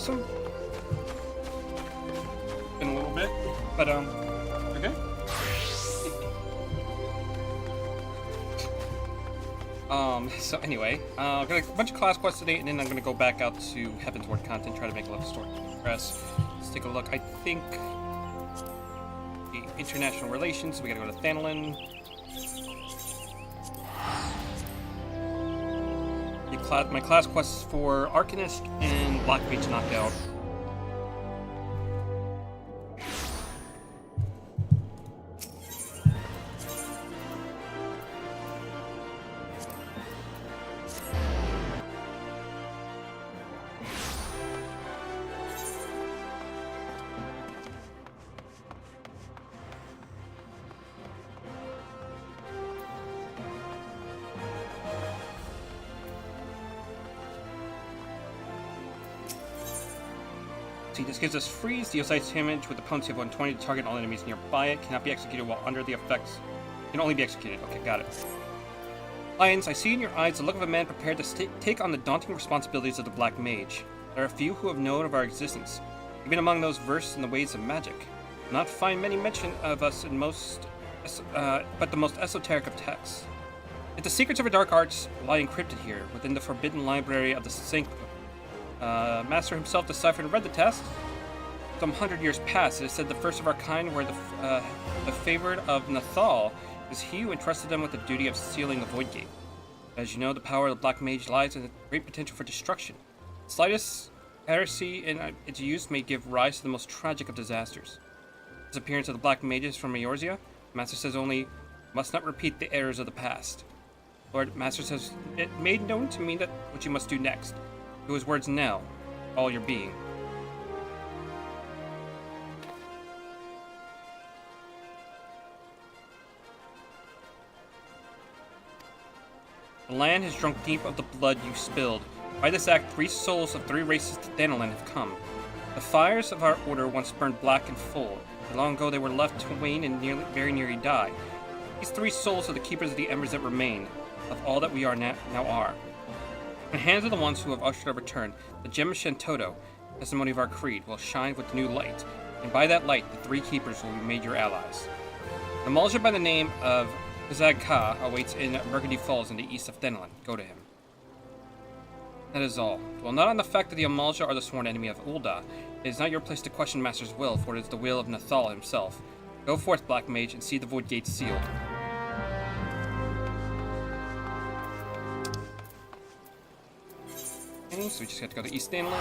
awesome. In a little bit, but okay. So anyway, I've got a bunch of class quests today, and then I'm gonna go back out to Heavensward content, try to make a little story progress. Let's take a look. I think the international relations. We gotta go to Thanalin. My class quests for Arcanist and Black Mage Knockout. See, this gives us freeze, deals ice damage with a potency of 120 to target all enemies nearby it. Cannot be executed while under the effects. Can only be executed. Okay, got it. Lions, I see in your eyes the look of a man prepared to take on the daunting responsibilities of the Black Mage. There are few who have known of our existence, even among those versed in the ways of magic. Do not find many mention of us in but the most esoteric of texts. Yet the secrets of our dark arts lie encrypted here, within the forbidden library of the Sanctum. Master himself deciphered and read the test. Some 100 years past, it is said the first of our kind were the favored of Nathal is he who entrusted them with the duty of sealing the Void Gate. As you know, the power of the Black Mage lies in the great potential for destruction. The slightest heresy in its use may give rise to the most tragic of disasters. The disappearance of the Black Mages from Eorzea, Master says only, must not repeat the errors of the past. Lord, Master says it made known to me that what you must do next. To his words now, all your being. The land has drunk deep of the blood you spilled. By this act, 3 souls of 3 races to Thanalin have come. The fires of our order once burned black and full. Long ago they were left to wane and very nearly die. These 3 souls are the keepers of the embers that remain, of all that we are now are. In the hands of the ones who have ushered our return, the gem of Shantoto, testimony of our creed, will shine with new light, and by that light, the 3 keepers will be made your allies. An Amalja by the name of Kazag Ka awaits in Burgundy Falls in the east of Thanalin. Go to him. That is all. Dwell not on the fact that the Amalja are the sworn enemy of Ul'dah. It is not your place to question Master's will, for it is the will of Nathal himself. Go forth, Black Mage, and see the Void Gate sealed. Okay, so we just have to go to East Thanalin.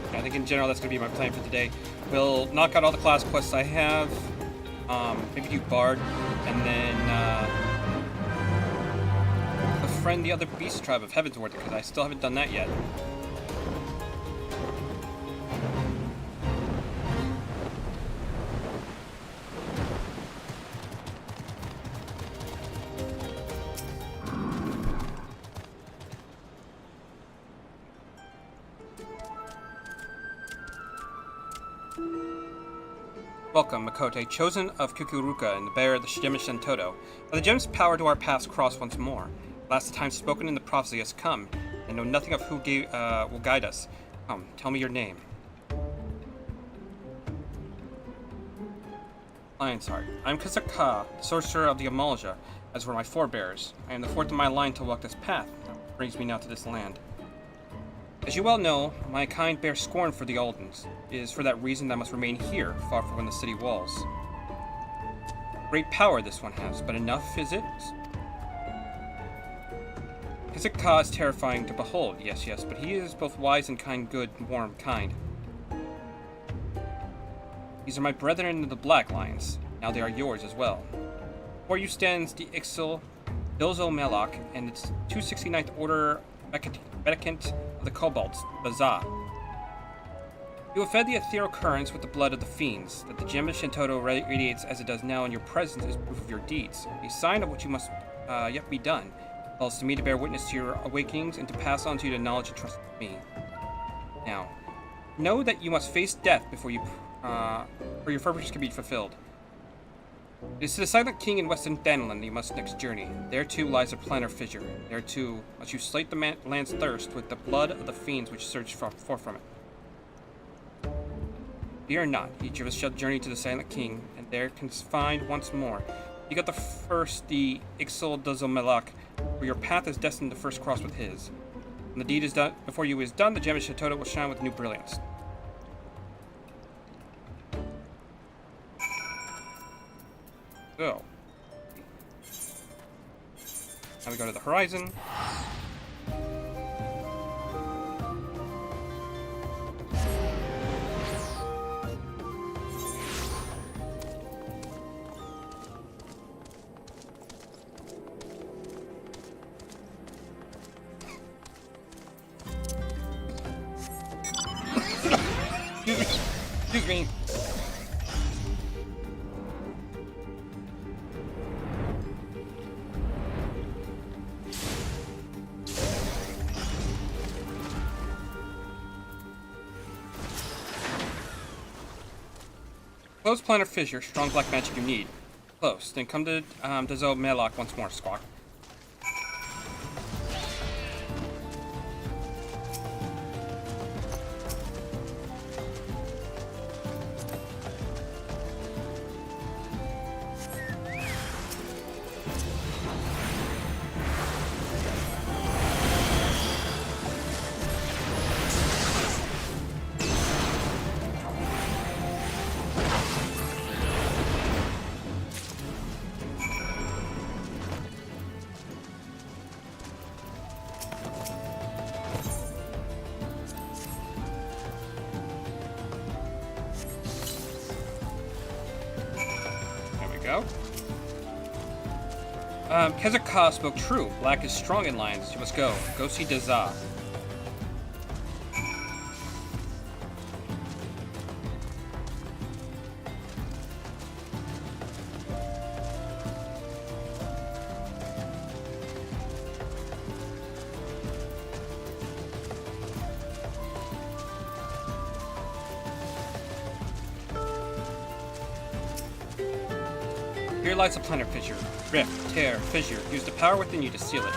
I think in general that's going to be my plan for today. We'll knock out all the class quests I have, maybe do Bard, and then befriend the other beast tribe of Heavensward, because I still haven't done that yet. Welcome, Makote, chosen of Kukuruka and the bearer of the gem of Shantoto. By the gem's power do our paths cross once more. Last the time spoken in the prophecy has come, and know nothing of who will guide us. Come, tell me your name. Lionsheart. I am Kazaka, sorcerer of the Amalja, as were my forebears. I am the fourth in my line to walk this path, that brings me now to this land. As you well know, my kind bear scorn for the Aldens. It is for that reason that I must remain here, far from the city walls. Great power this one has, but enough, is it? Kazaka is terrifying to behold, yes, but he is both wise and kind, good, warm, kind. These are my brethren in the Black Lions. Now they are yours as well. Before you stands the Ixil, Bilzo Melok, and its 269th Order Bedicant of the Kobolds, Baza. You have fed the ethereal currents with the blood of the fiends. That the gem of Shintoto radiates as it does now in your presence is proof of your deeds. A sign of what you must yet be done. It calls to me to bear witness to your awakenings and to pass on to you the knowledge and trust of me. Now, know that you must face death before your purpose can be fulfilled. It is to the Silent King in Western Danland you must next journey. There too lies a planar fissure. There too must you slake the land's thirst with the blood of the fiends which surge forth from it. Fear not, each of us shall journey to the Silent King, and there can find once more. You got the Ixil Dozomelak, where your path is destined to first cross with his. When the deed is done, before you is done, the gem of Shintoto will shine with new brilliance. So, now we go to the horizon. Excuse me. Close planar fissure, strong black magic you need. Close. Then come to Dozo Melok once more, Squawk. Kezaka spoke true. Black is strong in lines. You must go. Go see Dazah. Here lies a planar fissure. Rift, tear, fissure. Use the power within you to seal it.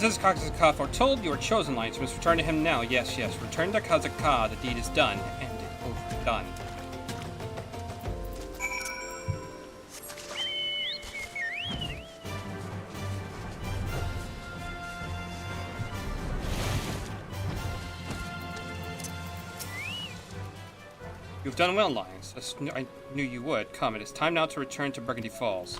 Is Kazaka foretold? You are chosen, Lions. You must return to him now. Yes, yes. Return to Kazaka. The deed is done. And overdone. You've done well, Lions. I knew you would. Come, it is time now to return to Burgundy Falls.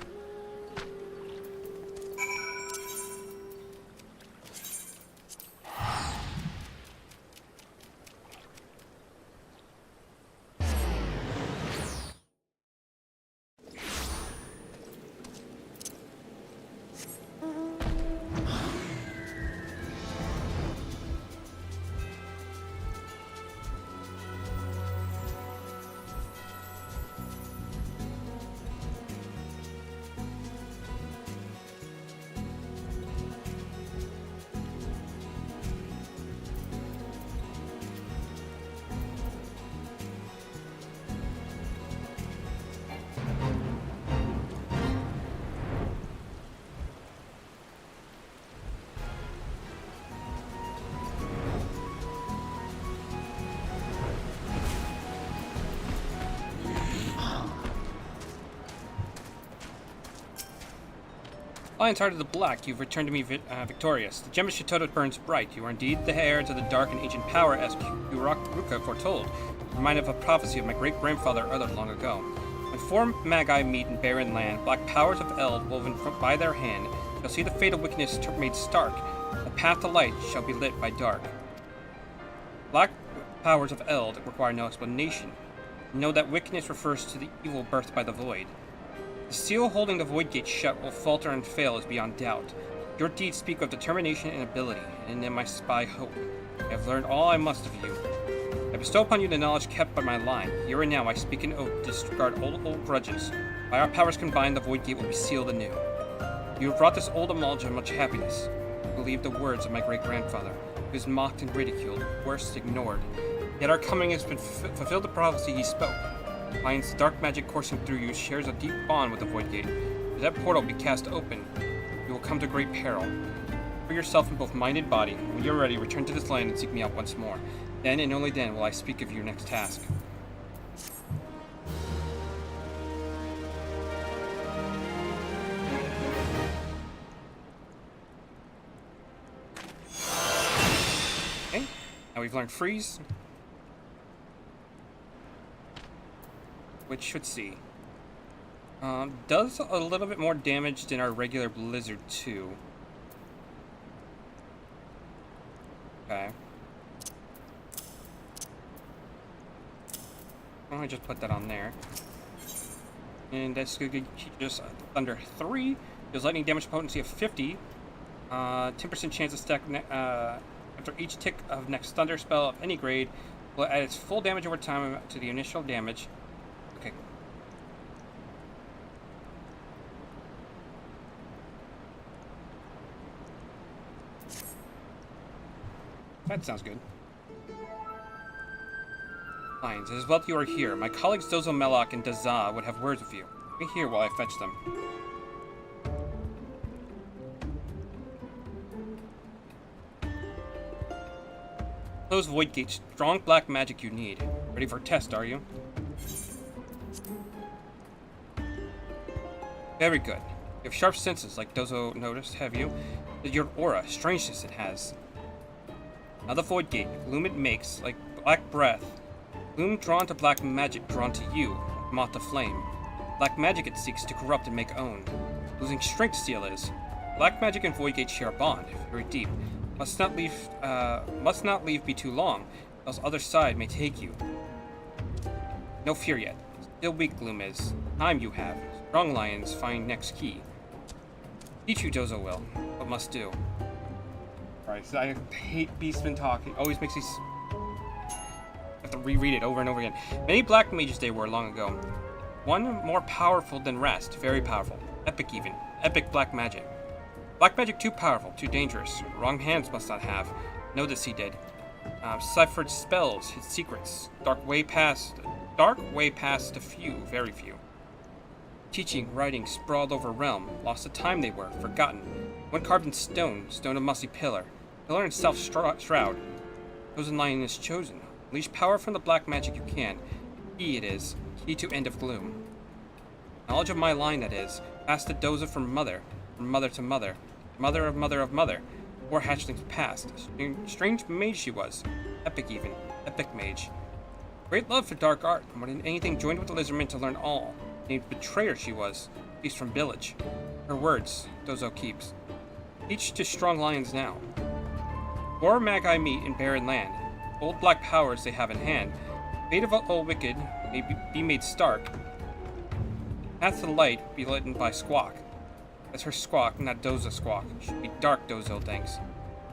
Lions-hearted the black, you've returned to me victorious. The gem of Shitoto burns bright. You are indeed the heir to the dark and ancient power, as Ruka foretold, reminded of a prophecy of my great-grandfather uttered long ago. When four magi meet in barren land, black powers of eld woven by their hand shall see the fatal wickedness made stark. The path to light shall be lit by dark. Black powers of eld require no explanation. Know that wickedness refers to the evil birthed by the void. The seal holding the void gate shut will falter and fail is beyond doubt. Your deeds speak of determination and ability, and in my spy hope. I have learned all I must of you. I bestow upon you the knowledge kept by my line. Here and now I speak an oath to disregard old grudges. By our powers combined, the void gate will be sealed anew. You have brought this old Amalja much happiness. Believe the words of my great-grandfather, who is mocked and ridiculed, worse ignored. Yet our coming has been fulfilled the prophecy he spoke. Finds the dark magic coursing through you shares a deep bond with the void gate. If that portal be cast open, you will come to great peril. For yourself in both mind and body. When you're ready, return to this land and seek me out once more. Then and only then will I speak of your next task. Okay, now we've learned freeze. Which, let's see, does a little bit more damage than our regular Blizzard 2. Okay. I'll just put that on there. And that's going to get just Thunder 3. Deals lightning damage potency of 50. 10% chance of stack after each tick of next Thunder spell of any grade. Will add its full damage over time to the initial damage. Okay. That sounds good. Lions, it is well that you are here. My colleagues Dozo Melloc and Dazah would have words with you. Be here while I fetch them. Close void gate. Strong black magic you need. Ready for a test, are you? Very good. You have sharp senses, like Dozo noticed, have you? Your aura, strangeness it has. Now the void gate, gloom it makes, like black breath. Gloom drawn to black magic drawn to you, like moth to flame. Black magic it seeks to corrupt and make own. Losing strength seal is. Black magic and void gate share a bond, very deep. Must not leave be too long, else other side may take you. No fear yet. Still weak gloom is. Time you have. Strong lions find next key. Teach you Dozo will, but must do. Alright, I hate Beastman talking. Always makes these. I have to reread it over and over again. Many black mages they were long ago. One more powerful than rest, very powerful. Epic even. Epic black magic. Black magic too powerful, too dangerous. Wrong hands must not have. Know this he did. Ciphered spells, hid secrets. Dark way past a few, very few. Teaching, writing, sprawled over realm. Lost the time they were, forgotten. One carved in stone, stone of musty pillar. Pillar and self-shroud. Chosen lion is chosen. Unleash power from the black magic you can. Key it is. Key to end of gloom. Knowledge of my line, that is. Passed to Doza from mother to mother. Mother of mother of mother. Four hatchlings passed. Strange mage she was. Epic even. Epic mage. Great love for dark art. More than anything joined with the lizardmen to learn all. Named betrayer she was. Beast from village. Her words, Dozo keeps. Teach to strong lions now. Four magi meet in barren land. Old black powers they have in hand. Fate of all wicked may be made stark. Path to the light be lit by squawk. That's her squawk, not Dozo squawk. Should be dark, Dozo thinks.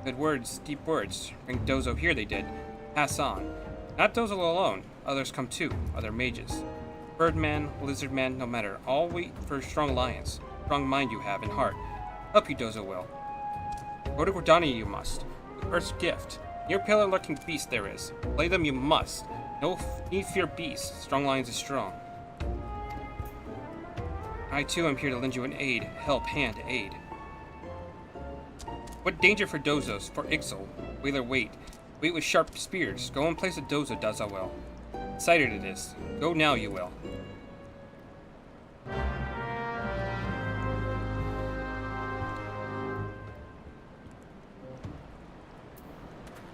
Good words, deep words. Bring Dozo here they did. Pass on. Not Dozo alone. Others come too. Other mages. Birdman, lizardman, no matter. All wait for strong lions. Strong mind you have and heart. Help you, Dozo will. Go to Gordani you must. The Earth's gift. Near pillar lurking beast there is. Play them you must. No need fear beasts. Strong lions is strong. I too am here to lend you an aid. Help, hand, aid. What danger for Dozos, for Ixal? Whaler wait. Wait with sharp spears. Go and place a Dozo does I will. Sighted it is. Go now you will.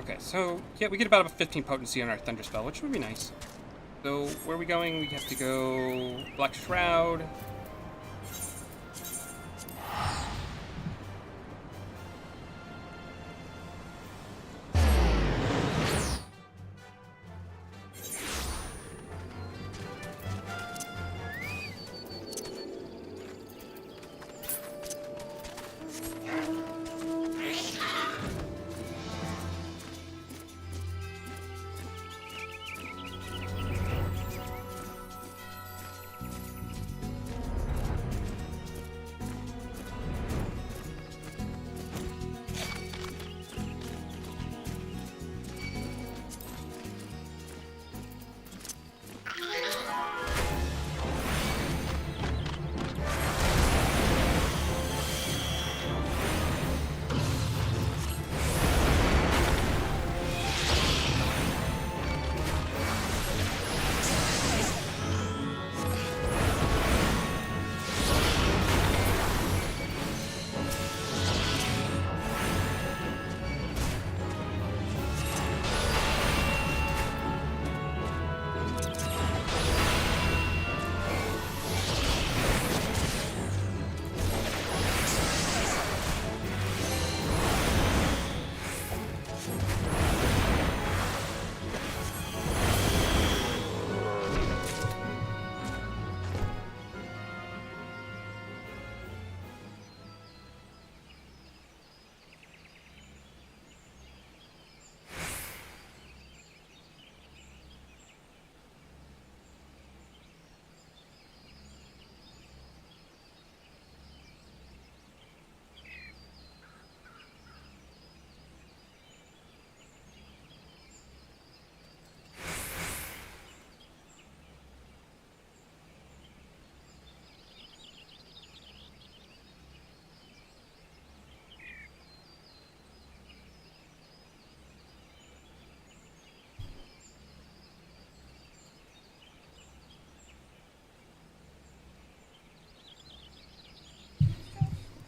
Okay, so, yeah, we get about a 15 potency on our Thunder spell, which would be nice. So, where are we going? We have to go Black Shroud.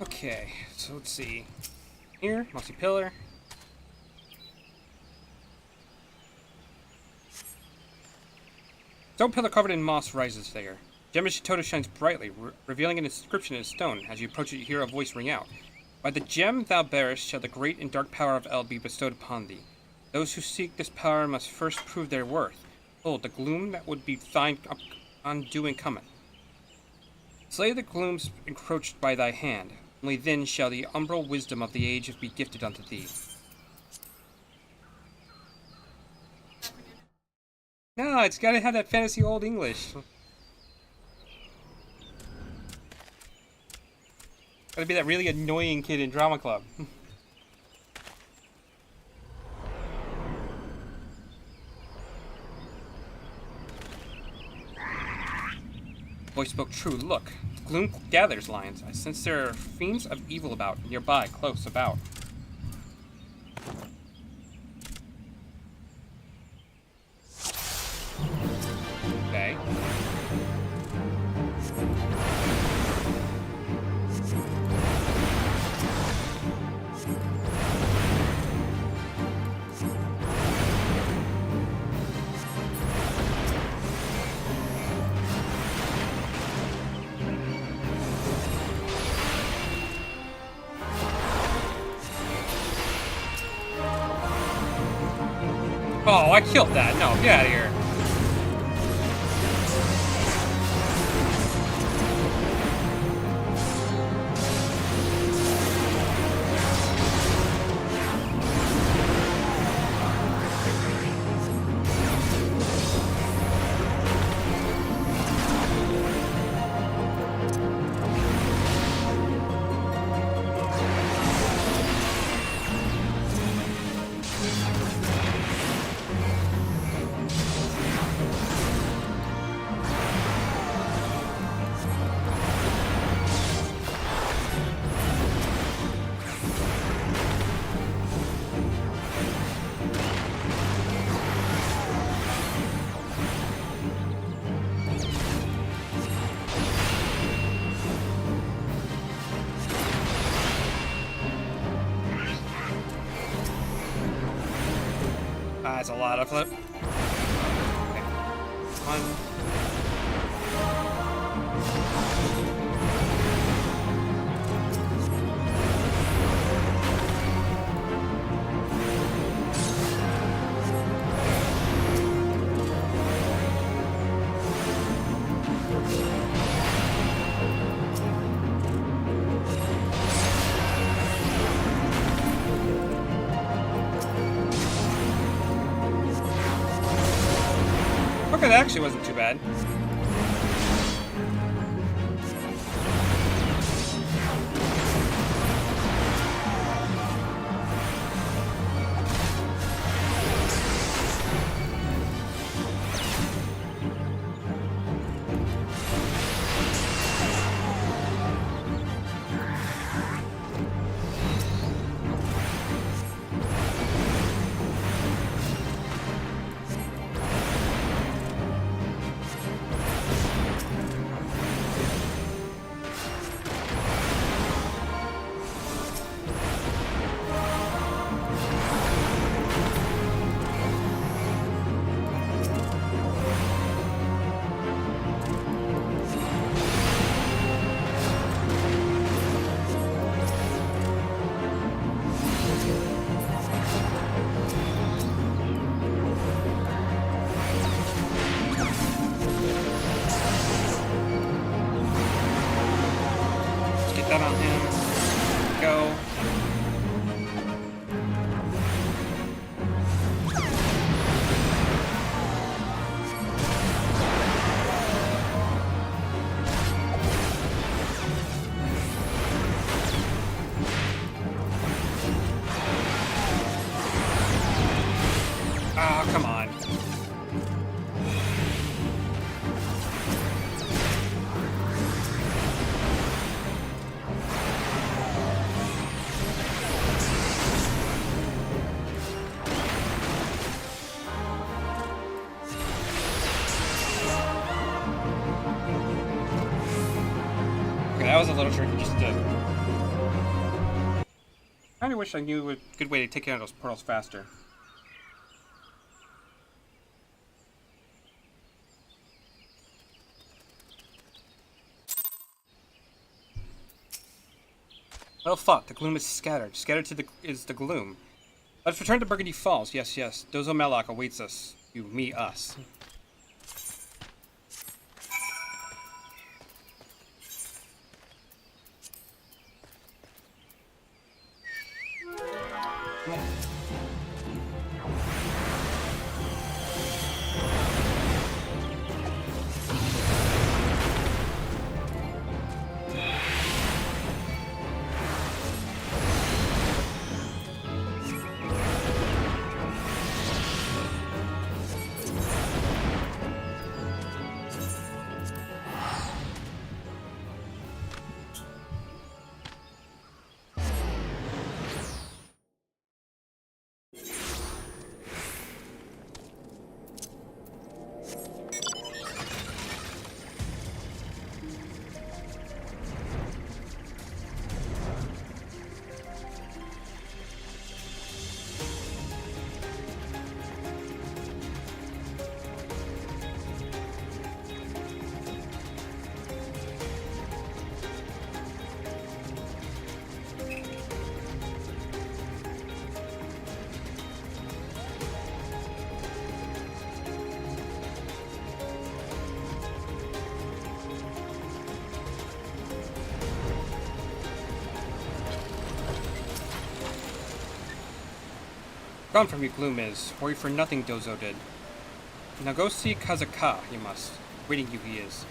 Okay, so let's see. Here, mossy pillar. Stone pillar covered in moss rises there. Gem Shitoda shines brightly, revealing an inscription in stone. As you approach it, you hear a voice ring out. By the gem thou bearest shall the great and dark power of El be bestowed upon thee. Those who seek this power must first prove their worth. Behold, the gloom that would be thine undoing cometh. Slay the glooms encroached by thy hand. Only then shall the umbral wisdom of the age be gifted unto thee. No, it's gotta have that fantasy old English. Gotta be that really annoying kid in drama club. Voice spoke true. Look, gloom gathers, lions. I sense there are fiends of evil about, nearby, close about. Okay. Oh, I killed that. No, get out of here. That's a lot of flip. Okay. One. Okay, that actually wasn't too bad. That on him. Go. Ah, come on. That was a little tricky, just to... I kinda wish I knew a good way to take out those portals faster. Well, fuck, the gloom is scattered. Scattered is the gloom. Let's return to Burgundy Falls. Yes, yes. Dozo Melloc awaits us. You, me, us. Gone from you, gloom is. Worry for nothing, Dozo did. Now go see Kazaka, you must. Waiting you he is.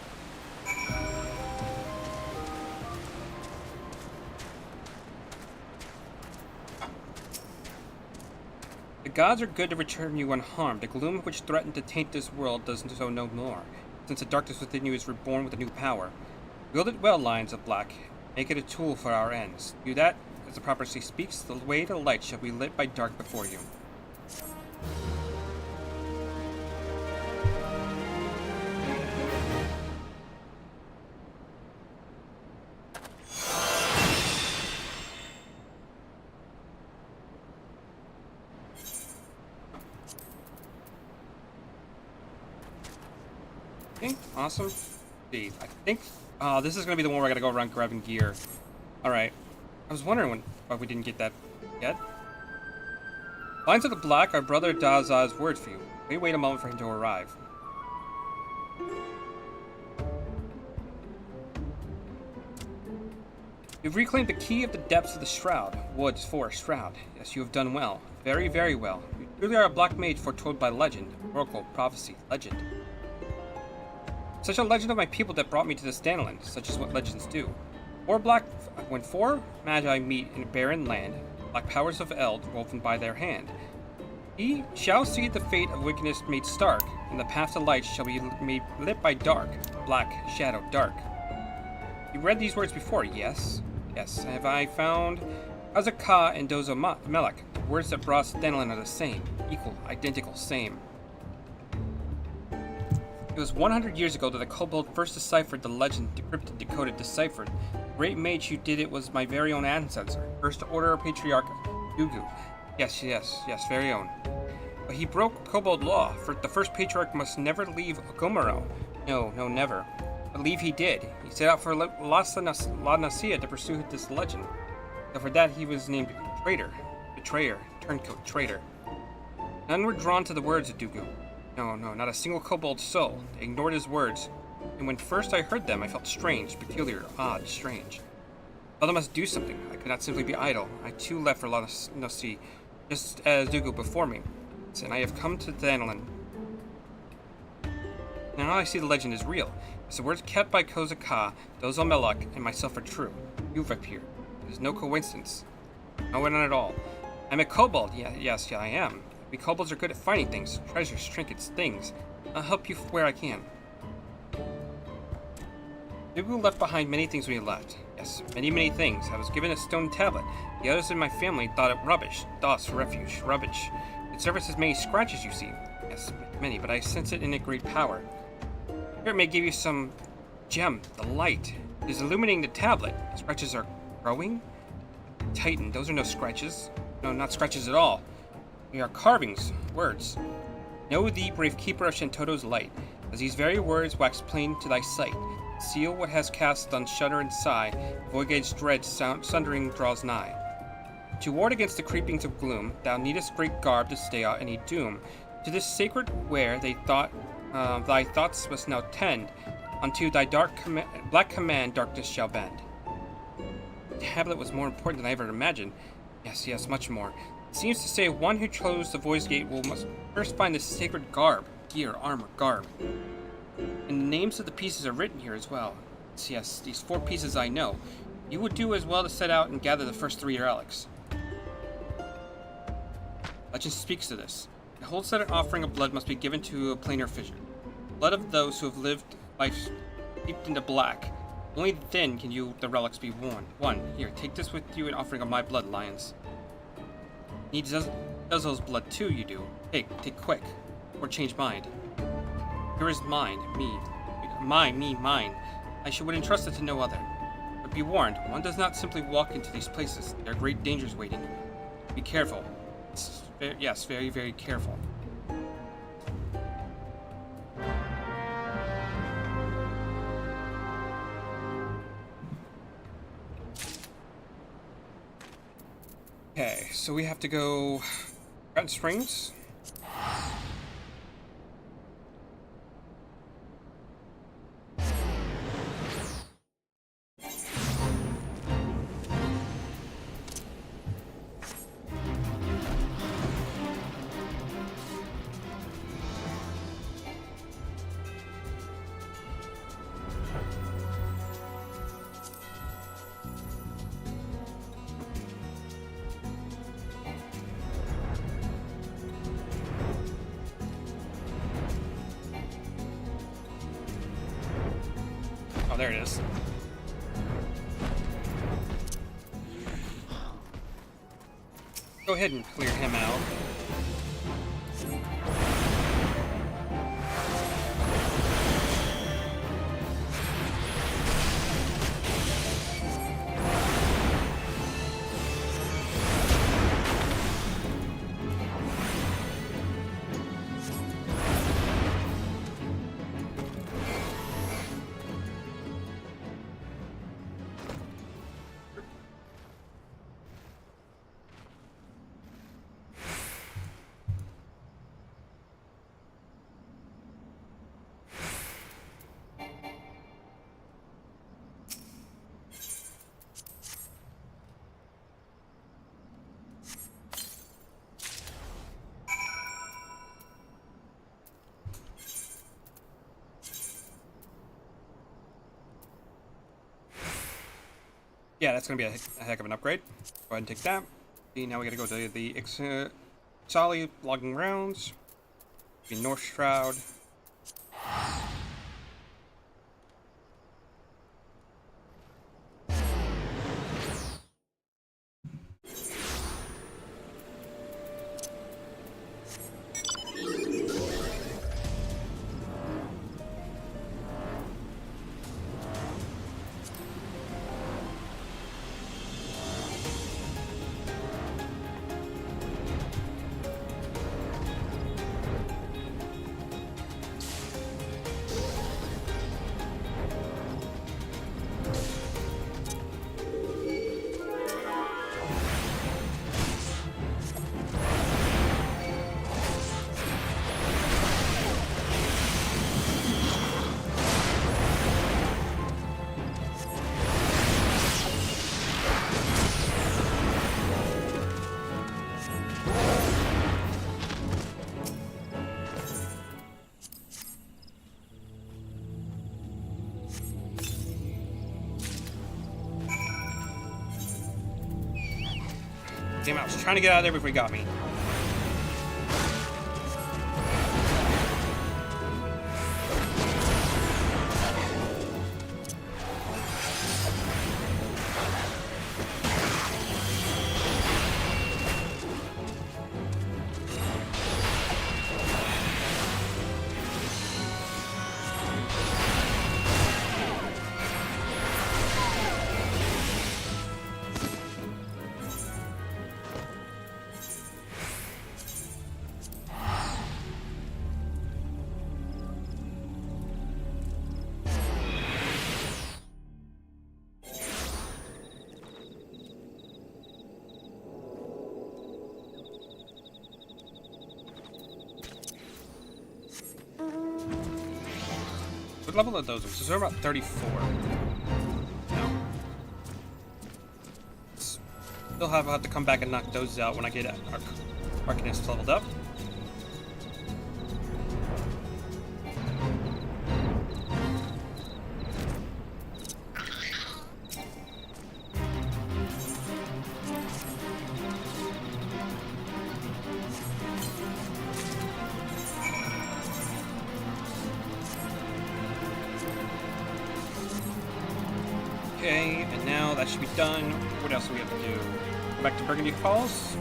The gods are good to return you unharmed. The gloom which threatened to taint this world does so no more, since the darkness within you is reborn with a new power. Wield it well, Lions of Black. Make it a tool for our ends. Do that, as the prophecy speaks, the way to light shall be lit by dark before you. Okay, awesome. Let's see, I think this is gonna be the one where I gotta go around grabbing gear. Alright. I was wondering why we didn't get that yet. Lines of the Black are Brother Daza's words for you. We wait a moment for him to arrive. You've reclaimed the key of the depths of the Shroud. Woods, forest, shroud. Yes, you have done well. Very, very well. You truly are a black mage foretold by legend. Oracle, prophecy, legend. Such a legend of my people that brought me to this Danelin, such is what legends do. When four magi meet in a barren land, black powers of Eld woven by their hand, he shall see the fate of wickedness made stark, and the path to light shall be made lit by dark, black, shadow, dark. You read these words before, yes? Yes, have I found Azaka and Dozo Melek? The words that brought us to Danelin are the same, equal, identical, same. It was 100 years ago that the kobold first deciphered the legend, decrypted, decoded, deciphered. The great mage who did it was my very own ancestor, First Order Patriarch Dugu. Yes, very own. But he broke kobold law, for the first patriarch must never leave Gomero. No, never. I believe he did. He set out for La Nacia to pursue this legend. So for that he was named traitor, betrayer, turncoat, traitor. None were drawn to the words of Dugu. No, not a single kobold soul. They ignored his words. And when first I heard them, I felt strange, peculiar, odd, strange. I must do something. I could not simply be idle. I too left for La Nacia, just as Dugu before me. And I have come to Danelin. Now I see the legend is real. As the words kept by Kozaka, Dozo Melek, and myself are true. You've appeared. It is no coincidence. No, not at all. I'm a kobold. Yes, I am. We kobolds are good at finding things, treasures, trinkets, things. I'll help you where I can. Dugu left behind many things when he left. Yes, many things. I was given a stone tablet. The others in my family thought it rubbish. Thoughts, refuge, rubbish. It serves as many scratches, you see. Yes, many, but I sense it in a great power. Here it may give you some gem, the light. It is illuminating the tablet. Scratches are growing? Titan, those are no scratches. No, not scratches at all. They are carvings, words. Know thee, brave keeper of Shantoto's light, as these very words wax plain to thy sight. Seal what has cast on shudder and sigh, voyage dread sundering draws nigh. To ward against the creepings of gloom, thou needest great garb to stay out any doom. To this sacred wear they thought thy thoughts must now tend, unto thy black command darkness shall bend. The tablet was more important than I ever imagined. Yes, much more. It seems to say one who chose the voice gate must first find the sacred garb, gear, armor, garb. And the names of the pieces are written here as well. Yes, these 4 pieces I know. You would do as well to set out and gather the first 3 relics. Legend speaks to this. It holds that an offering of blood must be given to a planar fissure. Blood of those who have lived life steeped into black. Only then can the relics be worn. 1. Here, take this with you, an offering of my blood, lions. Needs Duzzo's blood too, you do. Take quick, or change mind. Here is mine, mine. I would entrust it to no other. But be warned, one does not simply walk into these places. There are great dangers waiting. Be careful. Yes, very, very careful. Okay, so we have to go Red Springs. Oh, there it is. Go ahead and clear him out. Yeah, that's gonna be a heck of an upgrade. Go ahead and take that. See, now we gotta go to the XIV logging rounds. The North Shroud. Damn, I was trying to get out of there before he got me. What level are those? So they're about 34. No. I'll have to come back and knock those out when I get Arcanist leveled up. Okay, and now that should be done. What else do we have to do? Go back to Burgundy Falls.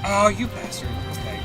Oh, you bastard. Okay.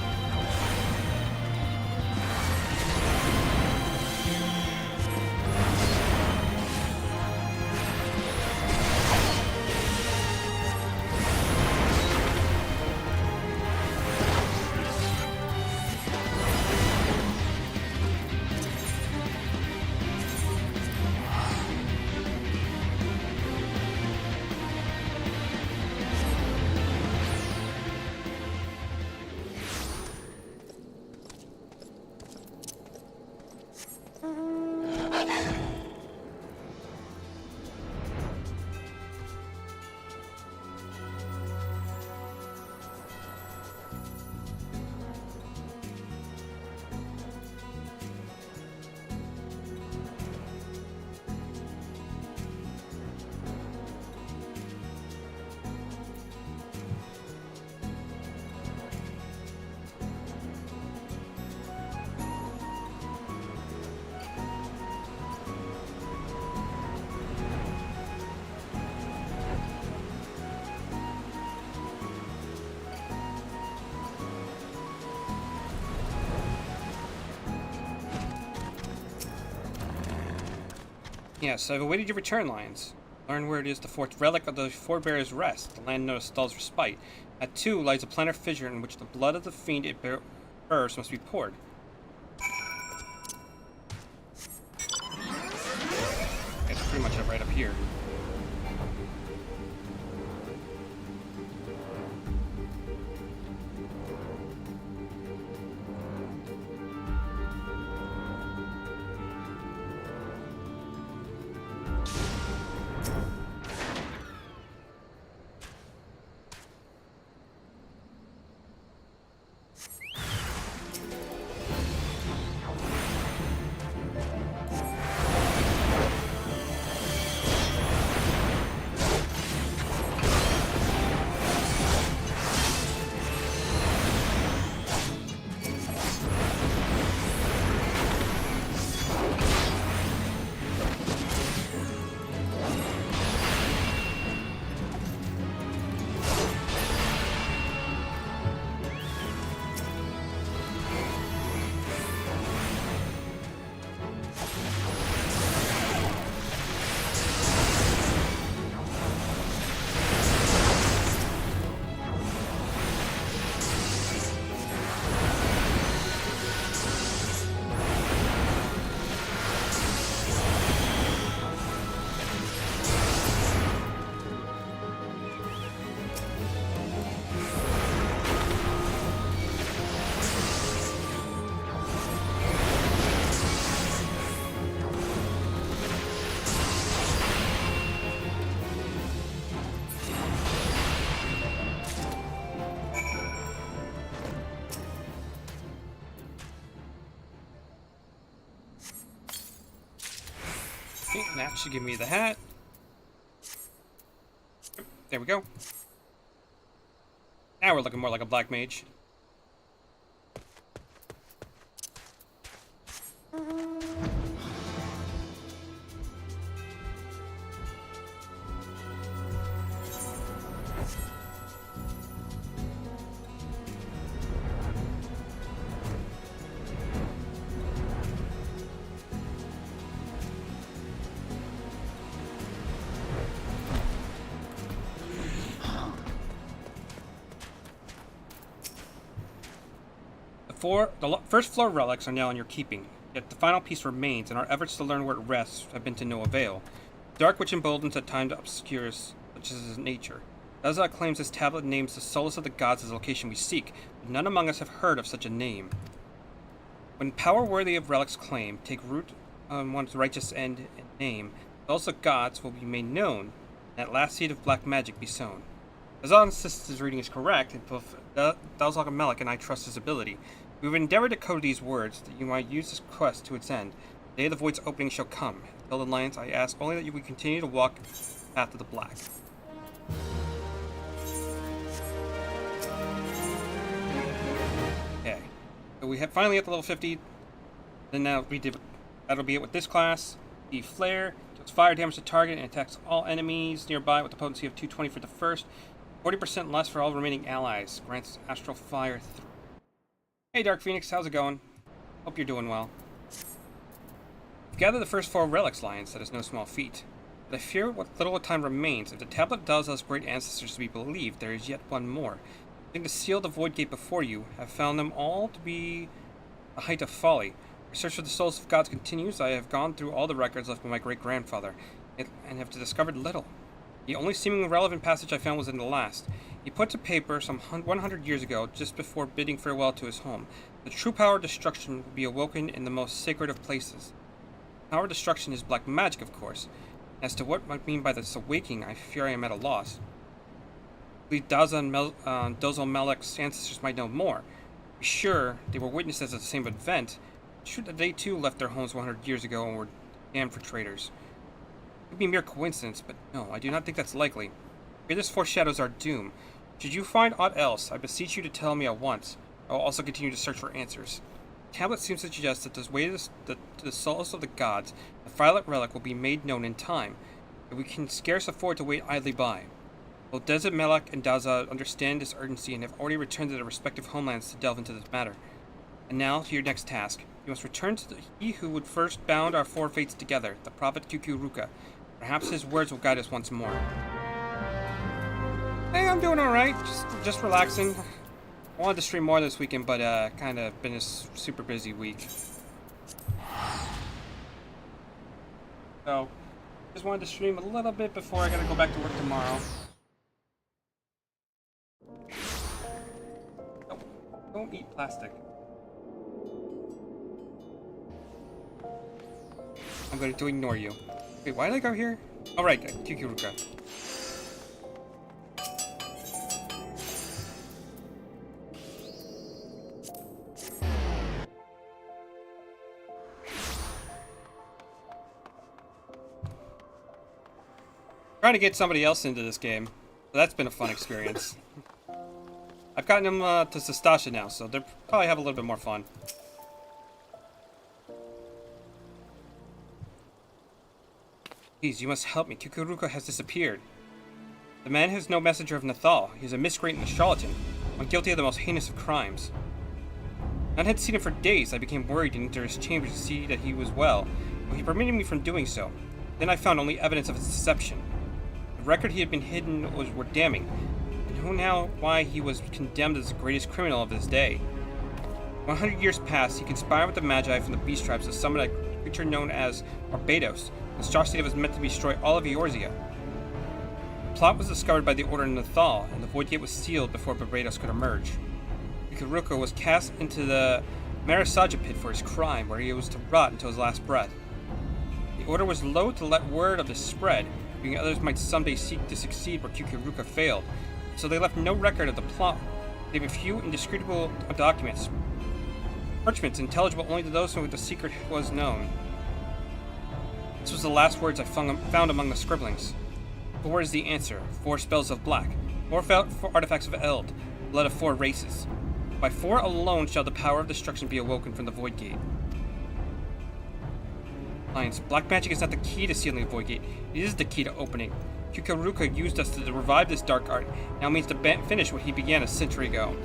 Yeah, so I've awaited your return, Lions. Learn where it is the fourth relic of the forebearers rest. The land known as Stalls Respite. At 2 lies a planar fissure in which the blood of the fiend it bears must be poured. It's pretty much right up here. Okay, that should give me the hat. There we go. Now we're looking more like a black mage. The first floor relics are now in your keeping, yet the final piece remains, and our efforts to learn where it rests have been to no avail. Dark which emboldens at times obscures such as his nature. Daza claims this tablet names the solace of the gods as the location we seek, but none among us have heard of such a name. When power worthy of relics claim take root on one's righteous end and name, the souls of gods will be made known, and that last seed of black magic be sown. Daza insists his reading is correct, and both Dalzog Melik and I trust his ability. We have endeavored to code these words, that you might use this quest to its end. The day of the void's opening shall come. Tell the Alliance, I ask only that you would continue to walk the path of the black. Okay. So we have finally at the level 50. Then now that'll be it with this class. The Flare deals fire damage to target and attacks all enemies nearby with a potency of 220 for the first. 40% less for all remaining allies. Grants Astral Fire 3. Hey Dark Phoenix, how's it going? Hope you're doing well. You've gathered the first 4 relics, Lions. That is no small feat. But I fear what little time remains. If the tablet does us great ancestors to be believed, there is yet one more. Having to seal the void gate before you, have found them all to be a height of folly. Our search for the souls of gods continues. I have gone through all the records left by my great-grandfather, and have discovered little. The only seemingly relevant passage I found was in the last. He put to paper some 100 years ago, just before bidding farewell to his home. The true power of destruction will be awoken in the most sacred of places. Power of destruction is black magic, of course. As to what might mean by this awakening, I fear I am at a loss. I believe Daza and Dozal Melik's ancestors might know more. Be sure they were witnesses of the same event. True that they too left their homes 100 years ago and were damned for traitors. It would be mere coincidence, but no, I do not think that's likely. Fear this foreshadows our doom. Should you find aught else, I beseech you to tell me at once. I will also continue to search for answers. The tablet seems to suggest that this way to the solace of the gods, the violet relic will be made known in time, but we can scarce afford to wait idly by. Both Desert Melik and Daza understand this urgency and have already returned to their respective homelands to delve into this matter. And now, to your next task. You must return to he who would first bound our 4 fates together, the prophet Kukuruka. Perhaps his words will guide us once more. Hey, I'm doing alright. Just relaxing. I wanted to stream more this weekend, but kind of been a super busy week. So, just wanted to stream a little bit before I gotta go back to work tomorrow. Oh, don't eat plastic. I'm going to ignore you. Wait, why did I go here? Oh, right, Kukuruka. Trying to get somebody else into this game. So that's been a fun experience. I've gotten them to Sastasha now, so they'll probably have a little bit more fun. Please, you must help me. Kukuruka has disappeared. The man has no messenger of Nathal. He is a miscreant and a charlatan, one guilty of the most heinous of crimes. None had seen him for days. I became worried and entered his chambers to see that he was well, but he permitted me from doing so. Then I found only evidence of his deception. The record he had been hidden were damning. I know now why he was condemned as the greatest criminal of his day. 100 years passed, he conspired with the Magi from the Beast Tribes to summon a creature known as Barbados. The star city was meant to destroy all of Eorzea. The plot was discovered by the Order of Nathal, and the Void Gate was sealed before Barbados could emerge. Kukuruka was cast into the Marasaja pit for his crime, where he was to rot until his last breath. The Order was loath to let word of this spread, thinking others might someday seek to succeed where Kukuruka failed, so they left no record of the plot, save a few indiscreditable documents, parchments intelligible only to those who the secret was known. This was the last words I found among the scribblings. But where is the answer? 4 spells of black, 4 artifacts of Eld, blood of 4 races. By 4 alone shall the power of destruction be awoken from the Void Gate. Lions, black magic is not the key to sealing the Void Gate. It is the key to opening. Kikuruka used us to revive this dark art. Now means to finish what he began a century ago.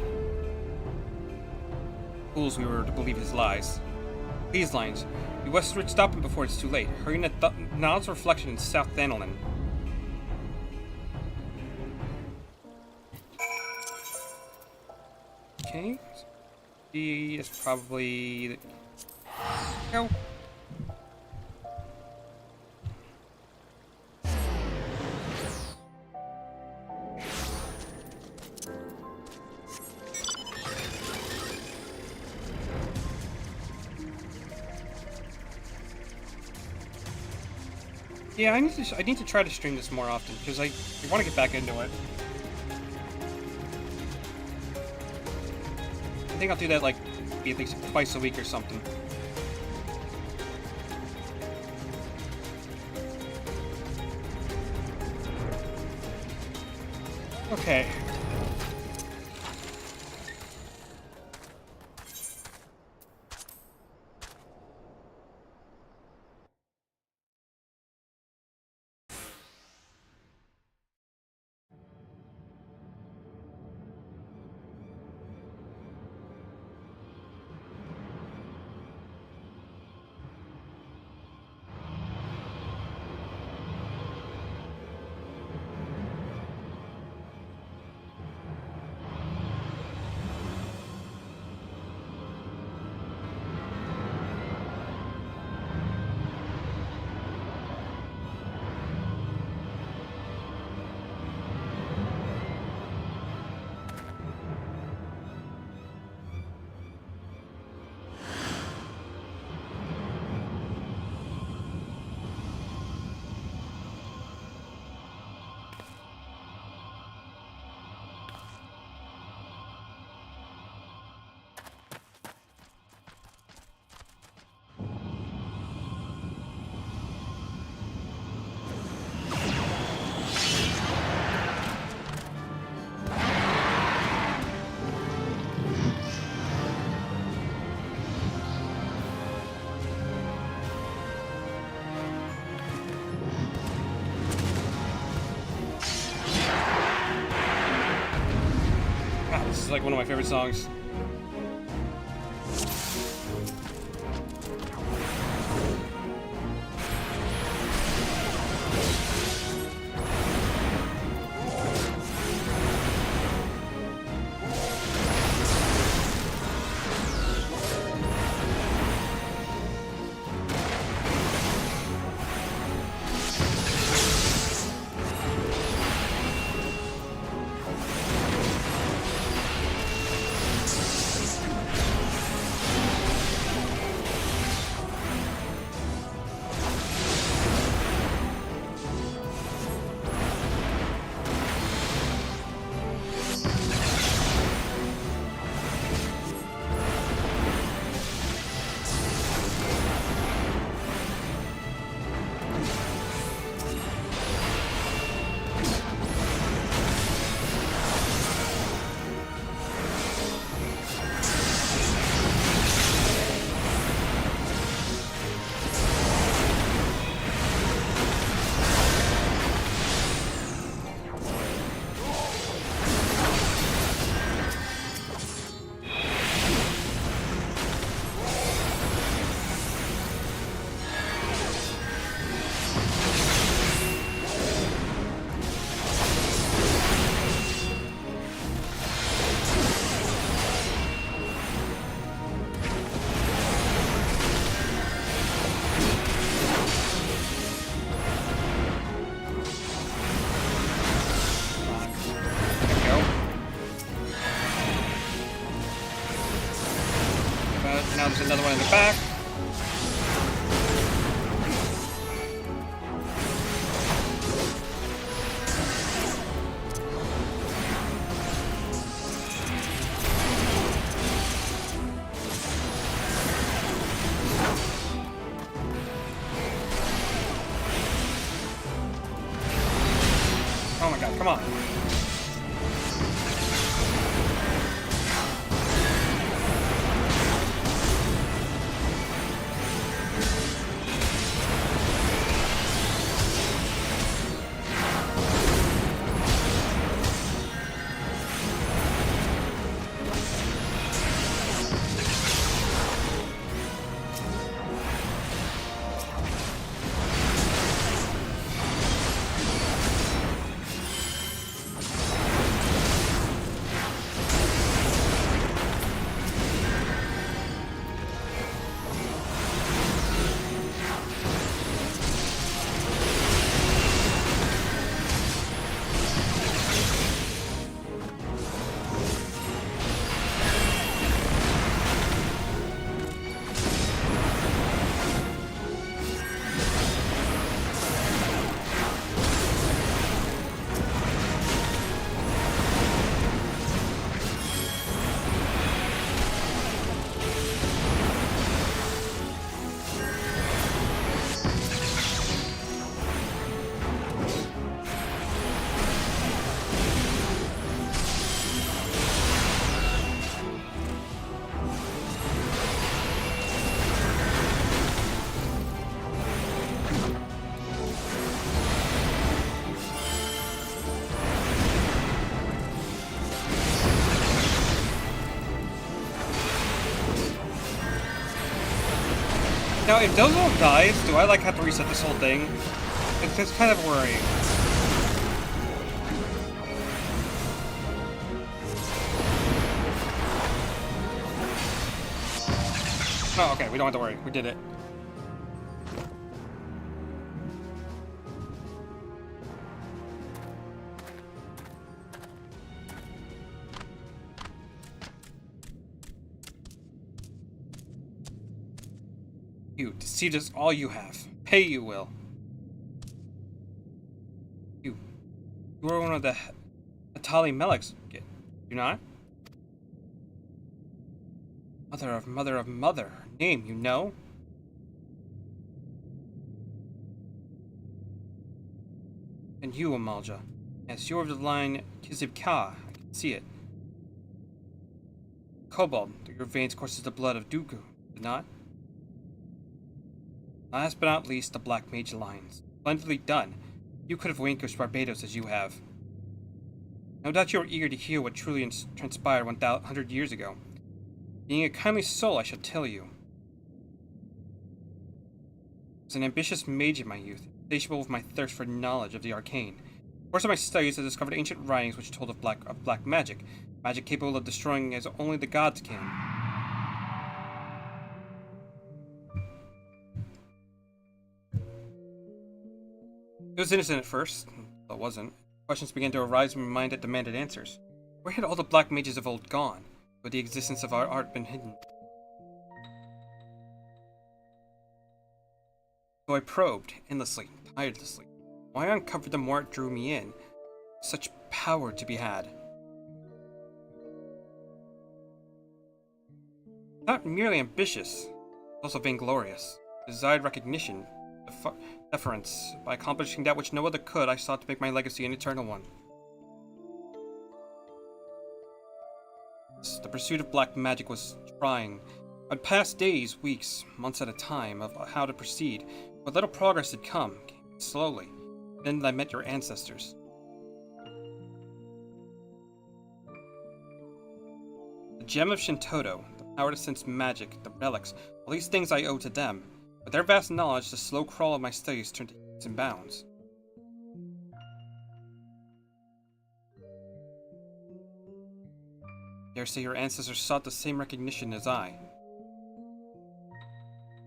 Fools we were to believe his lies. Please, Lions, you westward stop him before it's too late. Hurry to Nod's reflection in South Thanolin. Okay. D is probably... Go. Yeah, I need to try to stream this more often because I want to get back into it. I think I'll do that like at least twice a week or something. Okay. This is like one of my favorite songs. Oh my god, come on. Now, if Dozo dies, do I, like, have to reset this whole thing? It's kind of worrying. Oh, okay, we don't have to worry. We did it. You deceived us all you have. Pay you will. You were one of the Atali Meleks, you not? Mother of mother. Her name, you know? And you, Amalja. Yes, you're of the line Kizib Ka. I can see it. Cobalt, through your veins courses the blood of Dooku, did not? Last but not least, the Black Mage Alliance. Splendidly done. You could have vanquished Barbados as you have. No doubt you are eager to hear what truly transpired 100 years ago. Being a kindly soul, I shall tell you. I was an ambitious mage in my youth, insatiable with my thirst for knowledge of the arcane. In the course of my studies, I discovered ancient writings which told of black magic, magic capable of destroying as only the gods can. It was innocent at first, but it wasn't. Questions began to arise in my mind that demanded answers. Where had all the black mages of old gone? Would the existence of our art been hidden? So I probed, endlessly, tirelessly. Why I uncovered them more it drew me in. Such power to be had. Not merely ambitious, also vainglorious. Desired recognition, deference. By accomplishing that which no other could, I sought to make my legacy an eternal one. The pursuit of black magic was trying. I'd passed days, weeks, months at a time of how to proceed. But little progress had come, came slowly. Then I met your ancestors. The gem of Shintoto, the power to sense magic, the relics, all these things I owe to them. With their vast knowledge, the slow crawl of my studies turned to leaps and bounds. I dare say your ancestors sought the same recognition as I.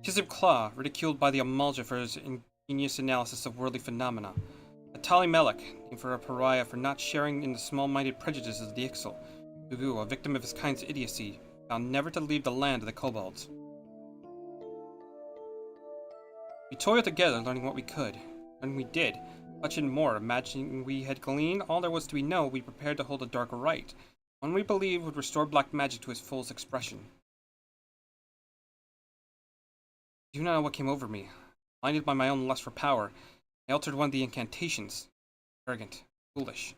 Kizib Claw, ridiculed by the Amalja for his ingenious analysis of worldly phenomena. Atali Melek, named for a pariah for not sharing in the small-minded prejudices of the Ixal. Ugu, a victim of his kind's idiocy, bound never to leave the land of the kobolds. We toiled together, learning what we could. When we did, much and more, imagining we had gleaned all there was to be known, we prepared to hold a dark rite, one we believed would restore black magic to its fullest expression. I do not know what came over me. Blinded by my own lust for power, I altered one of the incantations. Arrogant, Foolish.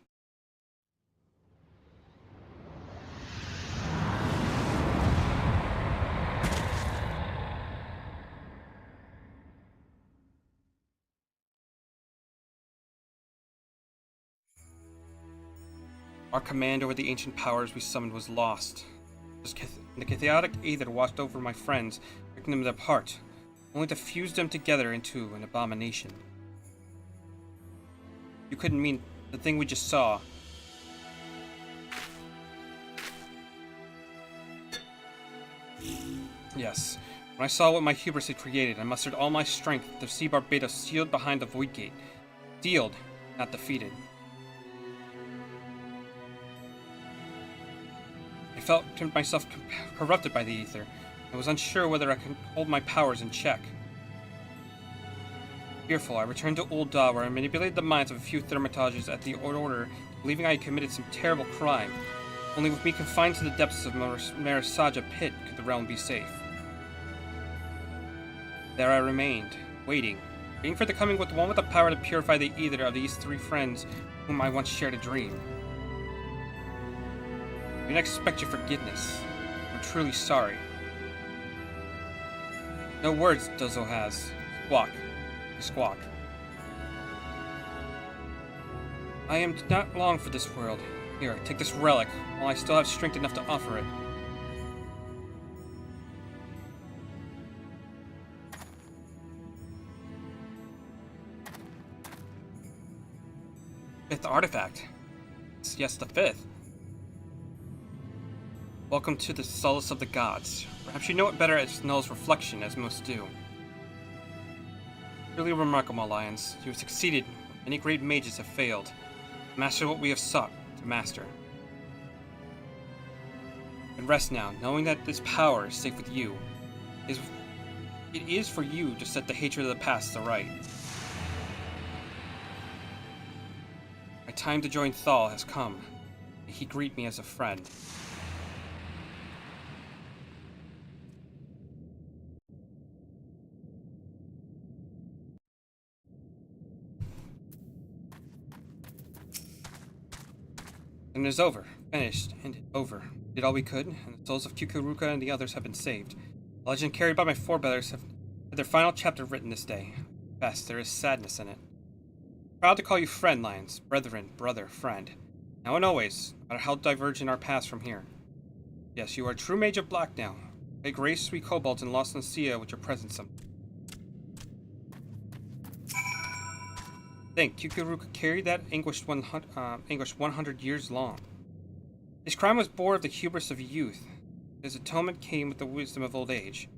Our command over the ancient powers we summoned was lost. The chaotic aether washed over my friends, breaking them apart, only to fuse them together into an abomination. You couldn't mean the thing we just saw. Yes. When I saw what my hubris had created, I mustered all my strength to see Barbados sealed behind the Void Gate. Sealed, not defeated. I felt myself corrupted by the ether. I was unsure whether I could hold my powers in check. Fearful, I returned to Old Da, where I manipulated the minds of a few thaumaturges at the Order, believing I had committed some terrible crime. Only with me confined to the depths of Marasaja Pit could the realm be safe. There I remained, waiting for the coming with the one with the power to purify the ether of these three friends whom I once shared a dream. I didn't expect your forgiveness. I'm truly sorry. No words, Dozo has. Squawk. You squawk. I am not long for this world. Here, take this relic, while I still have strength enough to offer it. Fifth artifact. Yes, the fifth. Welcome to the solace of the gods. Perhaps you know it better as Null's reflection, as most do. Truly remarkable, Alliance. You have succeeded where many great mages have failed. Master what we have sought to master. And rest now, knowing that this power is safe with you. It is for you to set the hatred of the past to right. My time to join Thal has come. May he greet me as a friend. And it is over. Finished. And over. We did all we could, and the souls of Kukuruka and the others have been saved. The legend carried by my forebears have had their final chapter written this day. Best, there is sadness in it. Proud to call you friend, Lions. Brethren, brother, friend. Now and always, no matter how divergent our paths from here. Yes, you are a true mage of black now. A grace sweet kobolds and lost Lucia with your presence. Think, Kukuruka carried that anguish 100 years long. His crime was born of the hubris of youth. His atonement came with the wisdom of old age.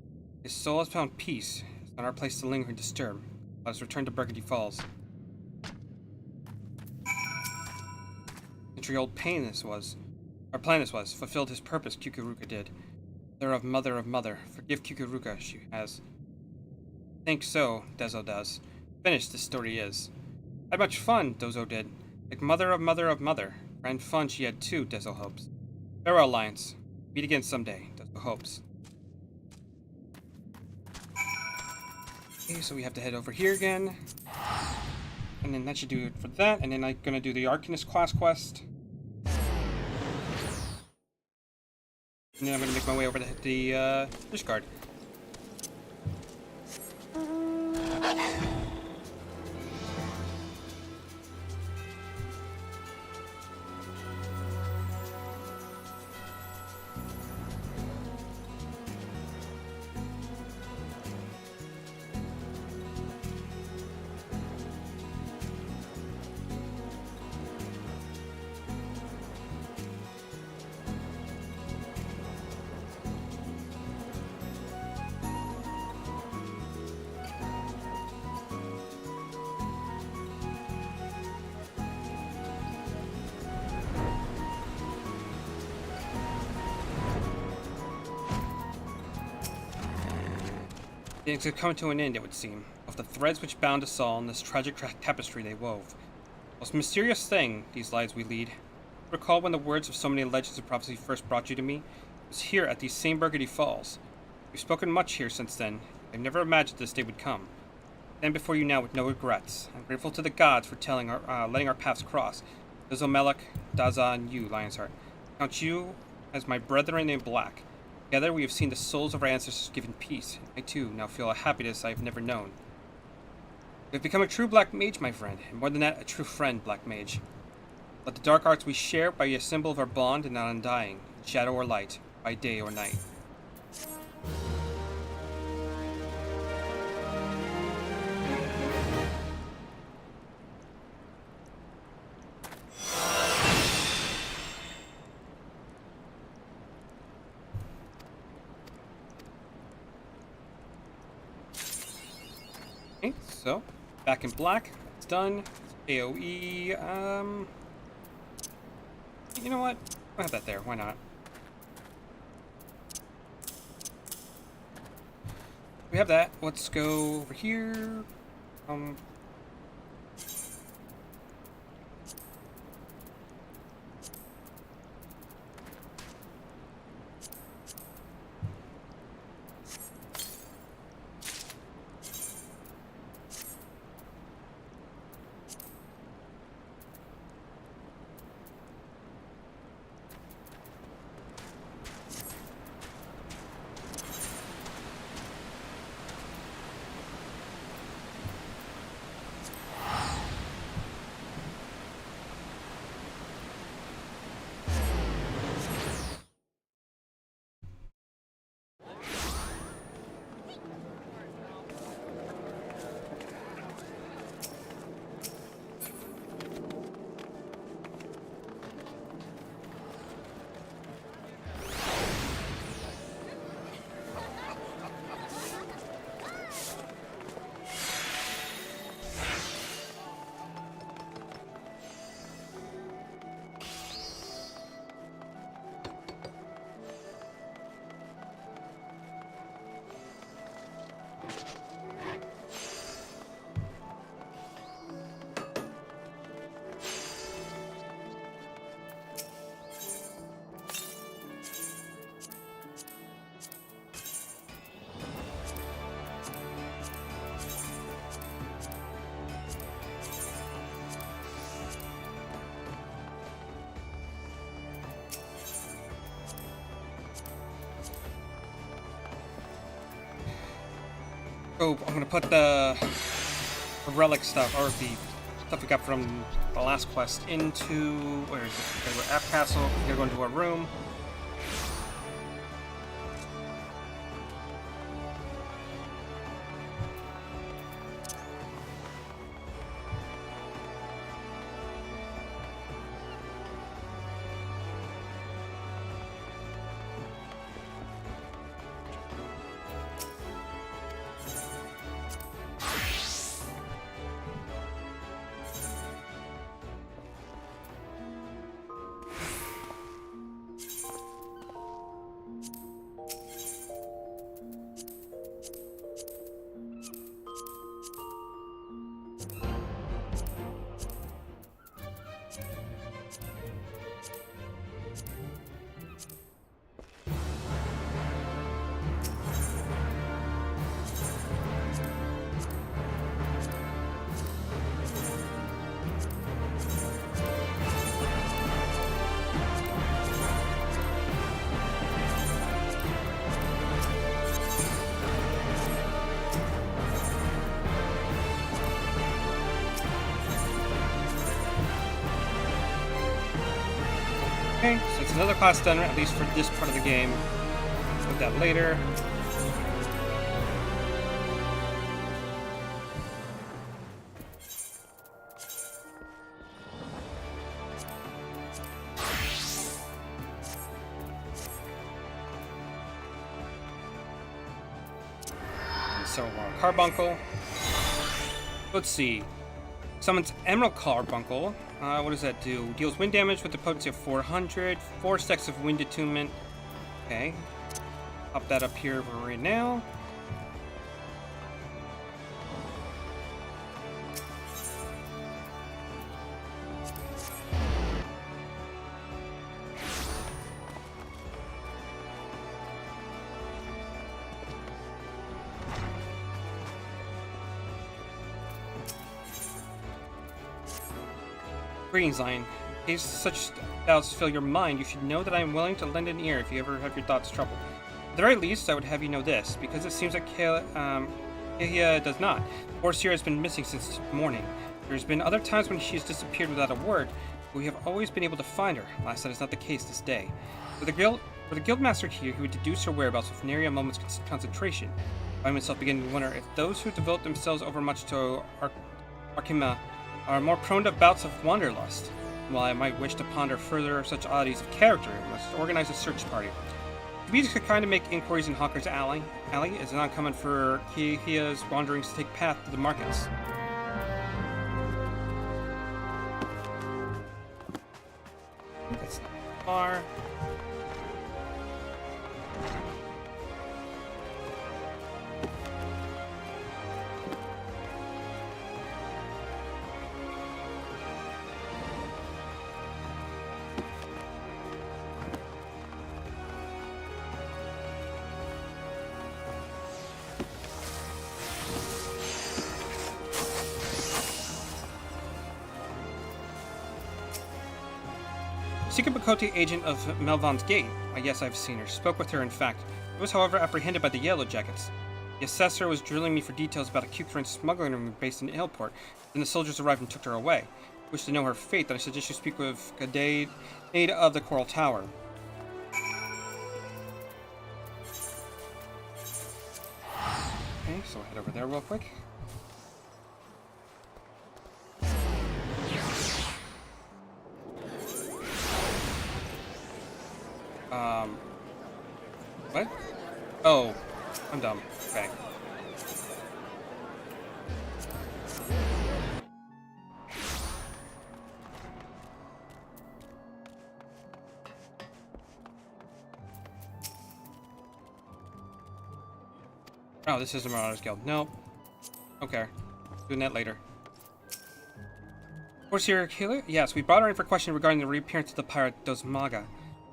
His soul has found peace. It's not our place to linger and disturb. Let us return to Burgundy Falls. Century-old plan this was, fulfilled his purpose, Kukuruka did. Mother of mother, forgive Kukuruka, she has. Think so, Dezo does. Finished this story is. Had much fun, Dozo did. Like mother of mother. Grand fun she had too, Dezo hopes. Farewell, Alliance. Meet again someday, Dezo hopes. Okay, so we have to head over here again. And then that should do it for that. And then I'm gonna do the Arcanist class quest. And then I'm gonna make my way over to the discard. Things had come to an end, it would seem, of the threads which bound us all in this tragic tapestry they wove. Most mysterious thing, these lives we lead. Recall when the words of so many legends of prophecy first brought you to me? It was here at these same Burgundy Falls. We've spoken much here since then. I've never imagined this day would come. I stand before you now with no regrets. I'm grateful to the gods for letting our paths cross. Zomelek, Daza, and you, Lionheart. Count you as my brethren in black. Together we have seen the souls of our ancestors given peace. I too now feel a happiness I have never known. We have become a true black mage, my friend, and more than that, a true friend, black mage. Let the dark arts we share be a symbol of our bond and not undying, in shadow or light, by day or night. Okay, so back in black. It's done. AoE. You know what? I'll have that there. Why not? We have that. Let's go over here. Oh, I'm gonna put the relic stuff, or the stuff we got from the last quest, into, where is it? Okay, we're at Castle. We're gonna go into our room. Okay, so it's another class done, at least for this part of the game. Put that later. And so, Carbuncle. Let's see. Summons Emerald Carbuncle. What does that do? Deals wind damage with the potency of 400. 4 stacks of wind attunement. Okay. Pop that up here for right now. Greetings, Lion. In case such doubts fill your mind, you should know that I am willing to lend an ear if you ever have your thoughts troubled. At the very least, I would have you know this, because it seems that Kahia does not. Forseer has been missing since morning. There's been other times when she has disappeared without a word, but we have always been able to find her. Alas, that is not the case this day. With a guildmaster here, he would deduce her whereabouts with nary a moment's concentration. I myself beginning to wonder if those who devote themselves overmuch to Arkima are more prone to bouts of wanderlust. While I might wish to ponder further such oddities of character, I must organize a search party. To be the kind to make inquiries in Hawker's Alley, it is not uncommon for Kahia's wanderings to take path to the markets. That's not far. Secret Bakote agent of Melvan's Gate. Yes, I've seen her. Spoke with her, in fact. I was, however, apprehended by the Yellow Jackets. The assessor was drilling me for details about a Kukrin smuggling room based in Hillport. Then the soldiers arrived and took her away. I wished to know her fate, then I suggest you speak with Gadade of the Coral Tower. Okay, so I'll head over there real quick. What? Oh, I'm dumb. Okay. Oh, this is the Marauders Guild. Nope. Okay. Doing that later. Forseer Killer? Yes, we brought her in for question regarding the reappearance of the pirate Dosmaga.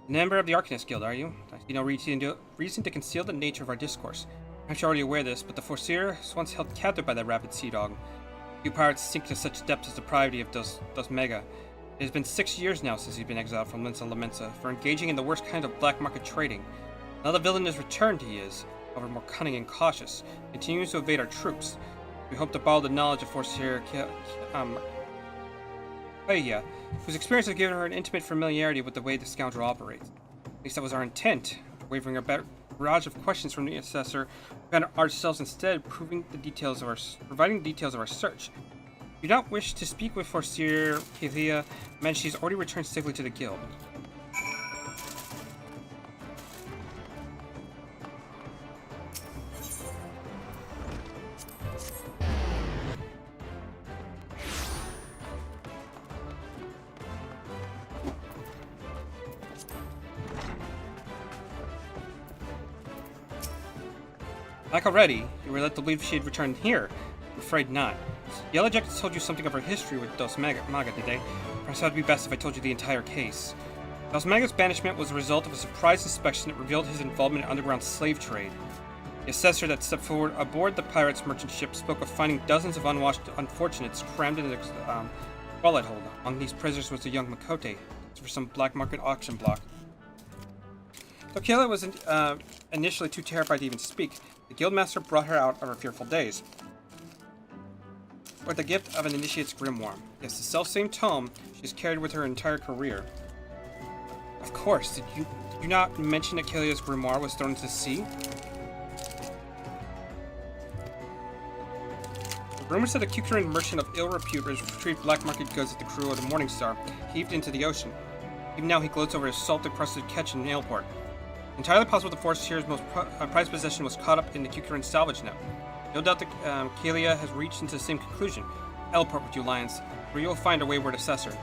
A member of the Arcanist Guild, are you? I see no reason to conceal the nature of our discourse. Perhaps you're already aware of this, but the Forseer was once held captive by that rabid sea dog. Few pirates sink to such depths as the depravity of Dosmega. It has been 6 years now since he's been exiled from Linsa Lamensa for engaging in the worst kind of black market trading. Now the villain has returned, he is, however more cunning and cautious, continues to evade our troops. We hope to borrow the knowledge of Forseer Kahia, whose experience has given her an intimate familiarity with the way the scoundrel operates. At least that was our intent. After wavering a barrage of questions from the assessor, we found ourselves instead providing the details of our search. If you do not wish to speak with Forseer Kahia, man, she's already returned safely to the guild. Like already, you were led to believe she had returned here. I'm afraid not. Yellow Jackets told you something of her history with Dosmaga today. Perhaps it would be best if I told you the entire case. Dosmaga's banishment was the result of a surprise inspection that revealed his involvement in underground slave trade. The assessor that stepped forward aboard the pirate's merchant ship spoke of finding dozens of unwashed unfortunates crammed in a wallet hold. Among these prisoners was a young Makote, for some black market auction block. Though Kayla was initially too terrified to even speak, the guildmaster brought her out of her fearful days with the gift of an initiate's grimoire. Yes, the self-same tome she has carried with her entire career. Of course, did you not mention that Kalia's grimoire was thrown into the sea? The rumors that a Kukrin merchant of ill repute retrieved black market goods at the crew of the Morning Star heaved into the ocean. Even now he gloats over his salt-encrusted catch in Nailport. Entirely possible the Forseer's most prized possession was caught up in the Kukrin salvage net. No doubt that Kalia has reached into the same conclusion. Teleport with you, Lions, where you will find a wayward assessor.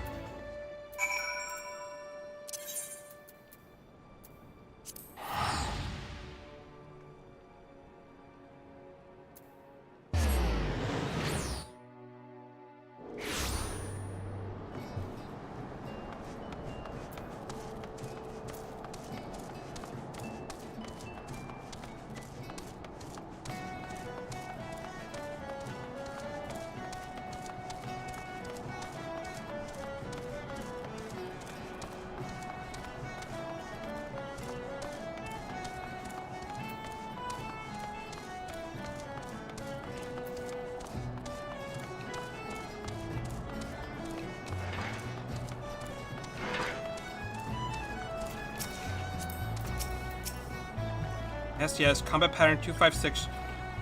STS, combat pattern 256,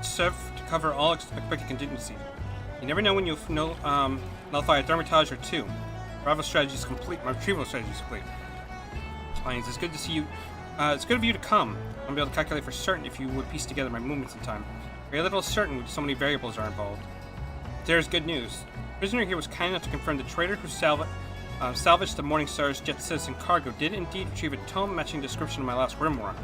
serve to cover all expected contingencies. You never know when you'll nullify a Dermitage or two. Arrival strategy is complete. My retrieval strategy is complete. Lions, it's good to see you. It's good of you to come. I'll be able to calculate for certain if you would piece together my movements in time. Very little is certain when so many variables are involved. There's good news. The prisoner here was kind enough to confirm the trader who salvaged the Morning Star's Jet Citizen cargo did indeed retrieve a tome matching description of my last grimoire.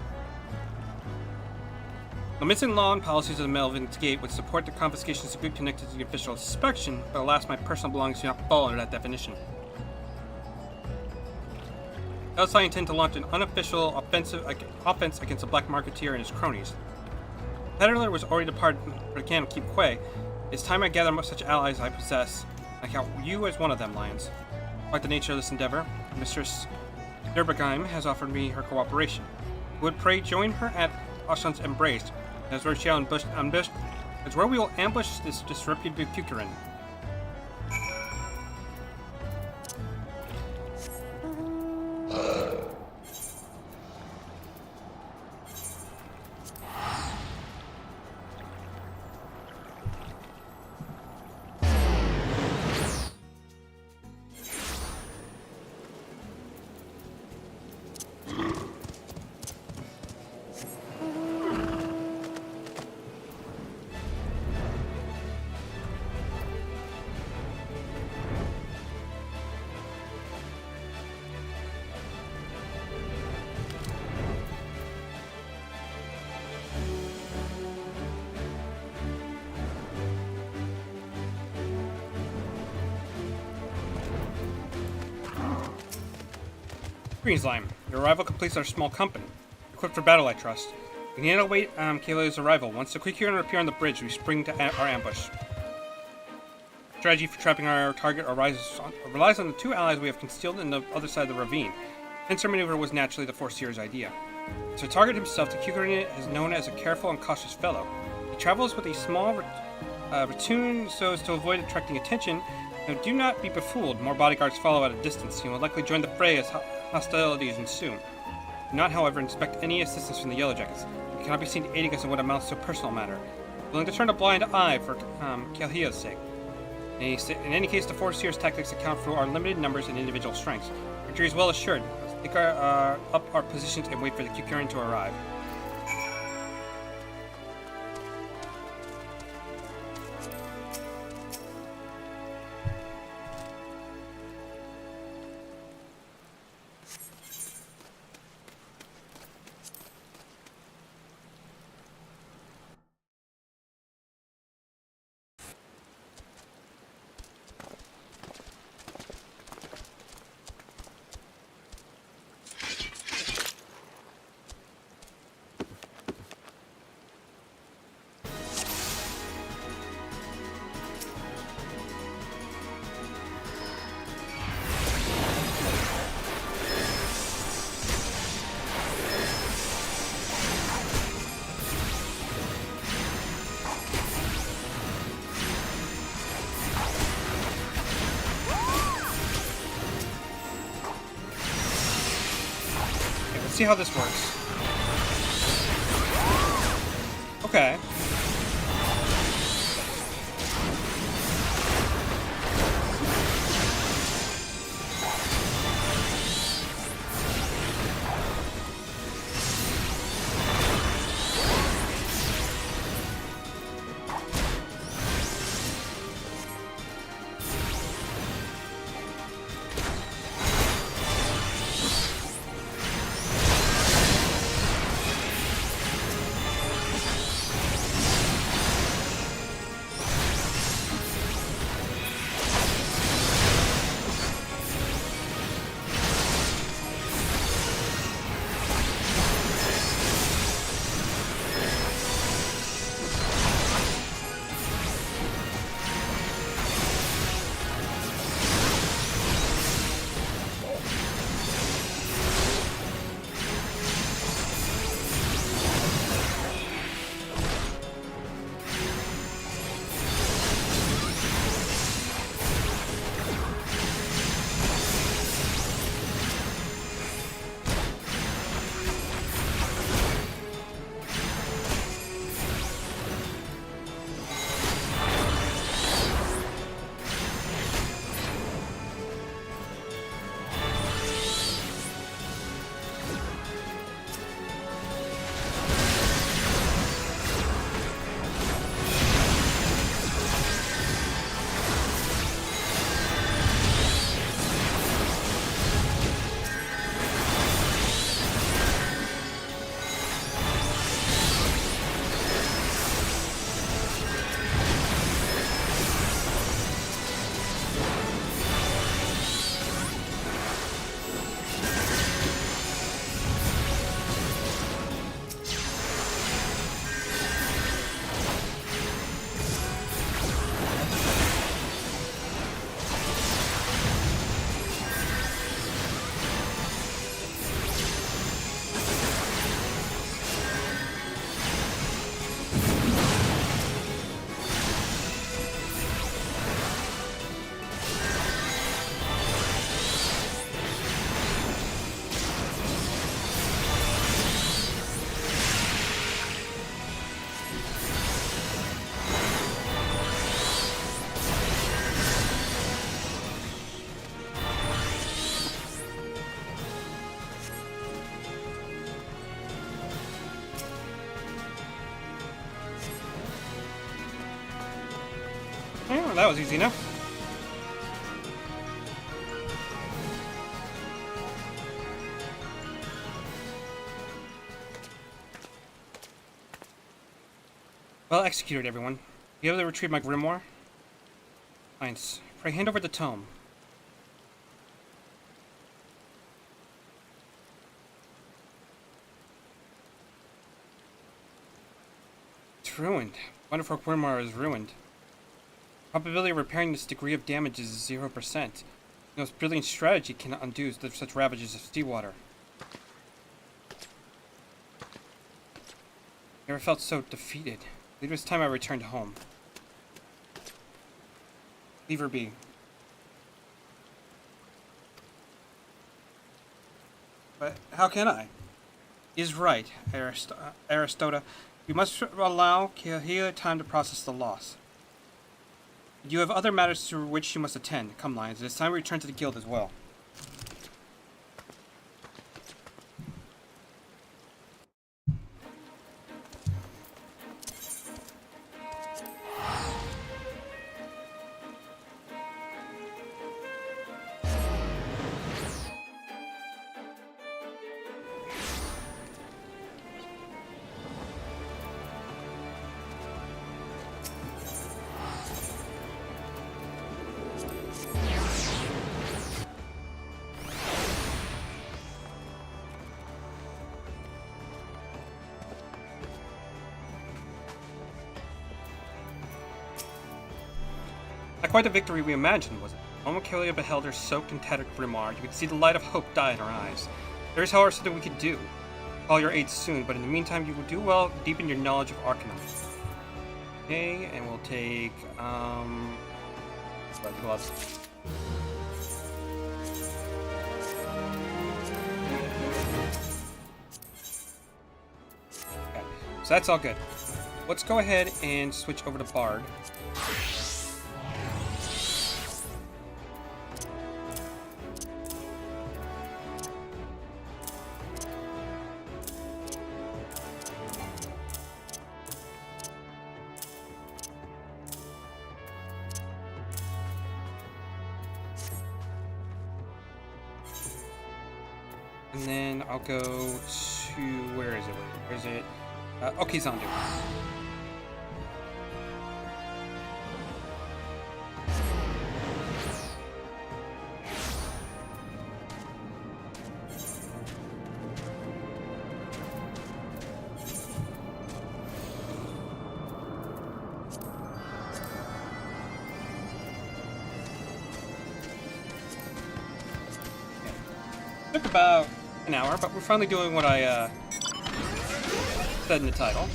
The missing law and policies of the Melvin's Gate would support the confiscation of good connected to the official inspection, but alas, my personal belongings do not fall under that definition. Thus, I intend to launch an unofficial offense against the black marketeer and his cronies. The peddler was already departed for the camp of Keep Quay. It's time I gather such allies I possess. I count you as one of them, Lions. Quite the nature of this endeavor, Mistress Derbergheim has offered me her cooperation. Would pray join her at Ashan's Embrace, as where she as where we will ambush this disreputable Kukurin. Greenslime, your arrival completes our small company. Equipped for battle, I trust. We need to await Kayla's arrival. Once the Quick-Healer appear on the bridge, we spring to our ambush. Strategy for trapping our target relies on the two allies we have concealed in the other side of the ravine. Hence our maneuver was naturally the Foreseer's idea. So target himself, the Quick-Healer is known as a careful and cautious fellow. He travels with a small ratoon so as to avoid attracting attention. Now do not be befooled. More bodyguards follow at a distance. He will likely join the fray as hostilities ensue. Do not, however, expect any assistance from the Yellowjackets. They cannot be seen aiding us in what amounts to a personal matter. Willing to turn a blind eye for Kalhia's sake. In any case, the Foreseer's tactics account for our limited numbers and individual strengths. Victory is well assured. Let's take up our positions and wait for the Kukurin to arrive. See how this works. Okay. that was easy enough. Well executed, everyone. You able to retrieve my grimoire? Nice. Pray hand over the tome. It's ruined. Wonderful grimoire is ruined. Probability of repairing this degree of damage is 0%. The most brilliant strategy cannot undo such ravages of Seawater. Never felt so defeated. I believe it was time I returned home. Leave her be. But how can I? He is right, Aristota. You must allow Kahila time to process the loss. You have other matters to which you must attend. Come, Lions, it is time we return to the guild as well. Not quite the victory we imagined, was it? The moment Kalia beheld her soaked and tattered grimoire, you could see the light of hope die in her eyes. There is, however, something we could do. Call your aid soon, but in the meantime, you will do well to deepen your knowledge of Arcanum. Okay, and we'll take, the gloves. Okay, so that's all good. Let's go ahead and switch over to Bard. And then I'll go to, where is it? Okay, Zandu. Took about an hour, but we're finally doing what I said in the title.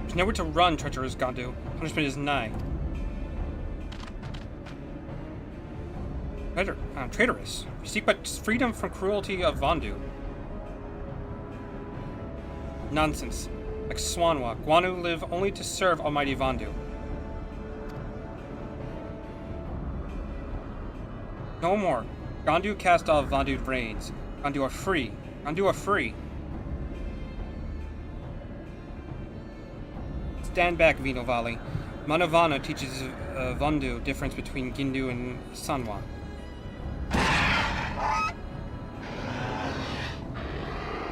There's nowhere to run, treacherous Gandu. Punishment is nigh. Traitorous. You seek but freedom from cruelty of Vandu. Nonsense. Like Swanwa, Guanu live only to serve Almighty Vandu. No more. Gandu cast off Vandu reigns. Gandu are free. Gandu are free. Stand back, Vino Valley. Manavana teaches Vandu difference between Gindu and Sanwa.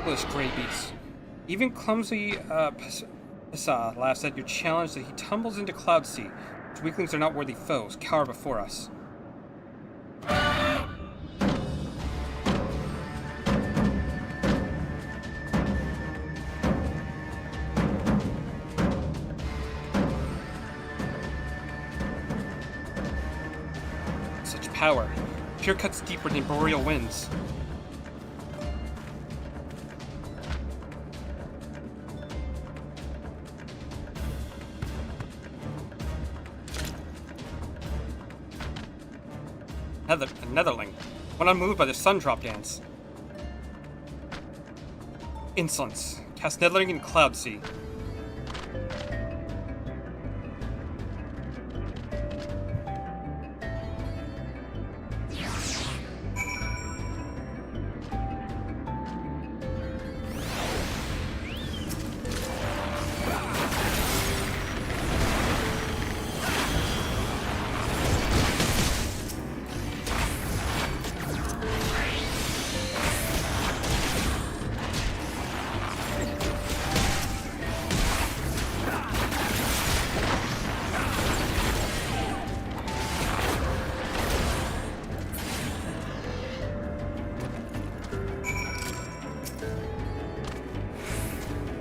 Foolish grey beast. Even clumsy Pasa laughs at your challenge that he tumbles into Cloud Sea. His weaklings are not worthy foes. Cower before us. power. Fear cuts deeper than boreal winds. A Netherling, one unmoved by the sun drop dance. Insolence. Cast Netherling in Cloud Sea.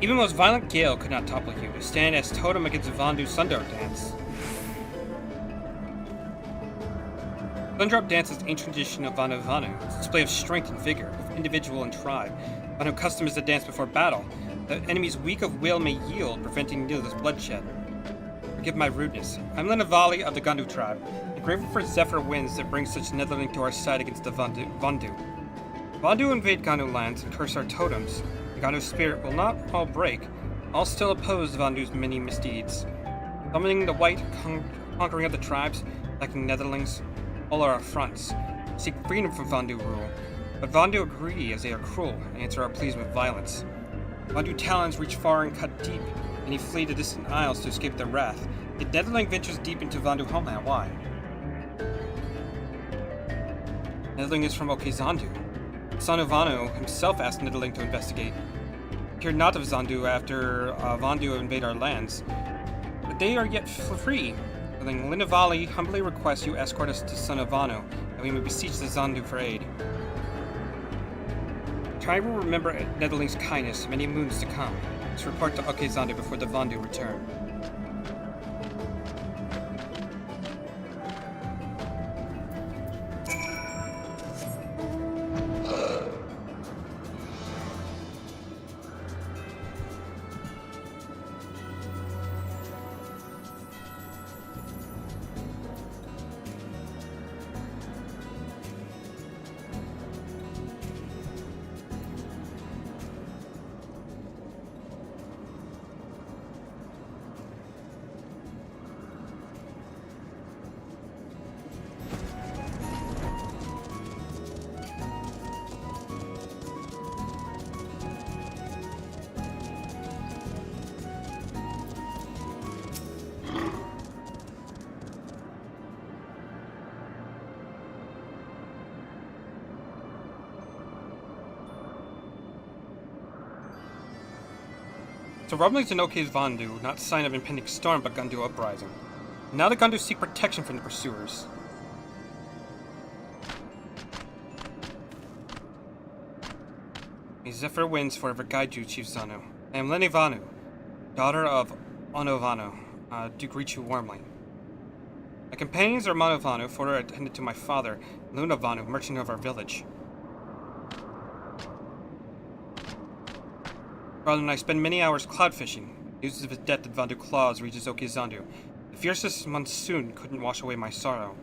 Even most violent gale could not topple you, to stand as totem against Vandu's Sundrop Dance. Sundrop Dance is the ancient tradition of Vanu. It's a display of strength and vigor, both individual and tribe. Vanu custom is to dance before battle. The enemy's weak of will may yield, preventing needless bloodshed. Forgive my rudeness. I'm Linavali of the Gandu tribe, and grateful for Zephyr winds that bring such Netherling to our side against the Vandu. Vandu invade Gandu lands and curse our totems. The Gandu spirit will not all break, all still oppose Vandu's many misdeeds. Summoning the white, conquering of the tribes, attacking Netherlings, all are affronts. Seek freedom from Vandu rule, but Vandu agree as they are cruel and answer our pleas with violence. Vandu talons reach far and cut deep, and he flee to distant isles to escape their wrath. Yet Netherling ventures deep into Vandu homeland. Why? Netherling is from XIV. Son of Vanu himself asked Netherling to investigate. He heard not of Zandu after Vandu invade our lands, but they are yet free. Linavali humbly requests you escort us to Son of Vanu, that we may beseech the Zandu for aid. Tribe will remember Netherling's kindness many moons to come. Let's report to XIV before the Vandu return. So rumblings in Oke's Vandu, not sign of impending storm but Gandu uprising. Now the Gandu seek protection from the pursuers. May Zephyr winds forever guide you, Chief Zanu. I am Lene Vanu, daughter of Ono Vanu. Do greet you warmly. My companions are Mano Vanu, former attendant to my father, Luna Vanu, merchant of our village. Brother and I spend many hours cloud fishing. News of his death at Vandu Claws reaches Okizandu. The fiercest monsoon couldn't wash away my sorrow.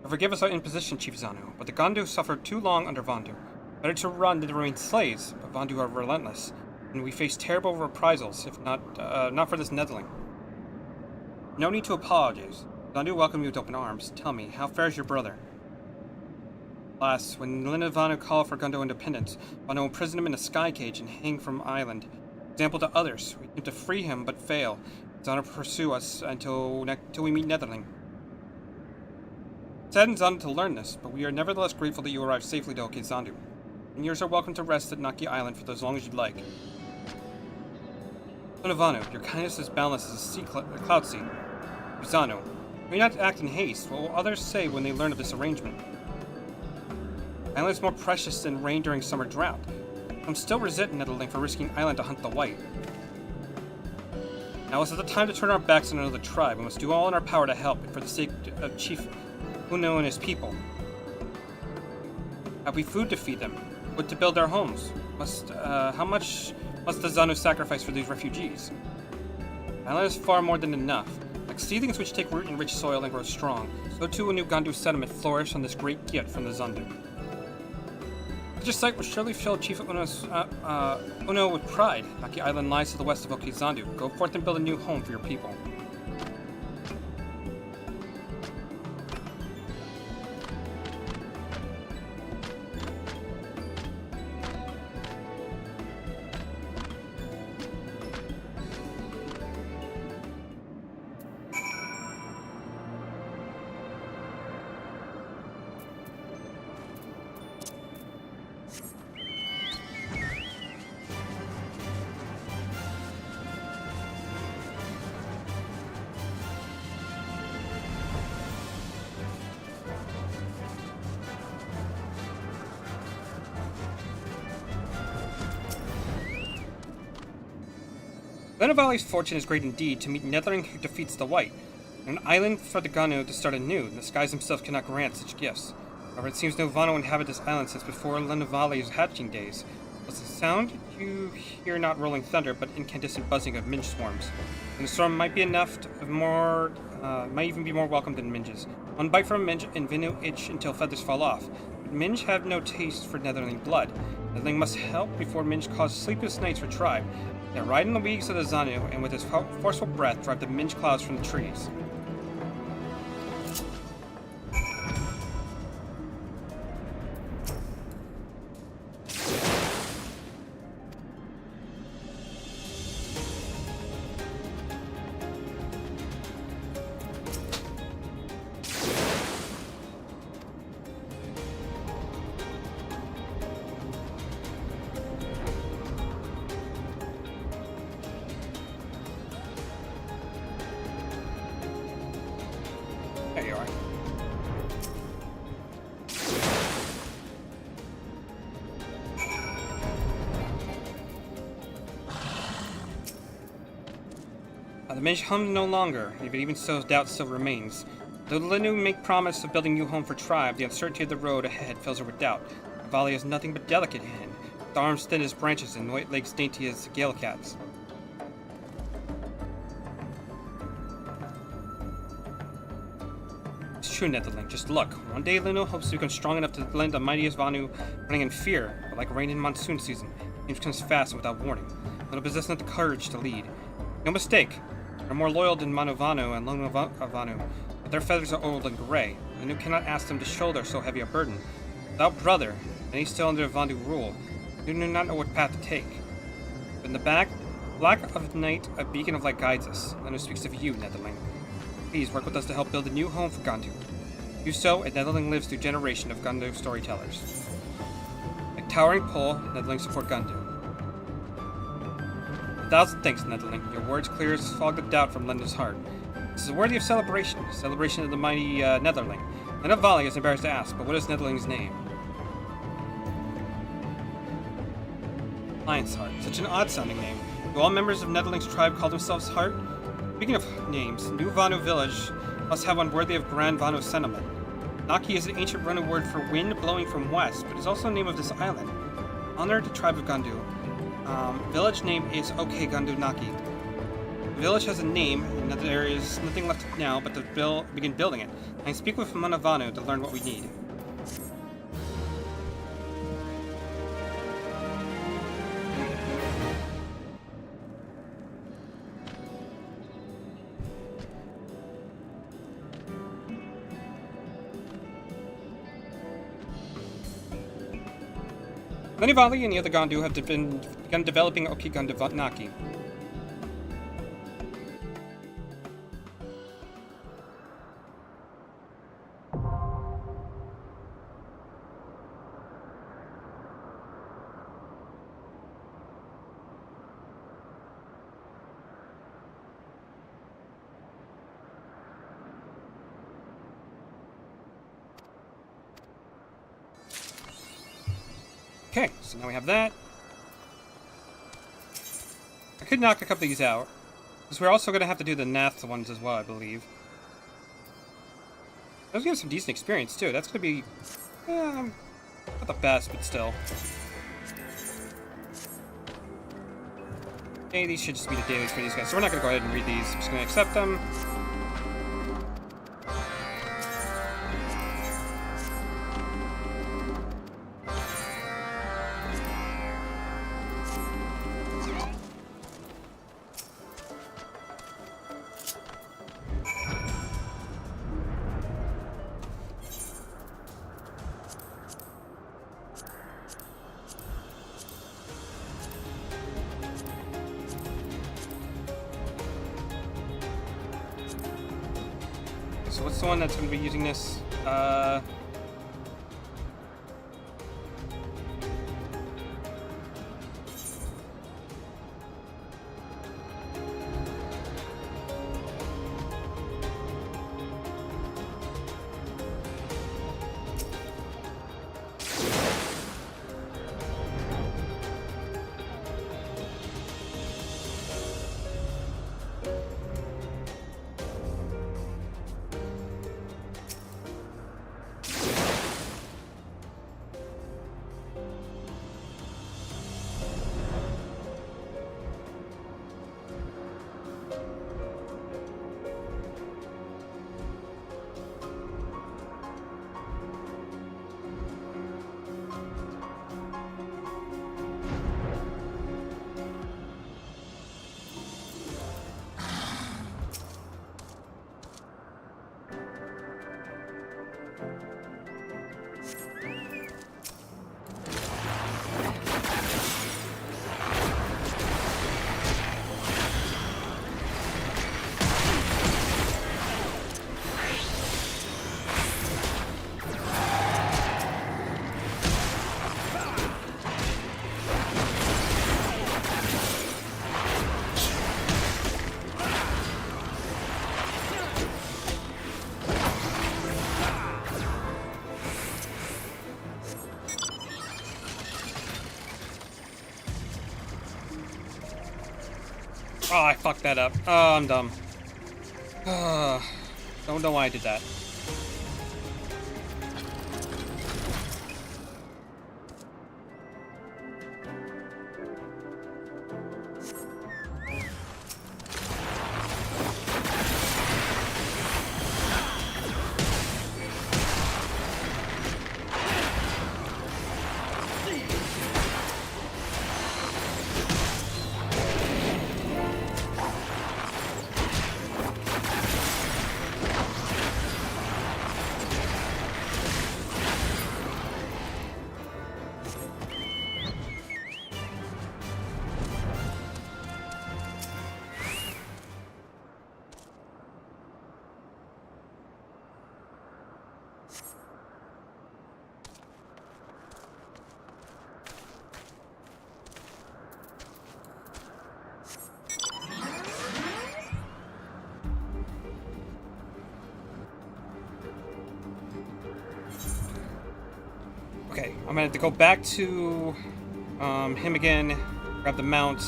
Forgive us our imposition, Chief Zanu, but the Gandu suffered too long under Vandu. Better to run than to remain slaves, but Vandu are relentless, and we face terrible reprisals, if not for this Netherling. No need to apologize. Vandu welcome you with open arms. Tell me, how fares your brother? Alas, when Lina Vanu called for Gandu independence, Vanu imprisoned him in a sky cage and hang from island. Example to others, we attempt to free him but fail. Zanu pursue us until we meet Netherling. It saddens Zanu to learn this, but we are nevertheless grateful that you arrived safely to Okizandu. And yours are welcome to rest at Naki Island for as long as you'd like. Son of Vanu, your kindness is boundless as a cloud sea. Zanu, may not act in haste. What will others say when they learn of this arrangement? Island is more precious than rain during summer drought. I'm still resent Netherling for risking Island to hunt the white. Now is it the time to turn our backs on another tribe. We must do all in our power to help, and for the sake of Chief Uno and his people. Have we food to feed them? Wood to build our homes? How much must the Zanu sacrifice for these refugees? The island is far more than enough. Like seedlings which take root in rich soil and grow strong, so too a new Gandu settlement flourished on this great gift from the Zandu. Such a sight would surely fill Chief Uno with pride. Naki Island lies to the west of Okizandu. Go forth and build a new home for your people. Vanu fortune is great indeed to meet Netherling who defeats the White, and an island for the Ganu to start anew. The skies themselves cannot grant such gifts. However, it seems no Vanu inhabit this island since before Lenavali's hatching days. Was the sound you hear not rolling thunder, but incandescent buzzing of minge swarms? And the storm might be enough to might even be more welcome than minges. One bite from a minge and Vanu itch until feathers fall off. But minge have no taste for Netherling blood. Netherling must help before minge cause sleepless nights for tribe. They ride in the wings of the Zanu, and with his forceful breath drive the minge clouds from the trees. There you are. The minge hums no longer, but even so, doubt still remains. Though the Linu make promise of building a new home for tribe, the uncertainty of the road ahead fills her with doubt. Vali has nothing but delicate hand, with arms thin as branches and white legs dainty as gale cats. True, Netherling. Just look. One day Lino hopes to become strong enough to lend the mightiest Vanu running in fear, but like rain in monsoon season, change comes fast and without warning. Lino possesses not the courage to lead. No mistake. They're more loyal than Manu Vanu and Lunu Vanu, but their feathers are old and gray. Lino cannot ask them to shoulder so heavy a burden. Without brother, and he's still under Vandu rule, Lino do not know what path to take. But in the black of night, a beacon of light guides us. Lino speaks of you, Netherling. Please work with us to help build a new home for Gandu. Do so, and Netherling lives through generation of Gandu storytellers. Like towering pole, Netherling support Gandu. 1,000 thanks, Netherling. Your words clear as fog of doubt from Lenda's heart. This is worthy of celebration of the mighty Netherling. Lenda Vali is embarrassed to ask, but what is Netherling's name? Lion's Heart. Such an odd-sounding name. Do all members of Netherling's tribe call themselves Heart? Speaking of names, New Vanu village must have one worthy of Grand Vanu sentiment. Naki is an ancient Runu word for wind blowing from west, but is also the name of this island. Honor the tribe of Gandu. Village name is OK Gandu Naki. The village has a name, and there is nothing left now but to begin building it. I can speak with Mana Vanu to learn what we need. Lenivali and the other Gandu have begun developing Okigandu Naki. Okay, so now we have that. I could knock a couple of these out, because we're also going to have to do the Nath ones as well, I believe. That's gonna give some decent experience too. That's gonna be not the best, but still. Okay, these should just be the dailies for these guys. So we're not gonna go ahead and read these. I'm just gonna accept them. So what's the one that's going to be using this? Oh, I fucked that up. Oh, I'm dumb. Don't know why I did that. Okay, I'm gonna have to go back to him again, grab the mount.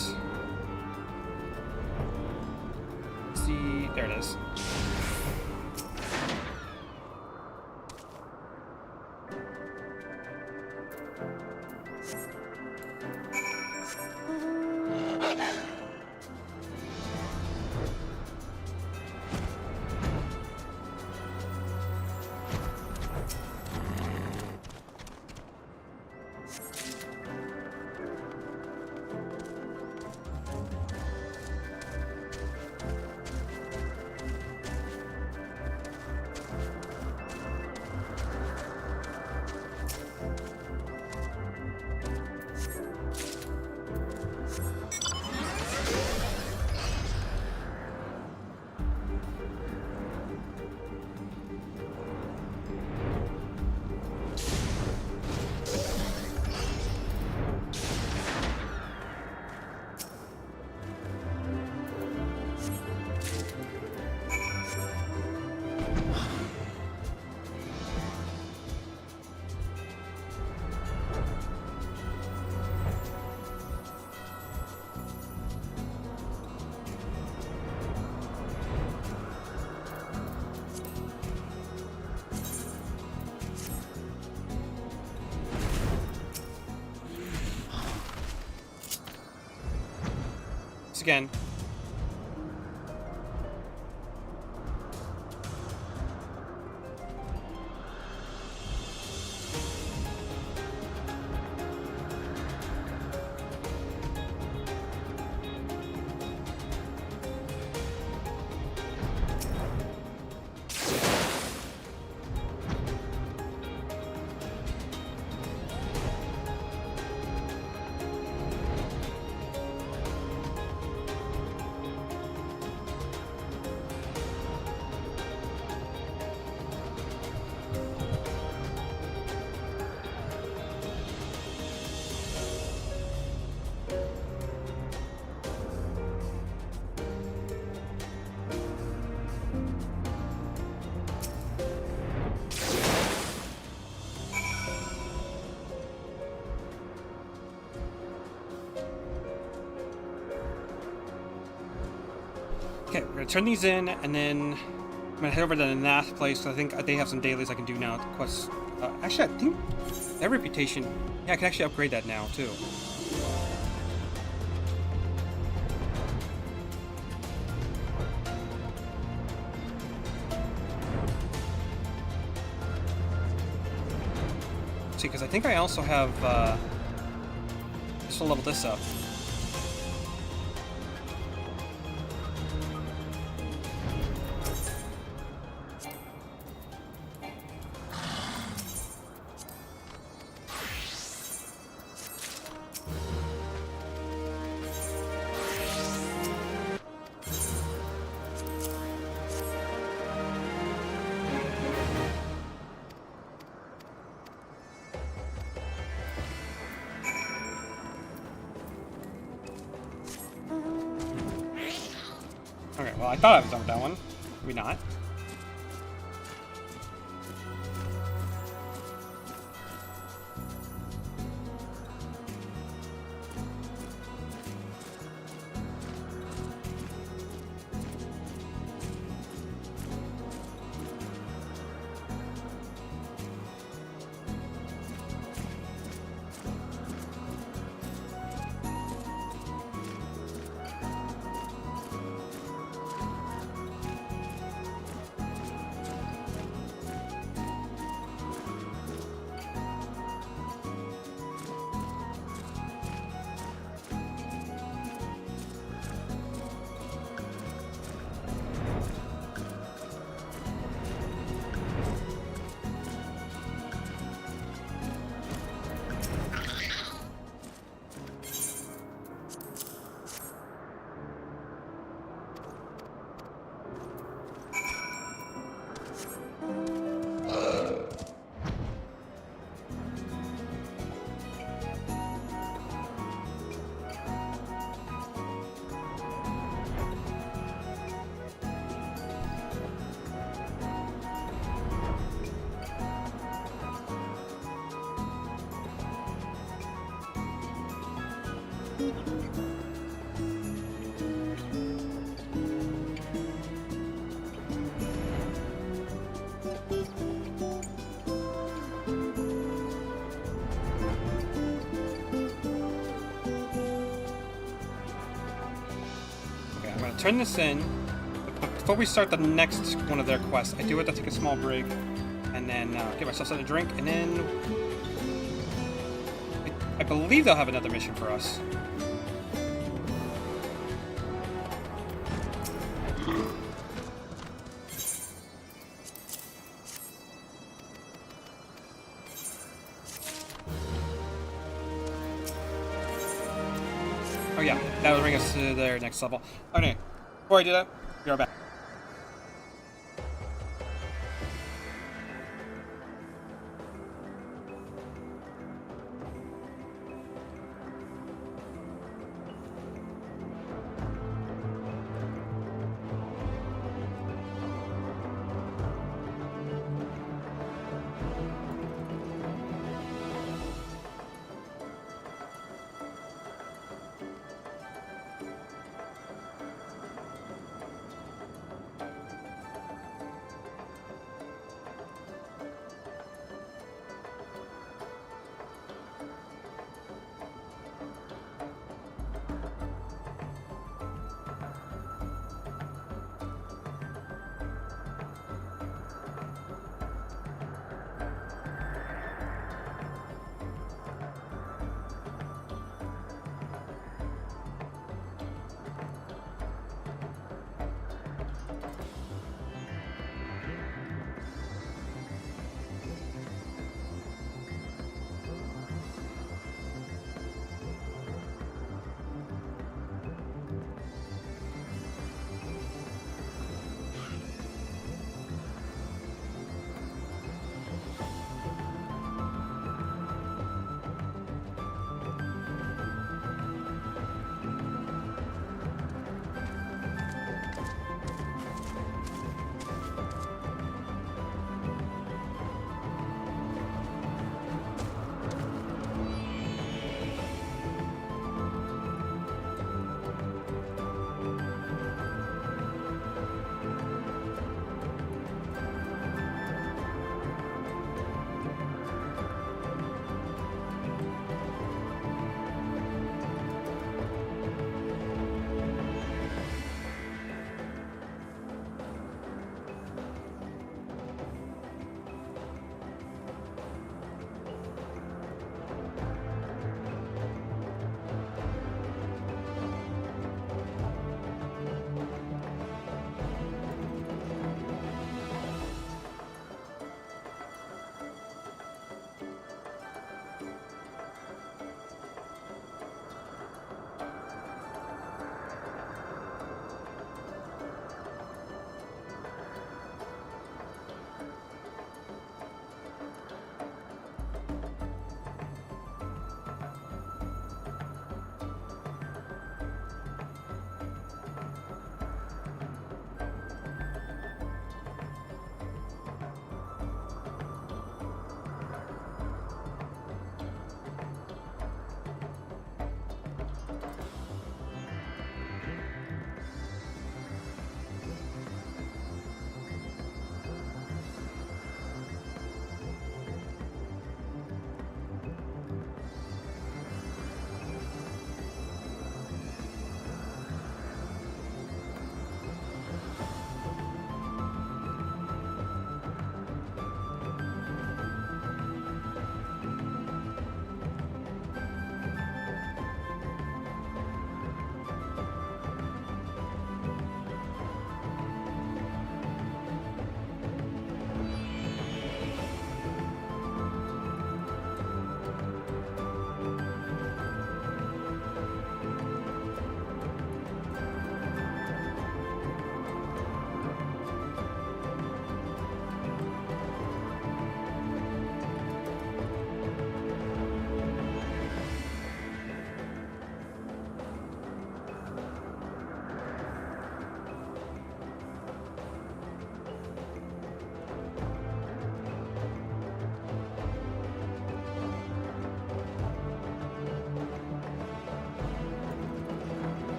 See, there it is. again. Okay, we're gonna turn these in, and then I'm gonna head over to the Nath place, because I think they have some dailies I can do now. Quests. Actually, I think that reputation. Yeah, I can actually upgrade that now too. See, because I think I also have. Just to level this up. Okay, well, I thought I was done with that one. Maybe not. Turn this in, but before we start the next one of their quests, I do have to take a small break, and then get myself something to drink, and then I believe they'll have another mission for us. Oh yeah, that will bring us to their next level. Okay, before I do that, we are back.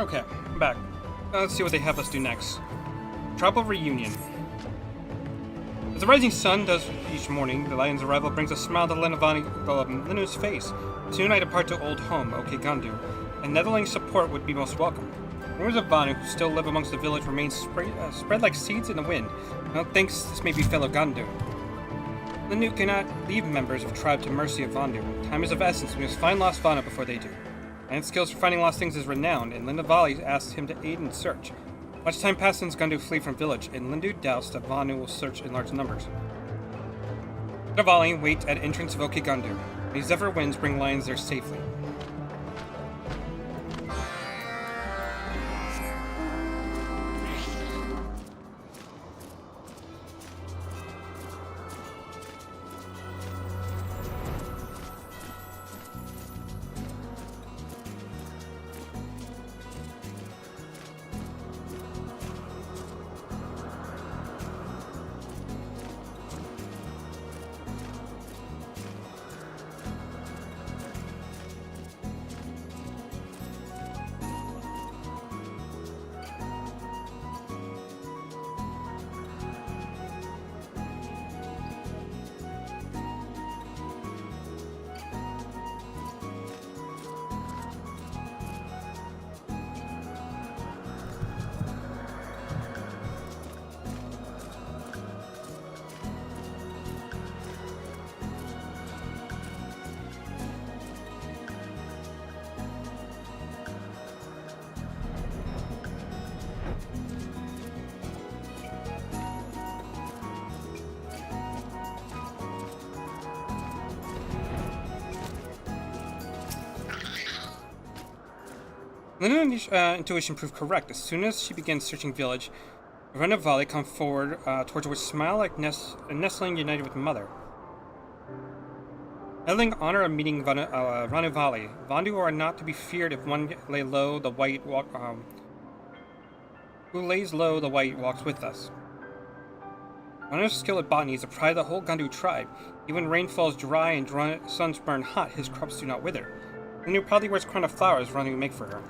Okay, I'm back. Let's see what they have us do next. Tribal Reunion. As the rising sun does each morning, the lion's arrival brings a smile to Vanu's face. Soon I depart to old home, Gandu, and Netherling support would be most welcome. Rumors of Vanu, who still live amongst the village, remain spread like seeds in the wind. Well, thinks this may be fellow Gandu. Vanu cannot leave members of tribe to mercy of Vanu. Time is of essence. We must find lost Vanu before they do. Man's skills for finding lost things is renowned, and Linda Vali asks him to aid in search. Much time passes since Gandu flee from village, and Lindu doubts that Vanu will search in large numbers. Linda Vali waits at entrance of Gandu. These zephyr winds bring lions there safely. Linda's intuition proved correct. As soon as she begins searching village, Vanu Vali come forward towards her with a smile like a nestling united with mother. Having honor of meeting Vanu Vali, Vandu are not to be feared if one lay low, the white walk. Who lays low, the white walks with us. Vanu's skill at botany is a pride of the whole Gandu tribe. Even rain falls dry and suns burn hot, his crops do not wither. Vanu proudly wears a crown of flowers Vanu make for her.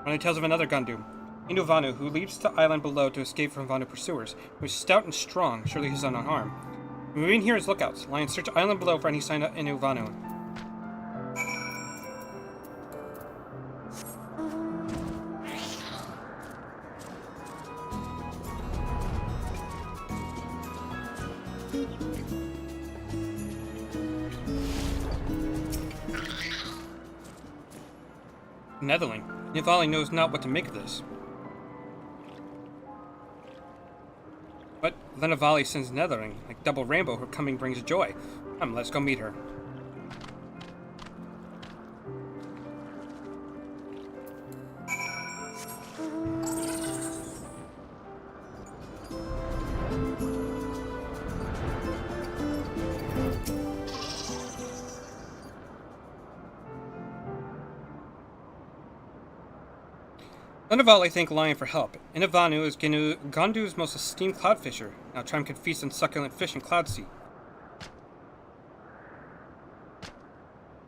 Vanu tells of another Gandu, Indu Vanu, who leaps to the island below to escape from Vanu pursuers, who is stout and strong, surely he is unharmed. We remain here as lookouts. Lions search the island below for any sign of Indu Vanu. Netherling. Nivali knows not what to make of this. But Lenavali sends Netherling. Like double Rambo, her coming brings joy. Come, let's go meet her. Lenavali thank Lion for help. Inavanu is Gandu's most esteemed cloud fisher. Now Trim can feast on succulent fish in Cloud Sea.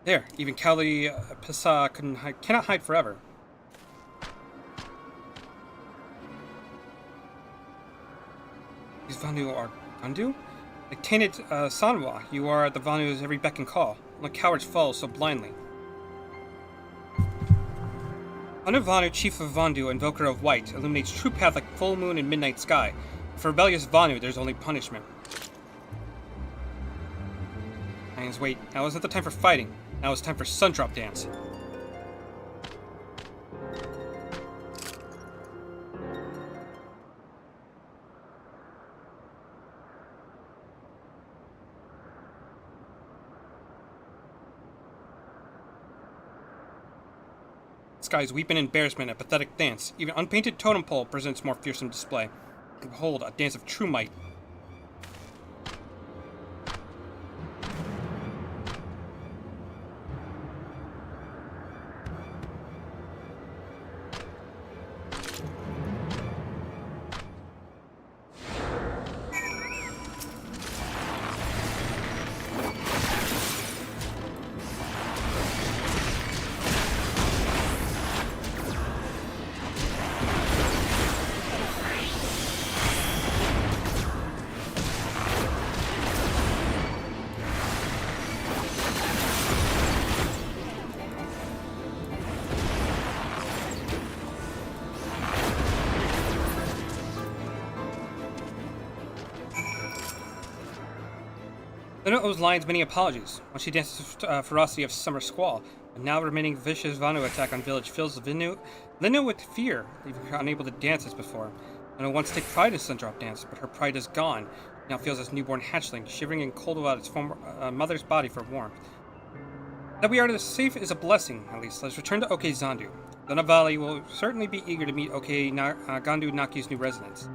There, even Kali Pisa cannot hide forever. These Vanu are Gandu? Like tainted Sanwa, you are the Vanu's every beck and call. No cowards fall so blindly. Vanu, chief of Vandu, invoker of white, illuminates true path like full moon and midnight sky. For rebellious Vanu, there's only punishment. Lions, wait. Now isn't the time for fighting. Now is time for Sundrop Dance. Skies weep in embarrassment at pathetic dance. Even unpainted totem pole presents more fearsome display. Behold, a dance of true might. Linu owes Lions many apologies. When she dances ferocity of Summer Squall, and now remaining vicious Vanu attack on village fills Linu with fear, leaving her unable to dance as before. Linu once took pride in Sundrop dance, but her pride is gone. Now feels as newborn hatchling, shivering and cold without its former mother's body for warmth. That we are safe is a blessing, at least. Let's return to Oke Zandu. Luna Valley will certainly be eager to meet Gandu Naki's new residents.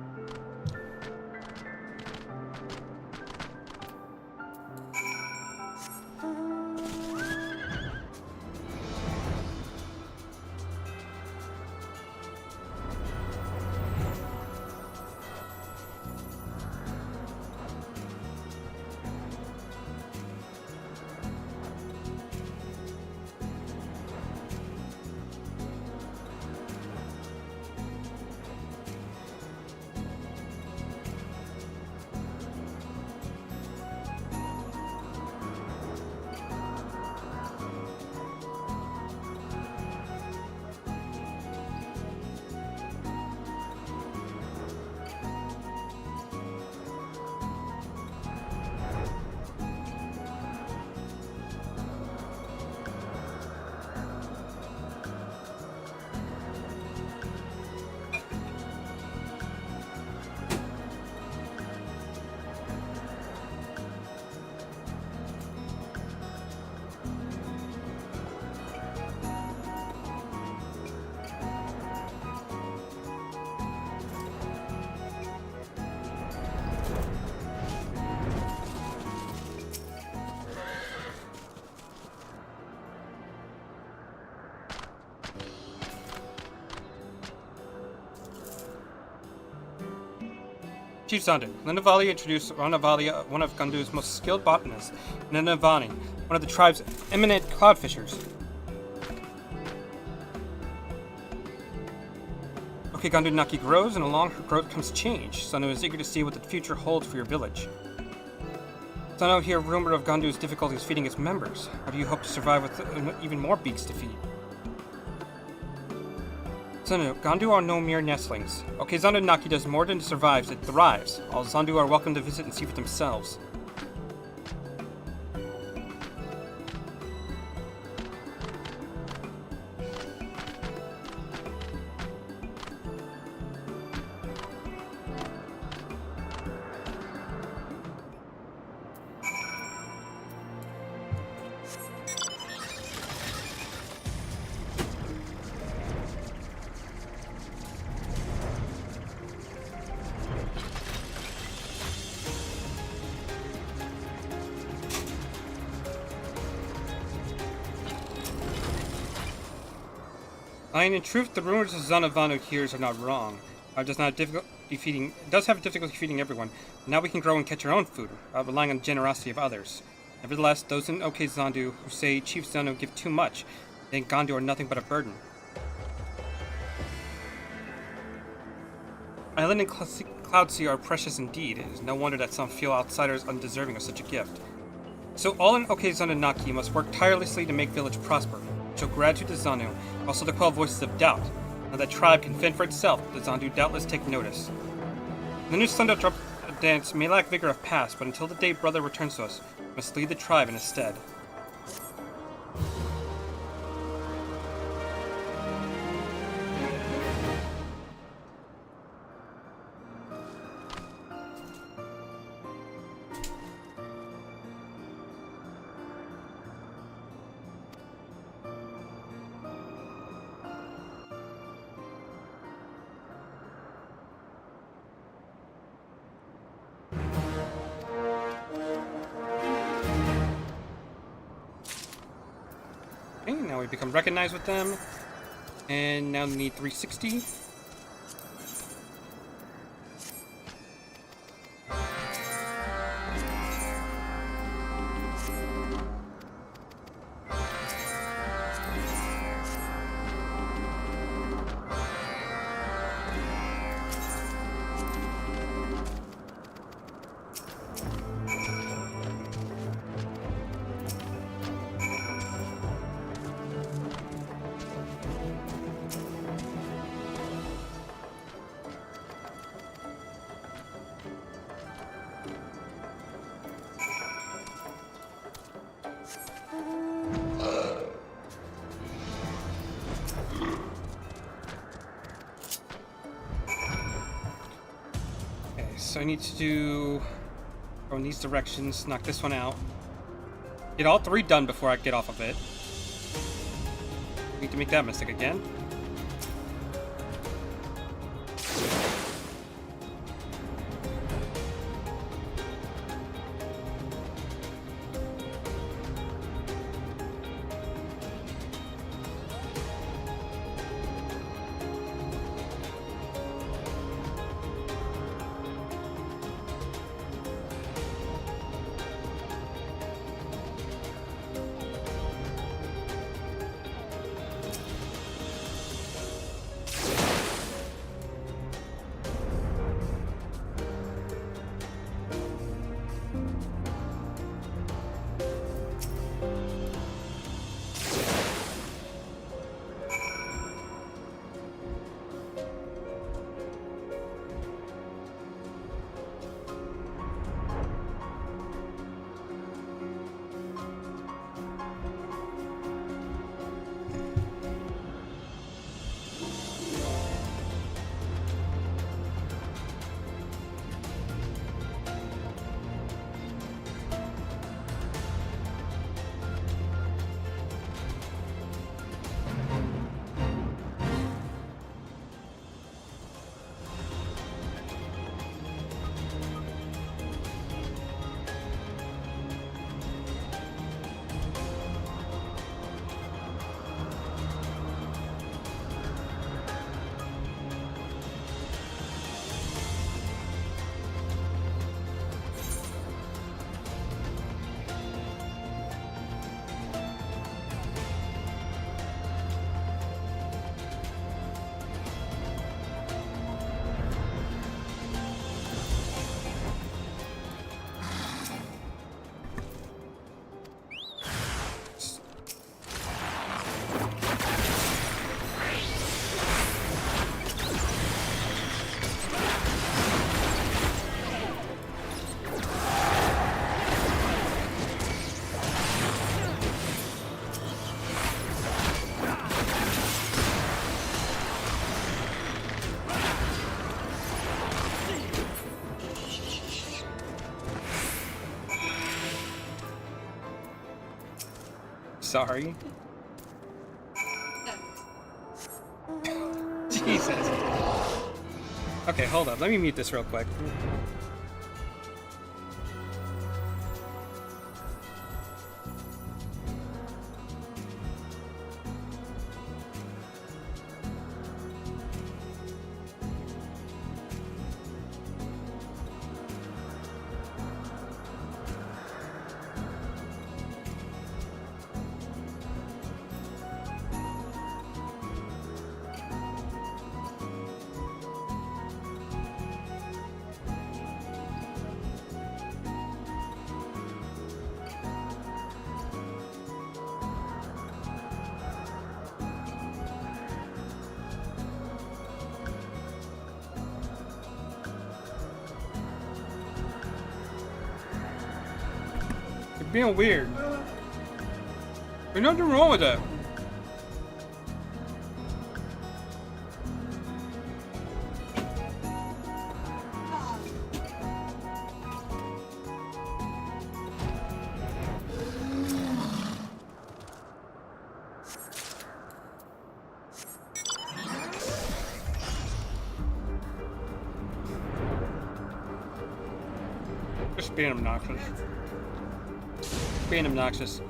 Chief Zandu, Linavali introduced Ranavalia, one of Gandu's most skilled botanists, and Navani, one of the tribe's eminent cloud fishers. Okay, Gandu Naki grows, and along her growth comes change. Sano is eager to see what the future holds for your village. Sano hear rumor of Gandu's difficulties feeding its members. How do you hope to survive with even more beaks to feed? Sanu, Gandu are no mere nestlings. Okay, Zandu Naki does more than survives, it thrives. All Zandu are welcome to visit and see for themselves. In truth, the rumors of Vanu hears are not wrong. It does have difficulty feeding everyone. Now we can grow and catch our own food, relying on the generosity of others. Nevertheless, those in OK Zandu who say Chief Zandu give too much, think Gandu are nothing but a burden. Island and Cloudsea are precious indeed. It is no wonder that some feel outsiders undeserving of such a gift. So all in OK Zandu Naki must work tirelessly to make village prosper. Show gratitude to Zanu, also to quell voices of doubt. Now that tribe can fend for itself, the Zandu doubtless take notice. The new Sundrop dance may lack vigor of past, but until the day brother returns to us, we must lead the tribe in his stead. Okay, now we become recognized with them. And now we need 360. so I need to do... go in these directions, knock this one out. Get all 3 done before I get off of it. Need to make that mistake again. Sorry. Jesus. Okay, hold up. Let me mute this real quick. Being weird. There's nothing wrong with that. Just being obnoxious. Being obnoxious.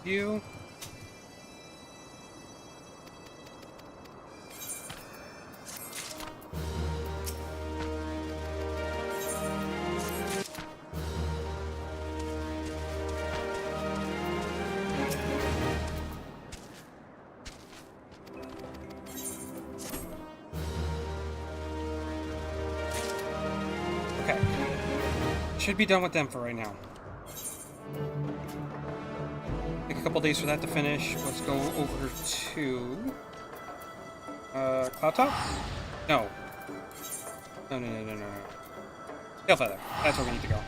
you. Okay. Should be done with them for right now. Take a couple days for that to finish. Let's go over to Cloud Top? No. No. Tail Feather. That's where we need to go.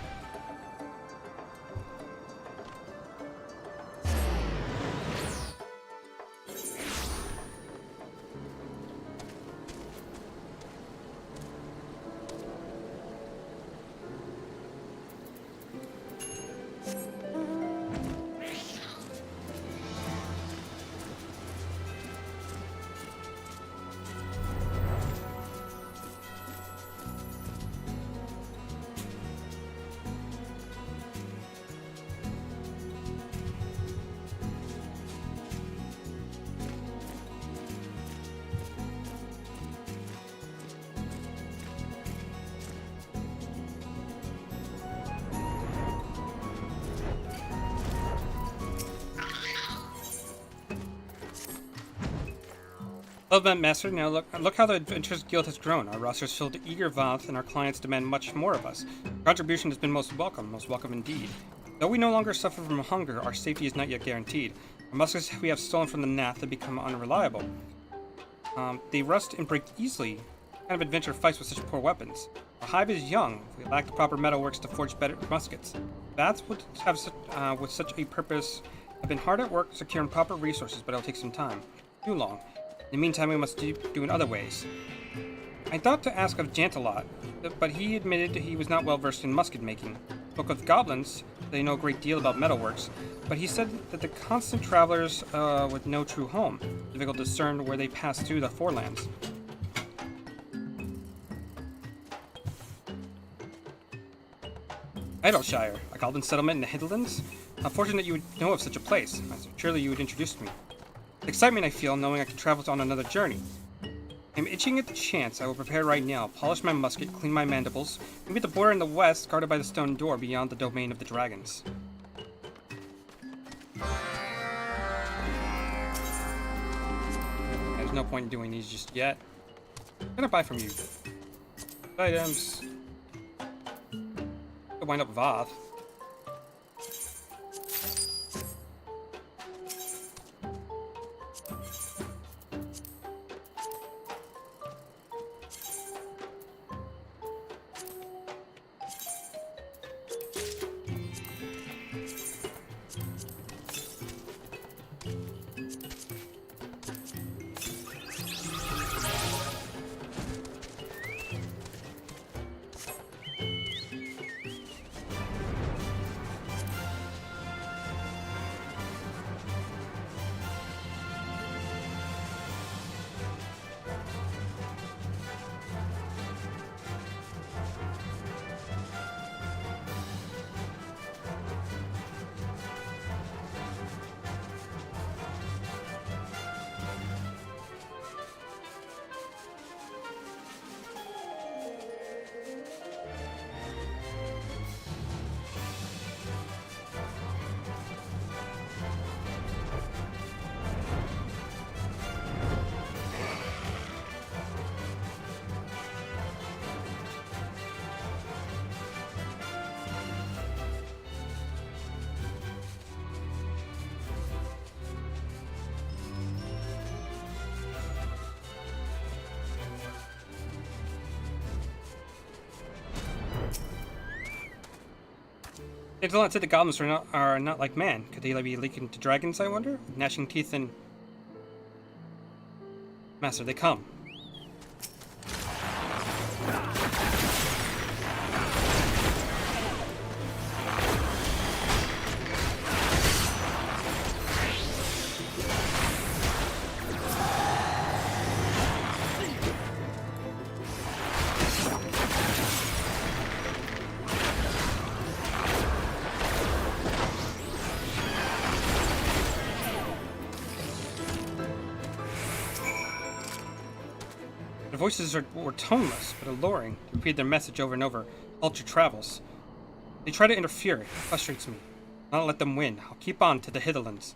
Love Event Master, now look how the Adventurers Guild has grown. Our roster is filled with eager Voth, and our clients demand much more of us. Your contribution has been most welcome indeed. Though we no longer suffer from hunger, our safety is not yet guaranteed. Our muskets we have stolen from the Nath have become unreliable. They rust and break easily. What kind of adventure fights with such poor weapons? Our hive is young. We lack the proper metalworks to forge better muskets. Baths would have with such a purpose have been hard at work securing proper resources, but it'll take some time. Too long. In the meantime, we must do in other ways. I thought to ask of Jantalot, but he admitted he was not well versed in musket making. Spoke with goblins, they know a great deal about metalworks, but he said that the constant travelers with no true home, difficult to discern where they pass through the forelands. Idleshire, a goblin settlement in the Highlands? How fortunate you would know of such a place. Surely you would introduce me. The excitement I feel knowing I can travel on another journey. I'm itching at the chance. I will prepare right now, polish my musket, clean my mandibles, and meet the border in the west, guarded by the stone door beyond the domain of the dragons. There's no point in doing these just yet. I'm gonna buy from you. Items. I'll wind up Voth. Jantalot said the goblins are not like man. Could they be leaking to dragons, I wonder? Gnashing teeth and... Master, they come. Their voices were toneless, but alluring. They repeated their message over and over. Culture travels. They try to interfere. It frustrates me. I'll not let them win. I'll keep on to the Hitherlands.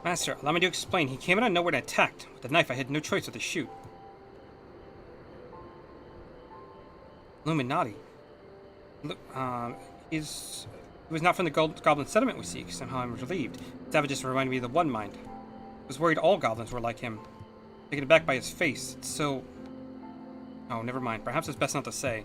Master, allow me to explain. He came out of nowhere and attacked. With the knife, I had no choice but to shoot. Illuminati. Look, he was not from the Goblin settlement we seek. Somehow I'm relieved. Savages reminded me of the One Mind. I was worried all goblins were like him. Taken aback by his face. It's so... Oh, never mind. Perhaps it's best not to say.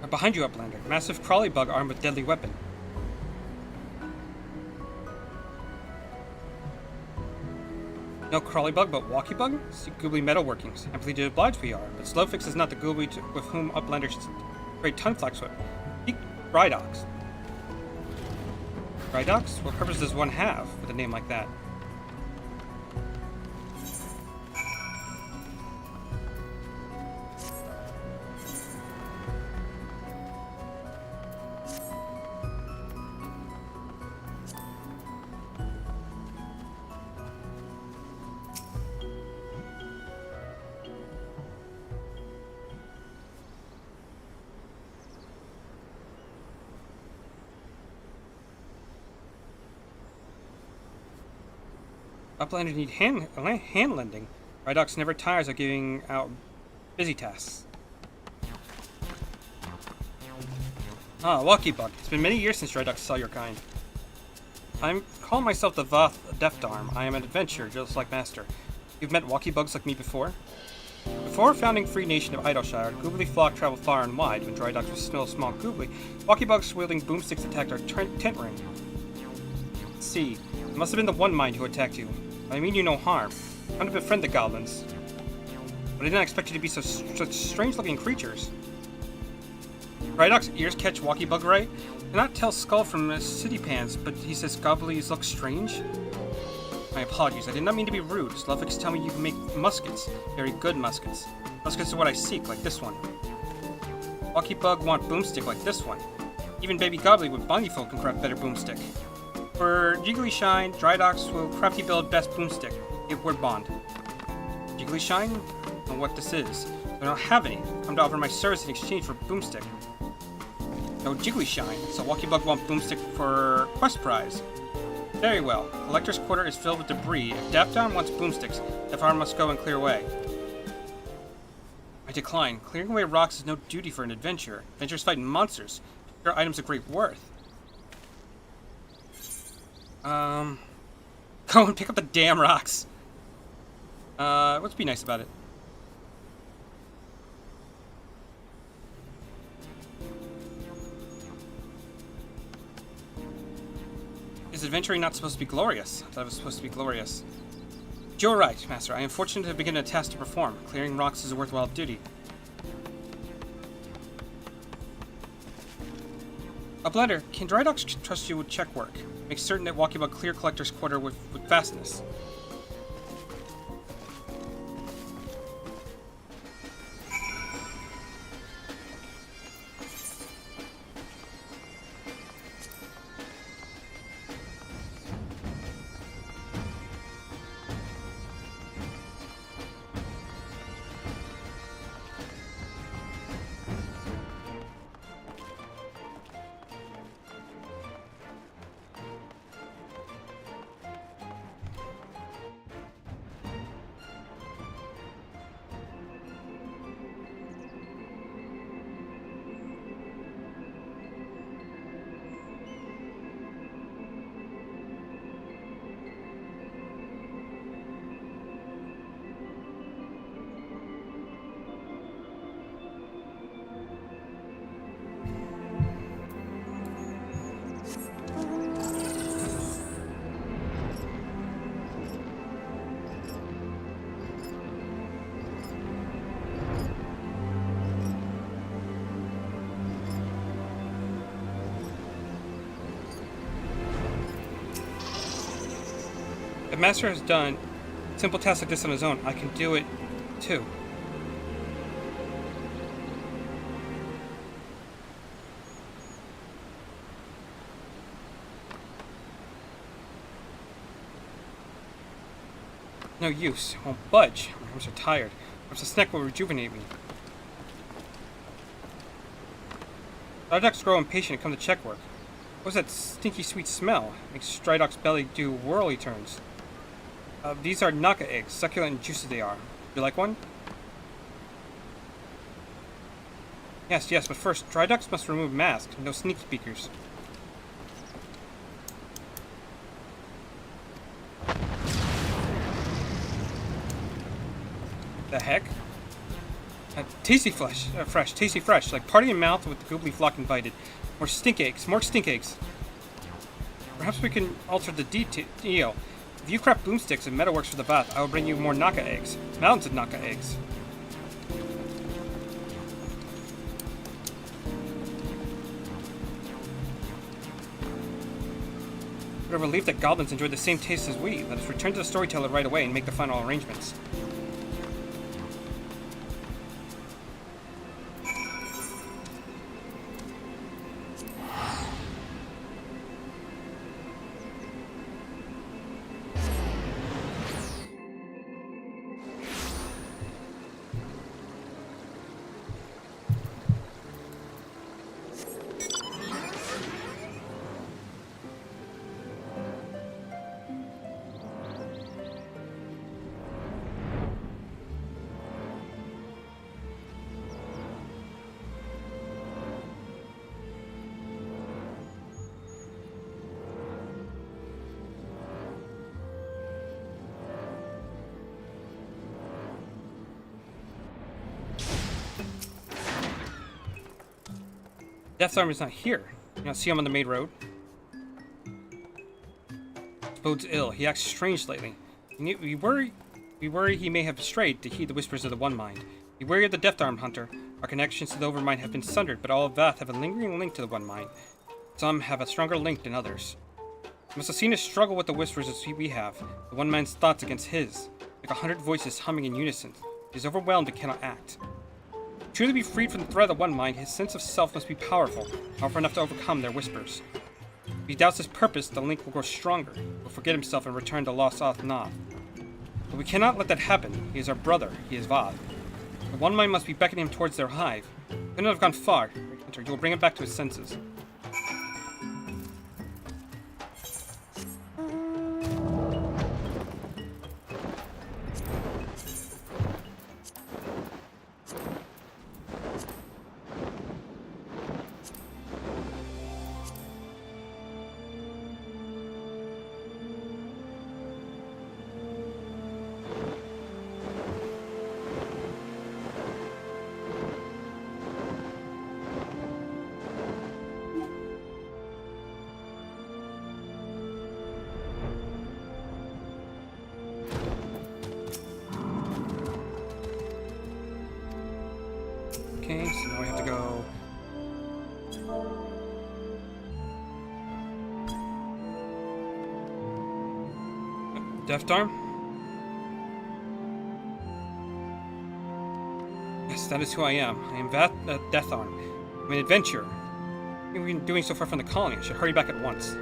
Behind you, Uplander. Massive crawly bug armed with deadly weapon. No crawly bug, but walkie bug? See goobly metalworkings. Amply to oblige we are, but Slowfix is not the goobly with whom Uplander should trade tonflax with. Speak Rydox. Rydox? What purpose does one have with a name like that? Uplanders need hand lending. Rydox never tires of giving out busy tasks. Ah, Walkie Bug. It's been many years since Rydox saw your kind. I call myself the Voth Deft Arm. I am an adventurer, just like Master. You've met Walkie Bugs like me before? Before founding Free Nation of Idleshire, Goobly flock traveled far and wide. When Rydox was still a small Goobly, Walkie Bugs wielding boomsticks attacked our tent ring. Let's see. It must have been the One Mind who attacked you. I mean you no harm. I'm trying to befriend the goblins. But I didn't expect you to be such strange-looking creatures. Rydox's ears catch Walkie Bug right? Cannot tell Skull from City Pants, but he says goblins look strange? My apologies, I did not mean to be rude. Slowfix tell me you can make muskets. Very good muskets. Muskets are what I seek, like this one. Walkie Bug want boomstick like this one. Even Baby Gobbly with Bonnyfolk can craft better boomstick. For Jiggly Shine, Rydox will crafty build best boomstick. Give word bond. Jiggly Shine? I don't know what this is. I don't have any. Come to offer my service in exchange for boomstick. No Jiggly Shine, so Walkie Bug want boomstick for quest prize. Very well. Collector's quarter is filled with debris. If Daftdown wants boomsticks, Defar must go and clear away. I decline. Clearing away rocks is no duty for an adventurer. Adventurers fight monsters. Your items of great worth. Go and pick up the damn rocks. Let's be nice about it. Is adventuring not supposed to be glorious? I thought it was supposed to be glorious. You're right, Master. I am fortunate to begin a task to perform. Clearing rocks is a worthwhile duty. A Blender, can Dry Docks trust you with check work? Make certain that walking about clear Collector's Quarter with fastness. If Master has done simple tasks like this on his own, I can do it too. No use. I won't budge. My arms are tired. Perhaps a snack will rejuvenate me. Drydock's grow impatient and come to check work. What's that stinky sweet smell? Makes Drydock's belly do whirly turns. These are Naka eggs, succulent and juicy they are. You like one? Yes, but first, Drydock's must remove masks. No sneak speakers. The heck? Tasty fresh, like party in mouth with the googly flock invited. More stink eggs. Perhaps we can alter the deal. If you craft boomsticks and metalworks for the bath, I will bring you more Naka eggs. Mountains of Naka eggs. What a relief that goblins enjoy the same taste as we. Let us return to the storyteller right away and make the final arrangements. Death's armor is not here. You don't see him on the main road. This bodes ill. He acts strange lately. We worry he may have strayed to heed the whispers of the One Mind. We worry of the Death Arm Hunter. Our connections to the Overmind have been sundered, but all of Vath have a lingering link to the One Mind. Some have a stronger link than others. You must have seen us struggle with the whispers as we have. The One Mind's thoughts against his. Like 100 voices humming in unison. He is overwhelmed and cannot act. To truly be freed from the threat of the One Mind, his sense of self must be powerful enough to overcome their whispers. If he doubts his purpose, the link will grow stronger. He will forget himself and return to Lost Oth-Nath. But we cannot let that happen. He is our brother. He is Vath. The One Mind must be beckoning him towards their hive. He could not have gone far. Hunter, you will bring him back to his senses. Death Arm? Yes, that is who I am. I am Death Arm. I'm an adventurer. We've been doing so far from the colony. I should hurry back at once.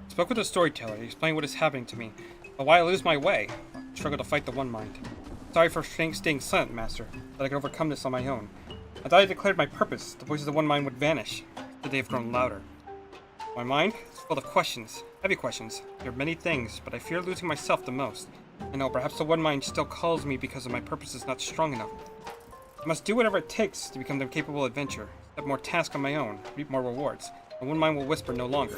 Spoke with the storyteller. He explained what is happening to me, but why I lose my way. I struggle to fight the One Mind. Sorry for staying silent, Master, that I could overcome this on my own. I thought I declared my purpose. The voices of the One Mind would vanish, but they have grown louder. My mind is full of questions, heavy questions. There are many things, but I fear losing myself the most. I know, perhaps the One Mind still calls me because of my purpose is not strong enough. I must do whatever it takes to become the capable adventurer. Have more tasks on my own, reap more rewards. The One Mind will whisper no longer.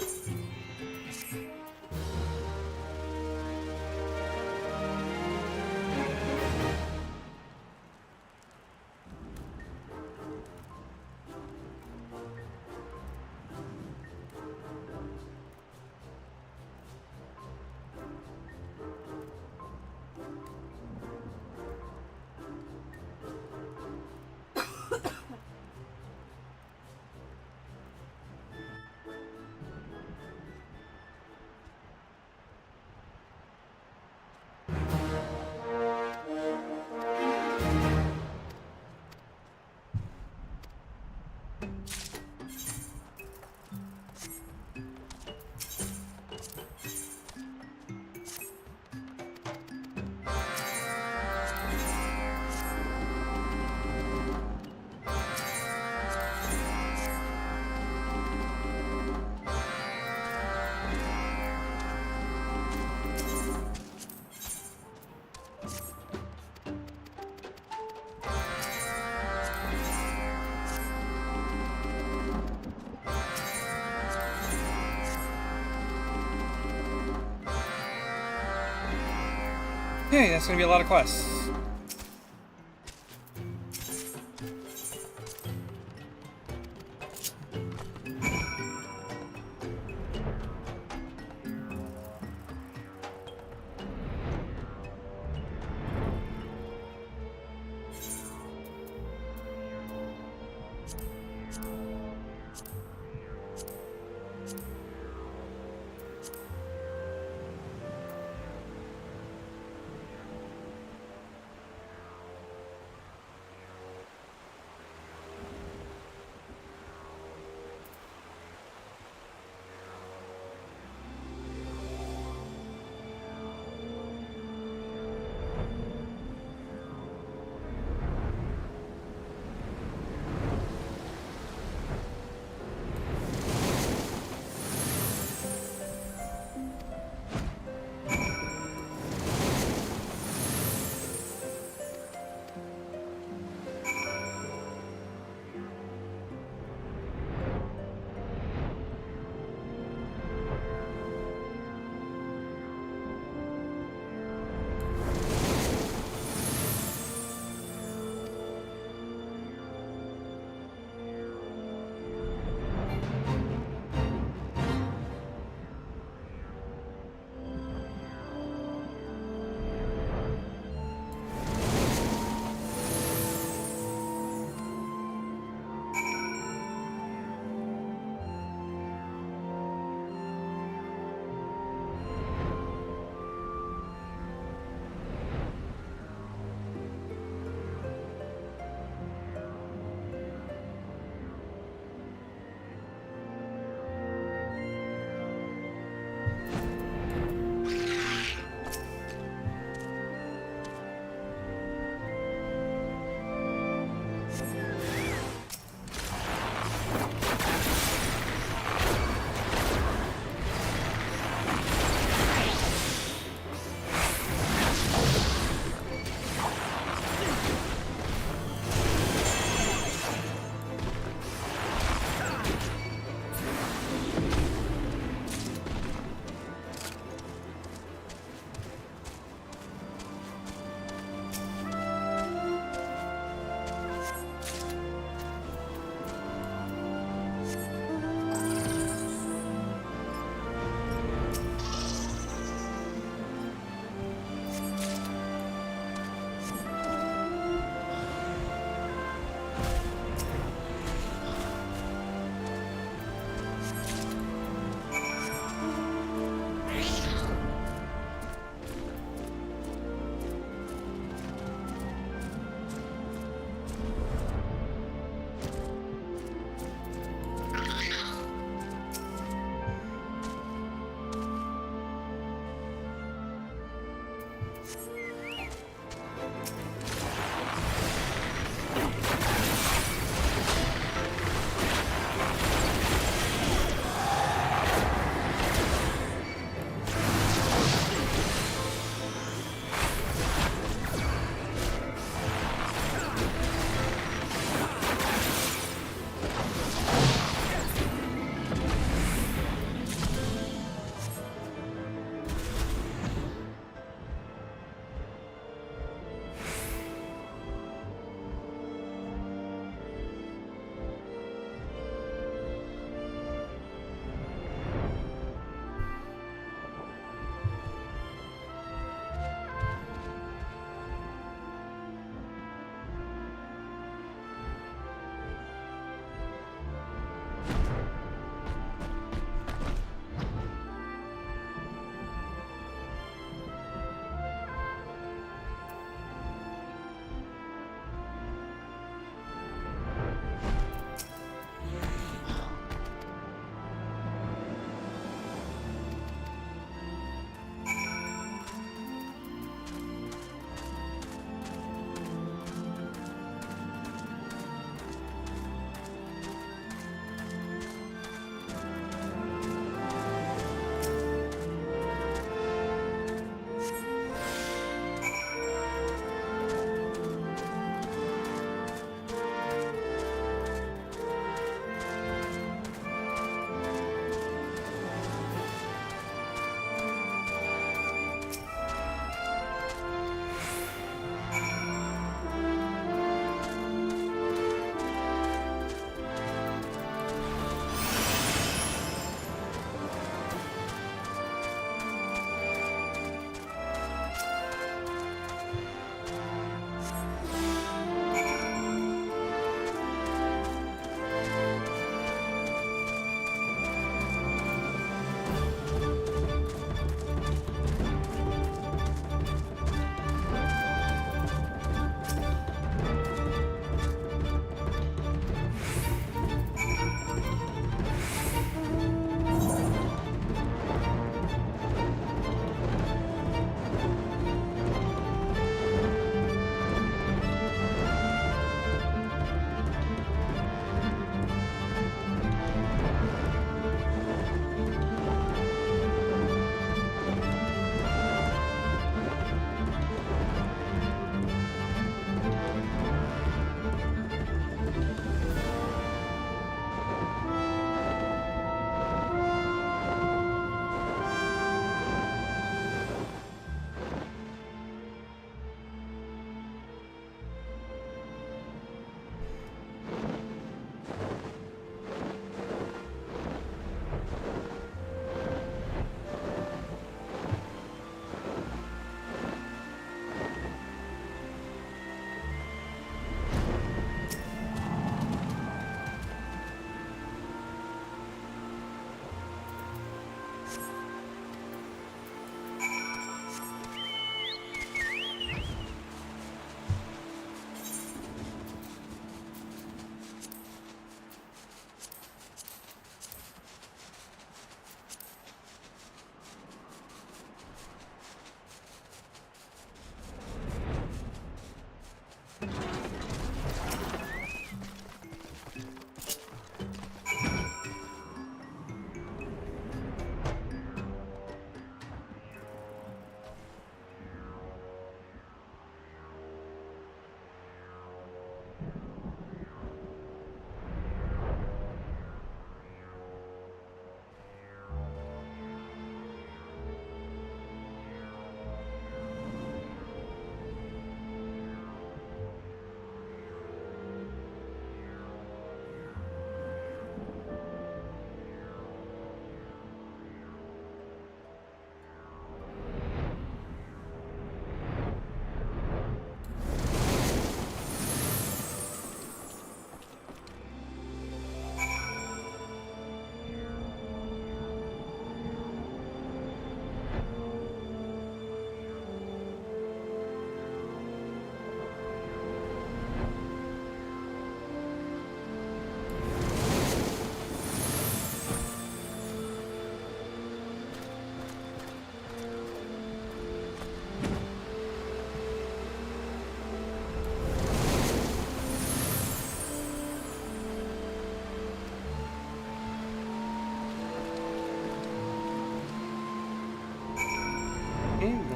Okay, that's gonna be a lot of quests.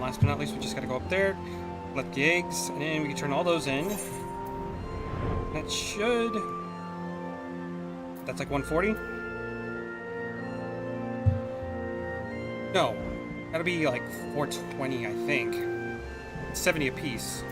last but not least, we just gotta go up there, collect the eggs, and then we can turn all those in. That should... That's like 140? No. That'll be like 420, I think. It's 70 apiece.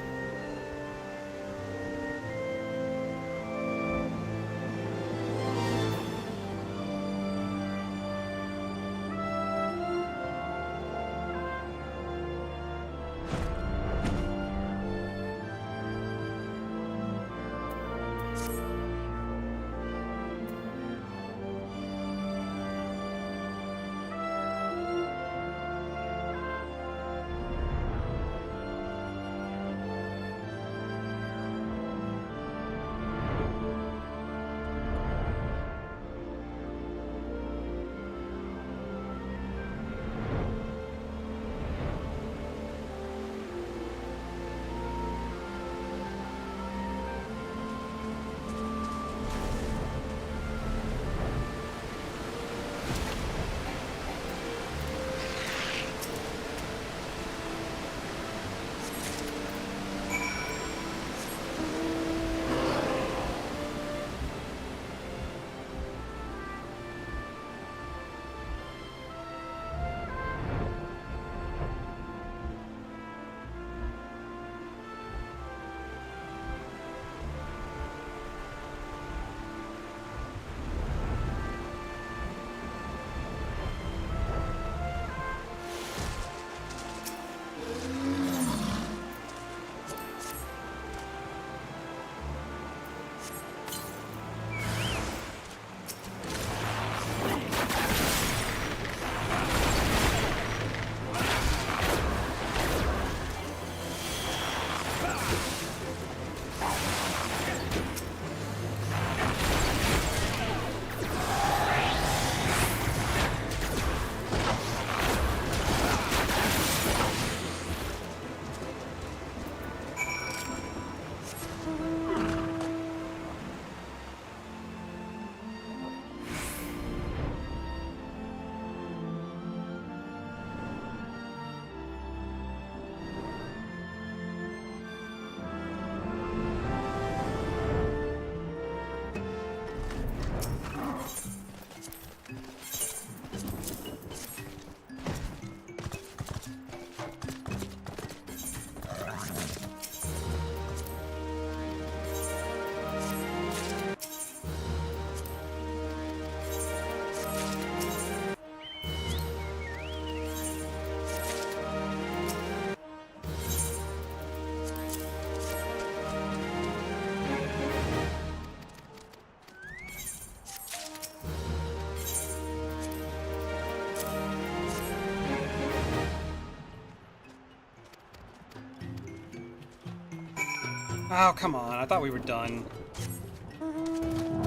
Oh, come on. I thought we were done.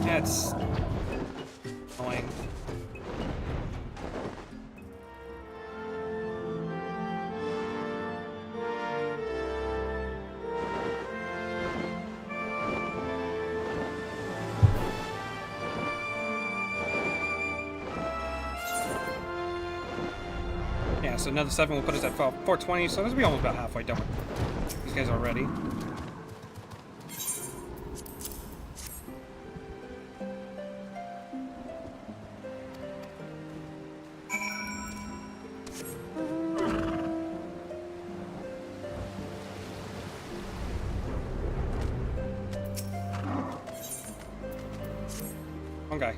That's annoying. Yeah, so another 7 will put us at 420, so this will be almost about halfway done with these guys already. Okay.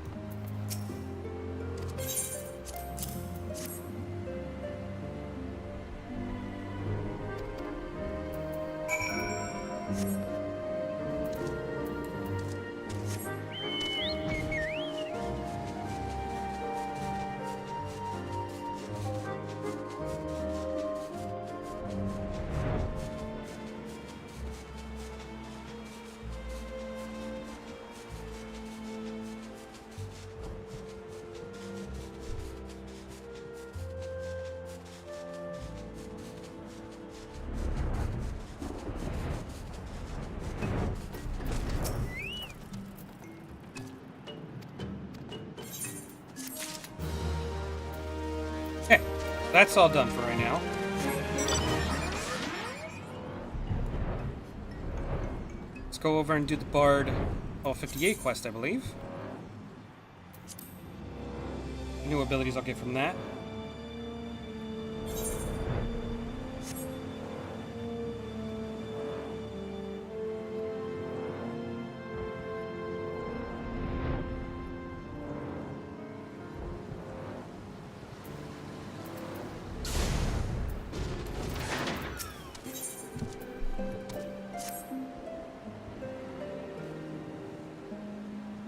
Okay, that's all done for right now. go over and do the Bard level 58 quest, I believe. New abilities I'll get from that.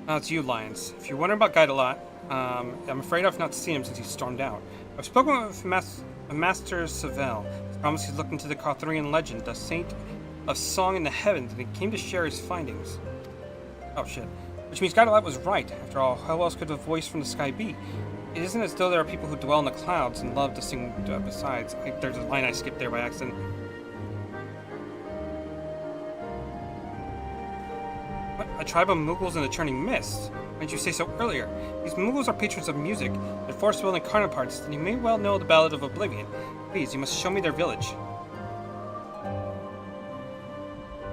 Now it's you, Lions. If you're wondering about Guide a lot, I'm afraid I've not seen him since he stormed out. I've spoken with Master Savell. He promised he'd look into the Cartharian legend, the Saint of Song in the Heavens, and he came to share his findings. Oh shit. Which means Guide a lot was right. After all, how else could a voice from the sky be? It isn't as though there are people who dwell in the clouds and love to sing besides. There's a line I skipped there by accident. A tribe of Mughals in the Churning Mist? Why didn't you say so earlier? These Mughals are patrons of music, their force-wielding counterparts, and you may well know the Ballad of Oblivion. Please, you must show me their village.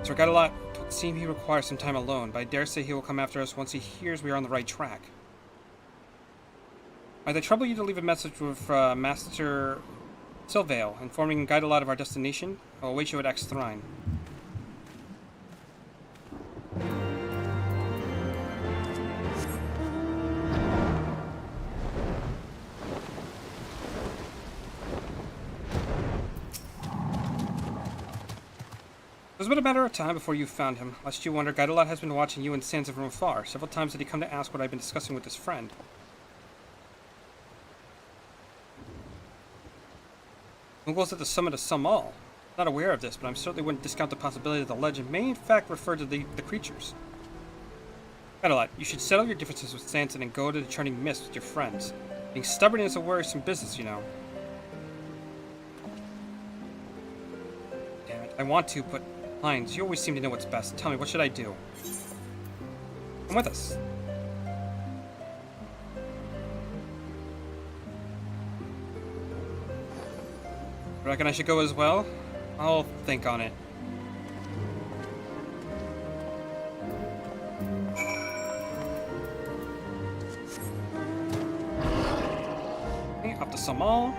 Sir Gadalot, it would seem he requires some time alone, but I dare say he will come after us once he hears we are on the right track. Might I trouble you to leave a message with Master Silvale, informing Gadalot of our destination? I'll await you at XIV. It was but a matter of time before you found him. Lest you wonder, Gadalot has been watching you and Sansa from afar. Several times did he come to ask what I've been discussing with his friend. Mughals at the summit of Samal. I'm not aware of this, but I certainly wouldn't discount the possibility that the legend may in fact refer to the creatures. Gadalot, you should settle your differences with Sansa and go to the Churning Mist with your friends. Being stubborn is a worrisome business, you know. Damn it, I want to, but... Lions, you always seem to know what's best. Tell me, what should I do? Come with us. Reckon I should go as well? I'll think on it. Okay, off to Samal.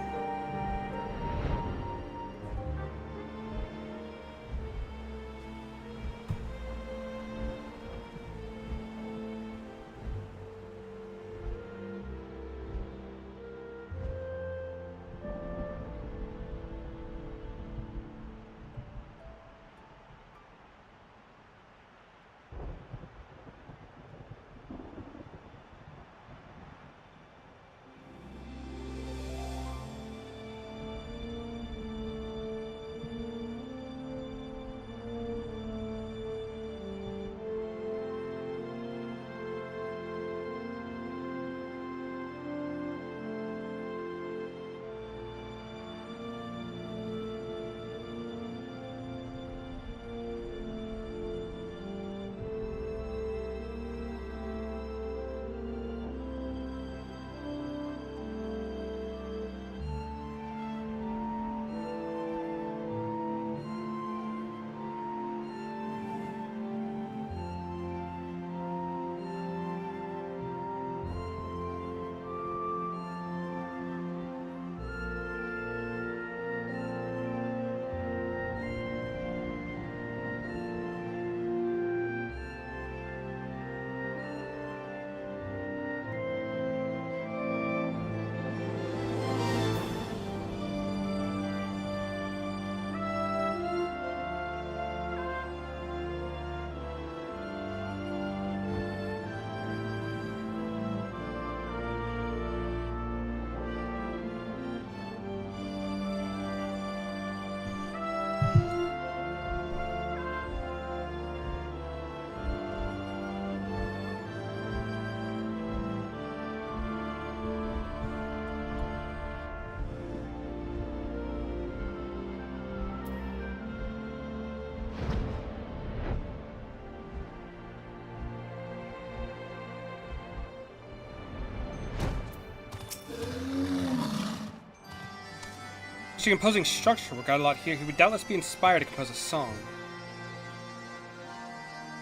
It's a composing structure. We got a lot here. He would doubtless be inspired to compose a song.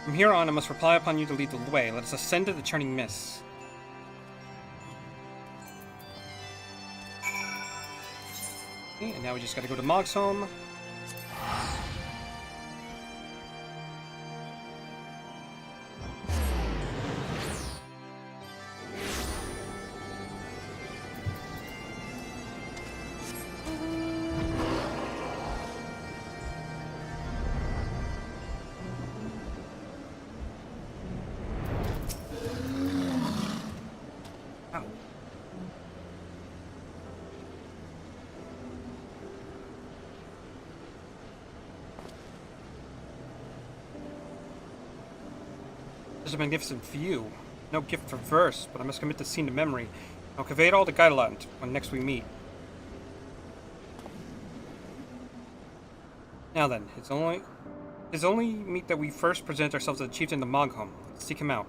From here on, I must rely upon you to lead the way. Let us ascend to the churning mists. Okay, and now we just gotta go to Mog's home. There's a magnificent view. No gift for verse, but I must commit the scene to memory. I'll convey it all to Gaideland when next we meet. Now then, it's only meet that we first present ourselves to the chieftain of Mogham. Let's seek him out.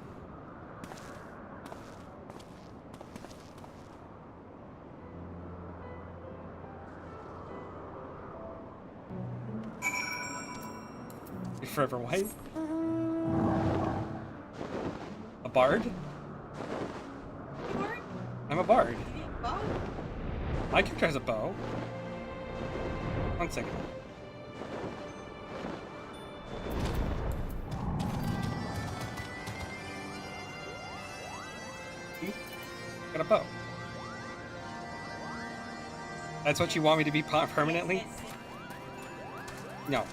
Your forever wife? A bard? Bard? I'm a bard. You need a bow? My character has a bow. 1 second. Got a bow. That's what you want me to be permanently? No.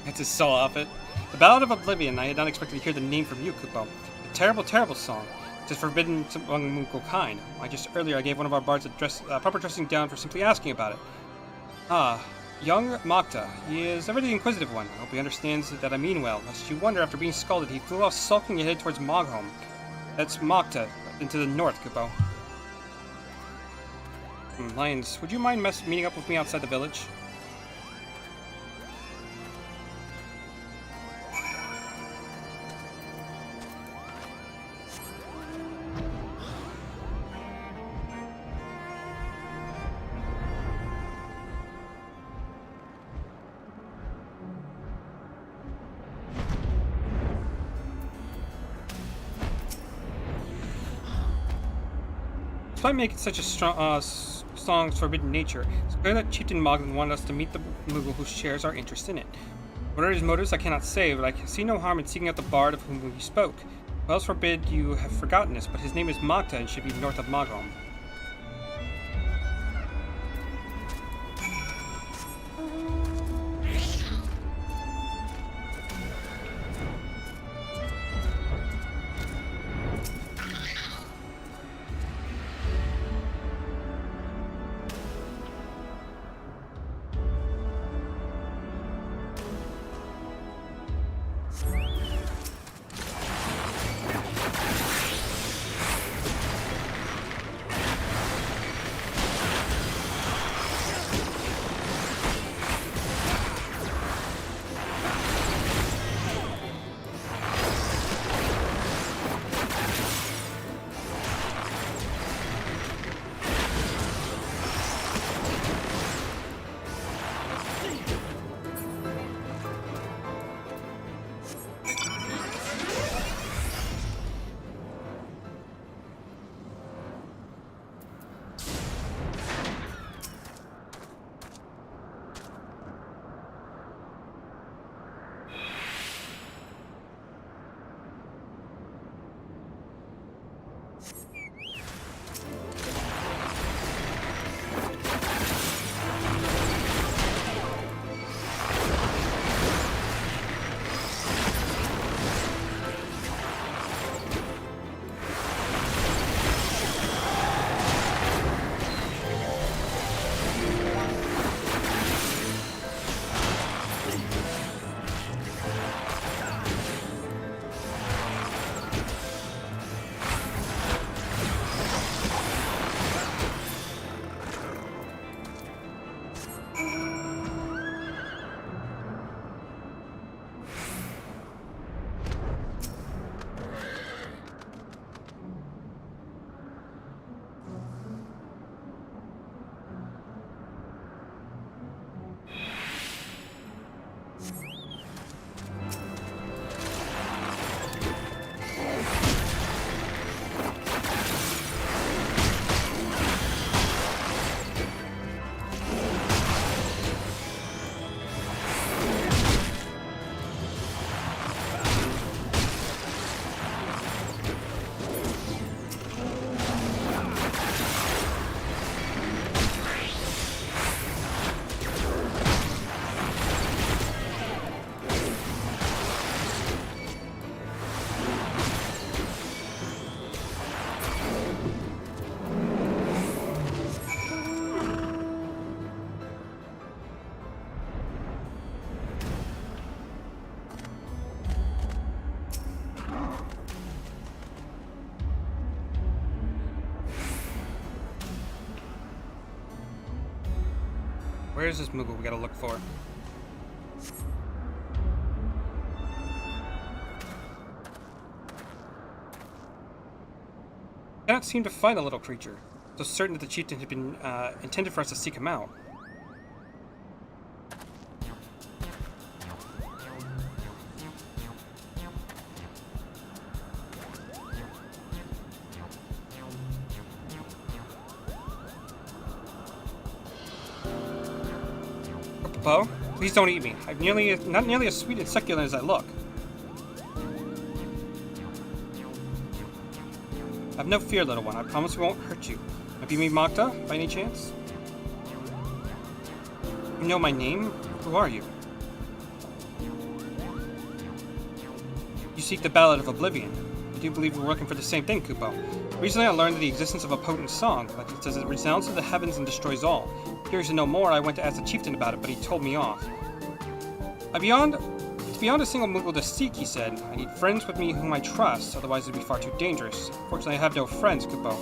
That's his soul outfit. The Ballad of Oblivion. I had not expected to hear the name from you, Kupo. A terrible, terrible song. It is forbidden among Munkokain. Just earlier I gave one of our bards a proper dressing down for simply asking about it. Ah, young Mokta. He is ever the inquisitive one. I hope he understands that I mean well. Lest you wonder, after being scalded, he flew off sulking ahead towards Mogham. That's Mokta, into the north, Kupo. Lions, would you mind meeting up with me outside the village? Despite making such a strong song's forbidden nature, it's clear that Chieftain Moghan wanted us to meet the Moogle who shares our interest in it. What are his motives, I cannot say, but I can see no harm in seeking out the bard of whom he spoke. Who else forbid you have forgotten this, but his name is Mokta and should be north of Mogham. Where's this Moogle we gotta look for? I cannot seem to find the little creature, so certain that the chieftain had been intended for us to seek him out. Bo, please don't eat me. I'm not nearly as sweet and succulent as I look. Have no fear, little one. I promise we won't hurt you. Have you me Magda, by any chance? You know my name? Who are you? You seek the Ballad of Oblivion. I do believe we're looking for the same thing, Kupo. Recently I learned of the existence of a potent song, like it says it resounds to the heavens and destroys all. Curious to know more, I went to ask the chieftain about it, but he told me off. It's beyond a single Moogle to seek, he said. I need friends with me whom I trust, otherwise it would be far too dangerous. Fortunately, I have no friends, Kupo.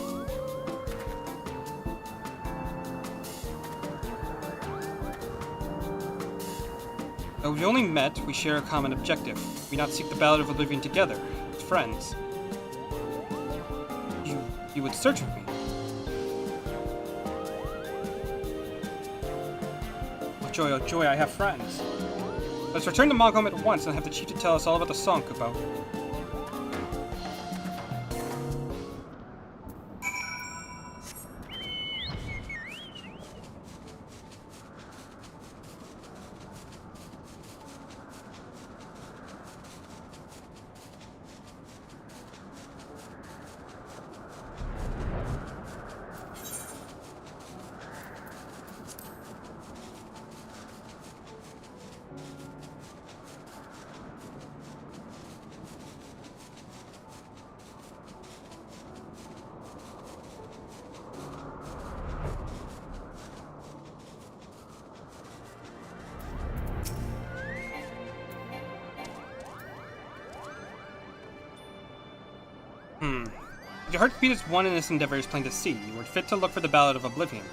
Though we only met, we share a common objective. We not seek the Ballad of Oblivion together, as friends. You would search with me. Oh joy, I have friends. Let's return to Mogholm at once and have the chieftain tell us all about the song, Kupo. If your heart beat as one in this endeavor is plain to see, you were fit to look for the Ballad of Oblivion.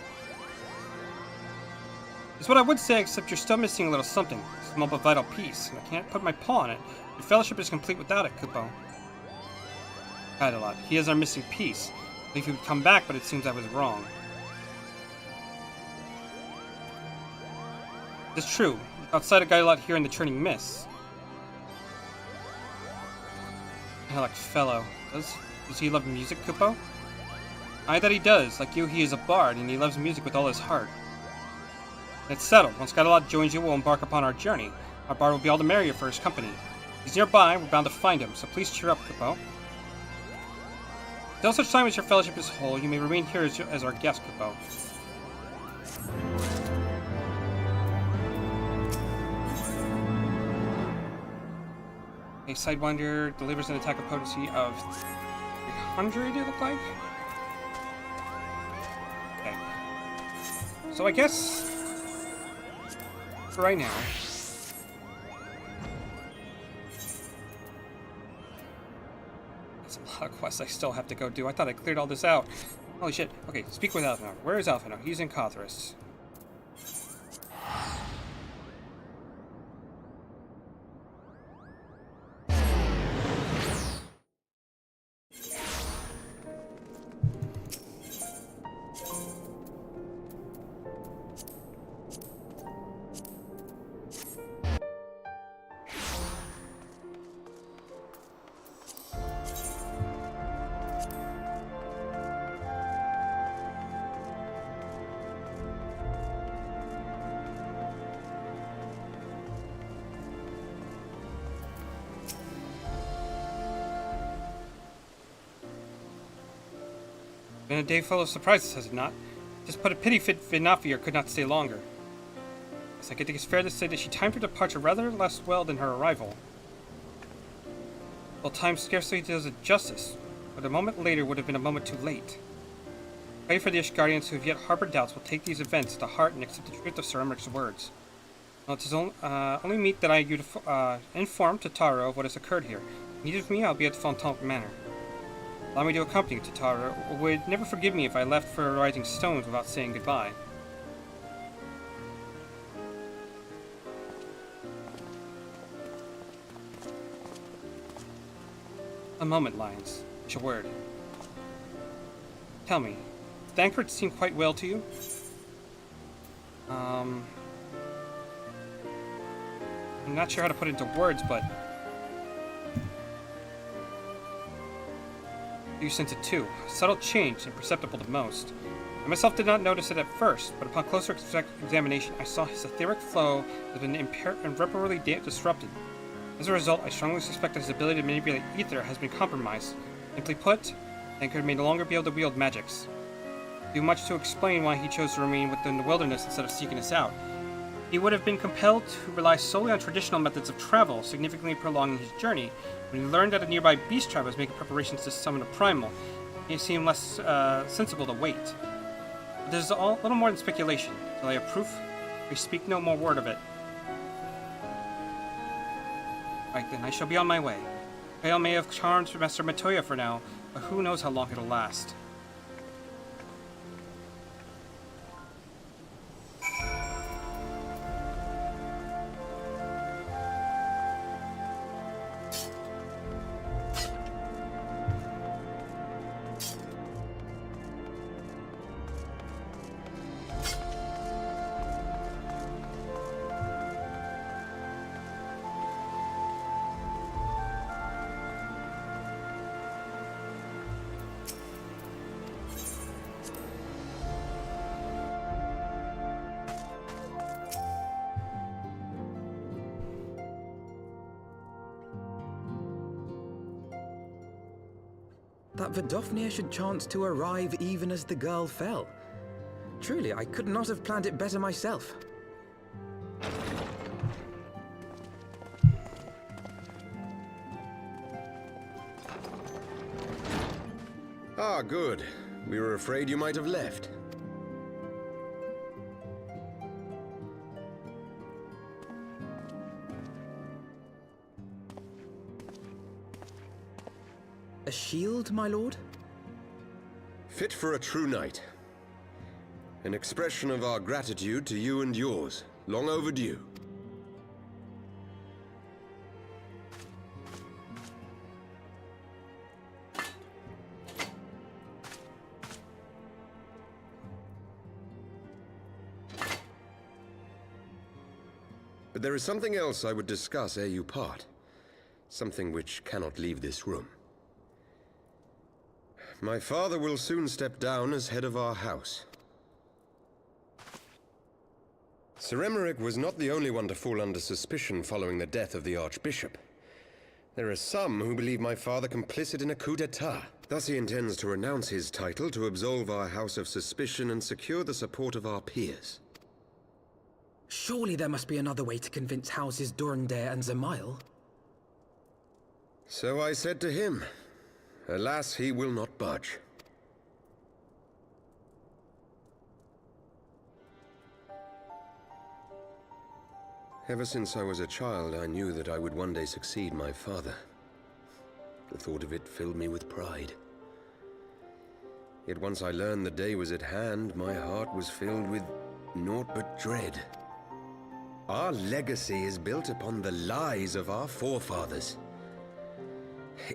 It's what I would say, except you're still missing a little something. A small but vital piece, and I can't put my paw on it. Your fellowship is complete without it, Kupo. Idolot, he is our missing piece. I believe he would come back, but it seems I was wrong. It's true. Outside a Idolot here in the churning mists. Idolot fellow. Does he love music, Kupo? Aye, that he does. Like you, he is a bard, and he loves music with all his heart. It's settled. Once Idolot joins you, we'll embark upon our journey. Our bard will be all the merrier for his company. He's nearby, we're bound to find him, so please cheer up, Kupo. Until such time as your fellowship is whole, you may remain here as our guest, Kupo. A Sidewinder delivers an attack of potency of 300, it looked like? Okay. So I guess, for right now, that's a lot of quests I still have to go do. I thought I cleared all this out. Holy shit. Okay, speak with Alphanor. Where is Alphanor? He's in Kothras. Been a day full of surprises, has it not? Just put a pity Vinafir could not stay longer. Yes, I think it's fair to say that she timed her departure rather less well than her arrival. Well, time scarcely does it justice, but a moment later would have been a moment too late. Pray for the Ishgardians who have yet harbored doubts will take these events to heart and accept the truth of Sir Emmerich's words. Well, it is only meet that I inform Totaro of what has occurred here. Need of me, I'll be at Fontaine Manor. Allow me to accompany you, Totaro, or would never forgive me if I left for Rising Stones without saying goodbye. A moment, Lions. It's a word. Tell me, does Thancred seem quite well to you? I'm not sure how to put it into words, but you sense it too. A subtle change, imperceptible to most. I myself did not notice it at first, but upon closer examination, I saw his etheric flow had been irreparably disrupted. As a result, I strongly suspect that his ability to manipulate ether has been compromised. Simply put, Thancred may no longer be able to wield magics. Do much to explain why he chose to remain within the wilderness instead of seeking us out. He would have been compelled to rely solely on traditional methods of travel, significantly prolonging his journey. When he learned that a nearby beast tribe was making preparations to summon a primal, it seemed less sensible to wait. But this is a little more than speculation. Till I have proof, we speak no more word of it. Right then, I shall be on my way. Vale may have charmed Master Matoya for now, but who knows how long it'll last. That Vidofnir should chance to arrive even as the girl fell. Truly, I could not have planned it better myself. Ah, good. We were afraid you might have left. A shield, my lord? Fit for a true knight. An expression of our gratitude to you and yours. Long overdue. But there is something else I would discuss ere you part. Something which cannot leave this room. My father will soon step down as head of our house. Sir Emmerich was not the only one to fall under suspicion following the death of the Archbishop. There are some who believe my father complicit in a coup d'etat. Thus he intends to renounce his title to absolve our house of suspicion and secure the support of our peers. Surely there must be another way to convince houses Durandare and Zemail. So I said to him. Alas, he will not budge. Ever since I was a child, I knew that I would one day succeed my father. The thought of it filled me with pride. Yet once I learned the day was at hand, my heart was filled with naught but dread. Our legacy is built upon the lies of our forefathers.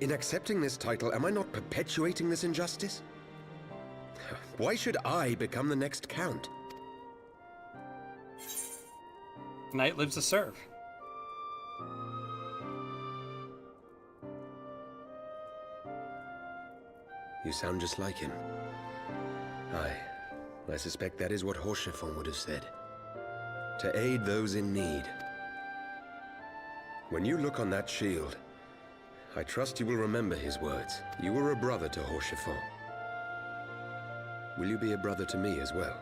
In accepting this title, am I not perpetuating this injustice? Why should I become the next count? Knight lives to serve. You sound just like him. Aye, I suspect that is what Horschiffon would have said. To aid those in need. When you look on that shield, I trust you will remember his words. You were a brother to Horschiffon. Will you be a brother to me as well?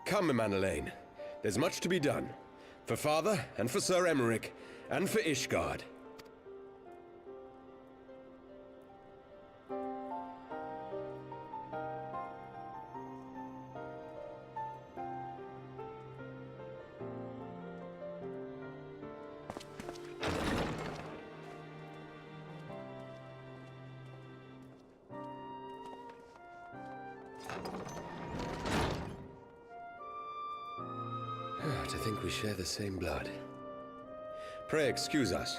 Come, Emanelaine. There's much to be done. For father, and for Sir Emmerich, and for Ishgard. To think we share the same blood. Pray excuse us.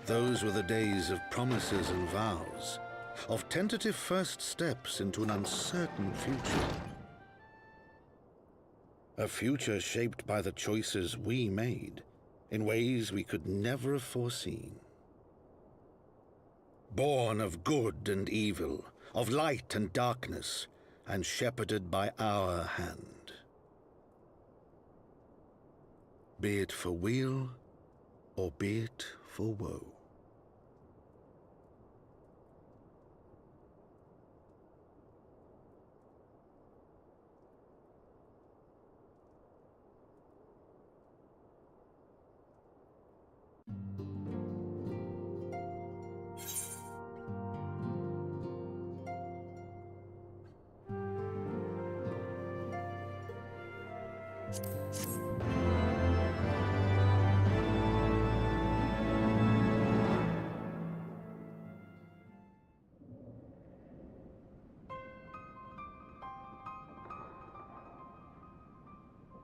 Those were the days of promises and vows, of tentative first steps into an uncertain future. A future shaped by the choices we made, in ways we could never have foreseen. Born of good and evil, of light and darkness, and shepherded by our hand. Be it for weal, or be it for woe.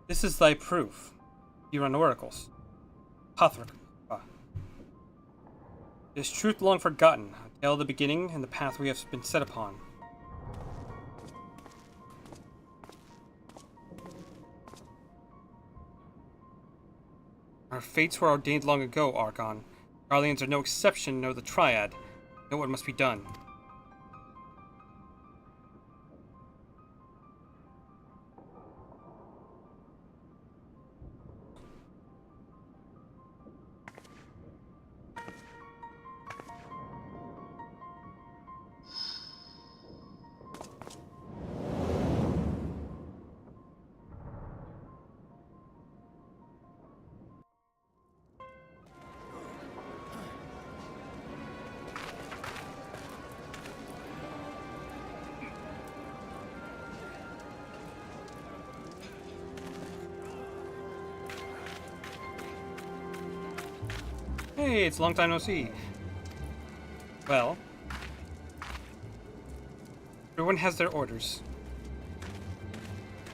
This is thy proof. You run oracles. Pathra. Is truth long forgotten, a tale of the beginning and the path we have been set upon. Our fates were ordained long ago, Archon. Guardians are no exception, nor the Triad. Know what must be done. Hey, it's a long time no see. Well, everyone has their orders.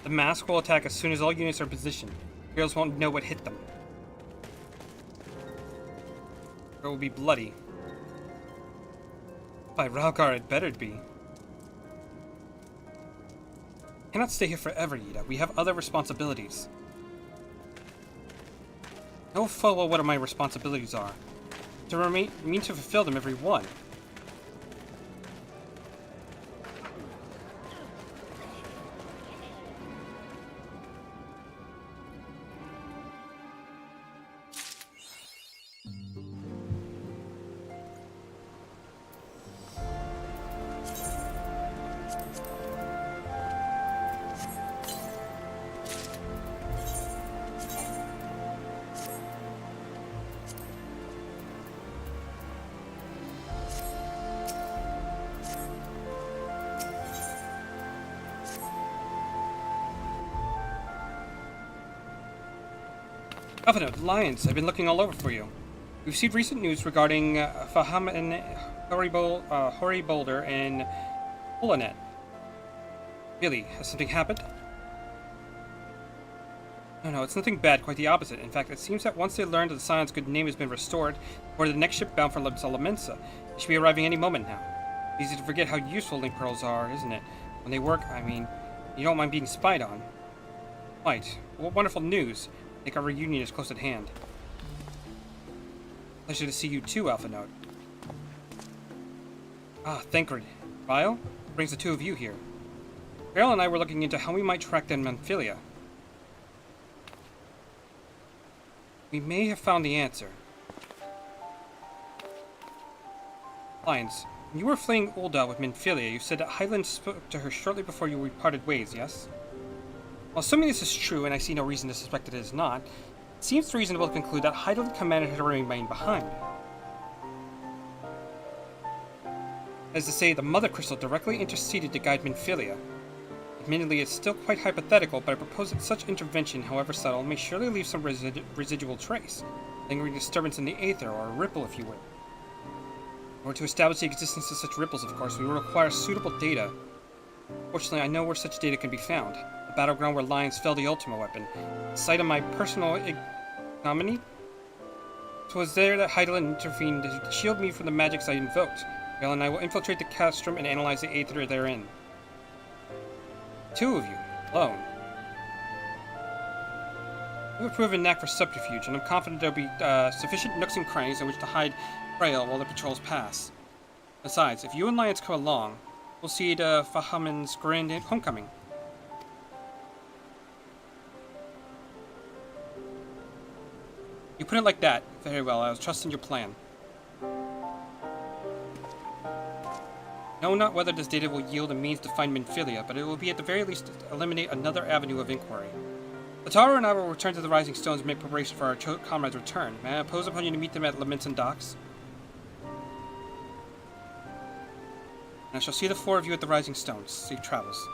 The mask will attack as soon as all units are positioned. Heroes won't know what hit them. It will be bloody. By Ralgar, it better be. Cannot stay here forever, Yida. We have other responsibilities. Know full well what my responsibilities are. To mean to fulfill them, every one. Governor, the Lions, I've been looking all over for you. We've received recent news regarding Faham and Hori Boulder and Hulanet. Really, has something happened? No, it's nothing bad, quite the opposite. In fact, it seems that once they learn that the Scion's good name has been restored, board the next ship bound for Salamensa. They should be arriving any moment now. Easy to forget how useful link pearls are, isn't it? When they work, I mean, you don't mind being spied on. Right. What wonderful news. I think our reunion is close at hand. Pleasure to see you too, Alpha Note. Ah, Thancred. Ryle? What brings the two of you here? Beryl and I were looking into how we might track down Manphilia. We may have found the answer. Lions, when you were fleeing Ul'dah with Manphilia, you said that Hyland spoke to her shortly before you parted ways, yes? Well, assuming this is true, and I see no reason to suspect it is not, it seems reasonable to conclude that Hyland commanded her to remain behind. As to say, the Mother Crystal directly interceded to guide Manphilia. Admittedly, it's still quite hypothetical, but I propose that such intervention, however subtle, may surely leave some residual trace, lingering disturbance in the aether, or a ripple, if you will. order to establish the existence of such ripples, of course, we will require suitable data. Fortunately, I know where such data can be found. The battleground where lions fell the Ultima weapon. The site of my personal ignominy? It was there that Heidelin intervened to shield me from the magics I invoked. Gael and I will infiltrate the castrum and analyze the aether therein. 2 of you, alone. You have a proven knack for subterfuge, and I'm confident there will be sufficient nooks and crannies in which to hide trail while the patrols pass. Besides, if you and Lions come along, we'll see Fahamen's grand homecoming. You put it like that. Very well, I was trusting your plan. Know not whether this data will yield a means to find Minfilia, but it will be at the very least eliminate another avenue of inquiry. Lataro and I will return to the Rising Stones and make preparation for our comrades' return. May I impose upon you to meet them at Leminson Docks? And I shall see the 4 of you at the Rising Stones. Safe travels.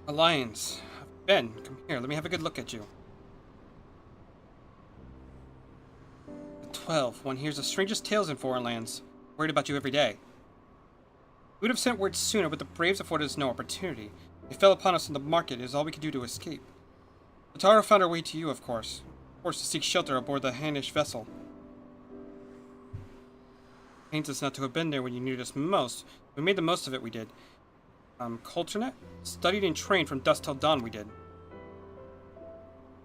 Alliance. Ben, come here. Let me have a good look at you. The 12. One hears the strangest tales in foreign lands. Worried about you every day. We would have sent word sooner, but the Braves afforded us no opportunity. They fell upon us in the market. It is all we could do to escape. Lataro found our way to you, of course. Forced to seek shelter aboard the Hanish vessel. Pains us not to have been there when you needed us most. We made the most of it, we did. Colternet? Studied and trained from dusk till dawn, we did.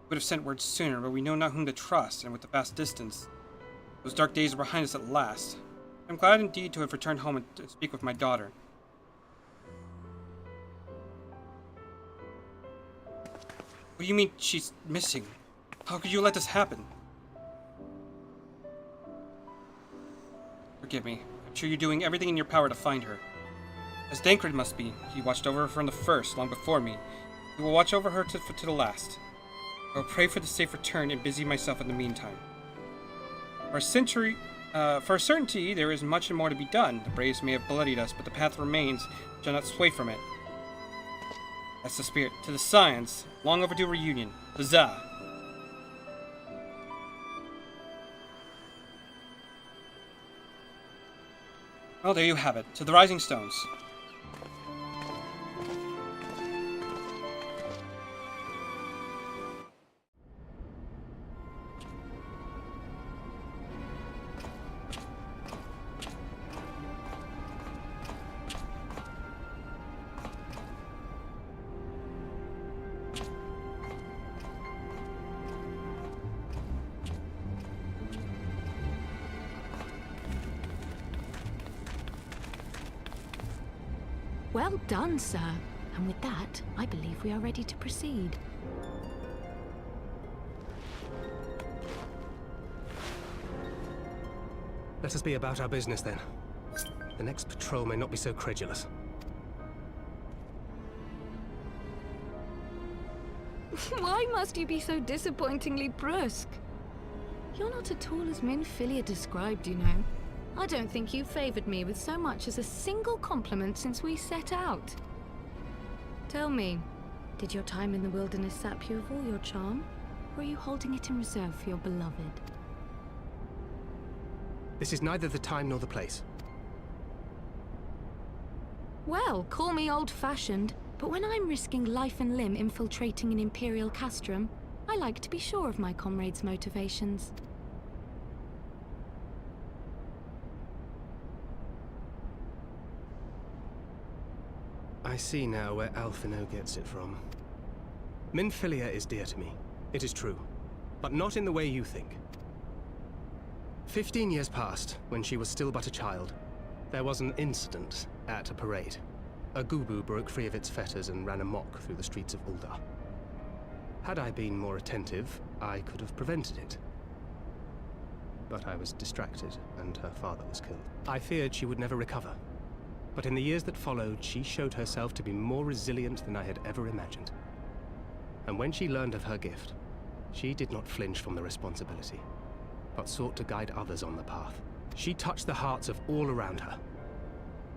Would have sent word sooner, but we know not whom to trust, and with the vast distance, those dark days are behind us at last. I'm glad indeed to have returned home and to speak with my daughter. What do you mean she's missing? How could you let this happen? Forgive me. I'm sure you're doing everything in your power to find her. As Dankred must be. He watched over her from the first, long before me. He will watch over her to the last. I will pray for the safe return and busy myself in the meantime. For a certainty, there is much more to be done. The Braves may have bloodied us, but the path remains. We shall not sway from it. That's the spirit. To the Science. Long overdue reunion. Huzzah! Well, there you have it. To the Rising Stones. Well done, sir. And with that, I believe we are ready to proceed. Let us be about our business then. The next patrol may not be so credulous. Why must you be so disappointingly brusque? You're not at all as Minfilia described, you know. I don't think you favored me with so much as a single compliment since we set out. Tell me, did your time in the wilderness sap you of all your charm? Or are you holding it in reserve for your beloved? This is neither the time nor the place. Well, call me old-fashioned, but when I'm risking life and limb infiltrating an Imperial castrum, I like to be sure of my comrades' motivations. I see now where Alphino gets it from. Minfilia is dear to me. It is true. But not in the way you think. 15 years passed, when she was still but a child. There was an incident at a parade. A Gubu broke free of its fetters and ran amok through the streets of Ul'dah. Had I been more attentive, I could have prevented it. But I was distracted, and her father was killed. I feared she would never recover. But in the years that followed, she showed herself to be more resilient than I had ever imagined. And when she learned of her gift, she did not flinch from the responsibility, but sought to guide others on the path. She touched the hearts of all around her.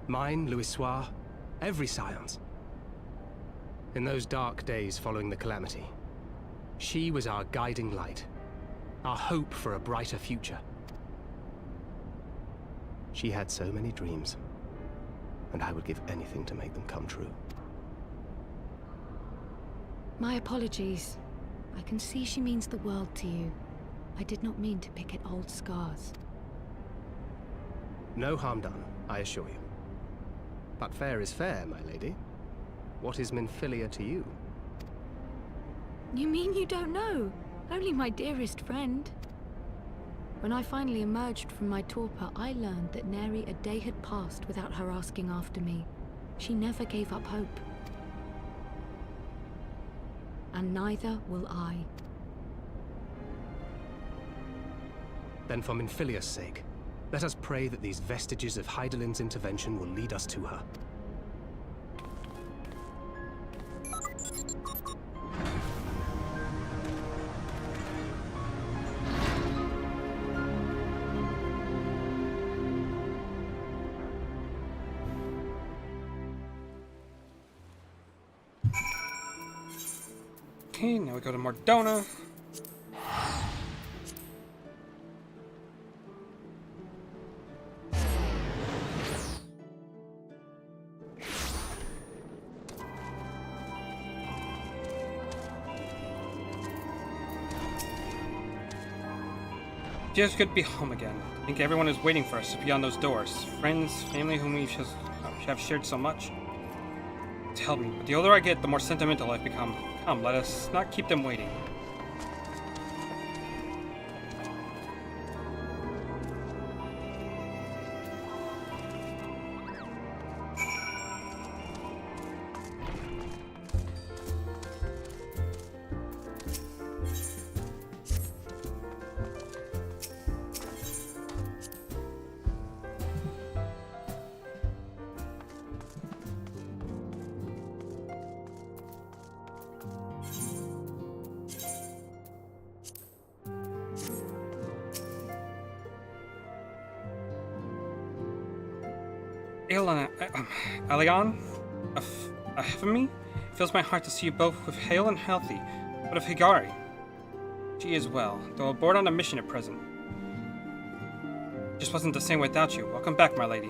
Mine, Louisoix, every scions. In those dark days following the calamity, she was our guiding light, our hope for a brighter future. She had so many dreams, and I would give anything to make them come true. My apologies. I can see she means the world to you. I did not mean to pick at old scars. No harm done, I assure you. But fair is fair, my lady. What is Minfilia to you? You mean you don't know? Only my dearest friend. When I finally emerged from my torpor, I learned that nary a day had passed without her asking after me. She never gave up hope. And neither will I. Then for Minfilia's sake, let us pray that these vestiges of Hydaelyn's intervention will lead us to her. Okay, now we go to Mordona. Just good to be home again. I think everyone is waiting for us beyond those doors. Friends, family whom we have shared so much. Tell me, but the older I get, the more sentimental I've become. Come, let us not keep them waiting. Alion? Afemi? It fills my heart to see you both with hale and healthy. But of Higari? She is well, though aboard on a mission at present. Just wasn't the same without you. Welcome back, my lady.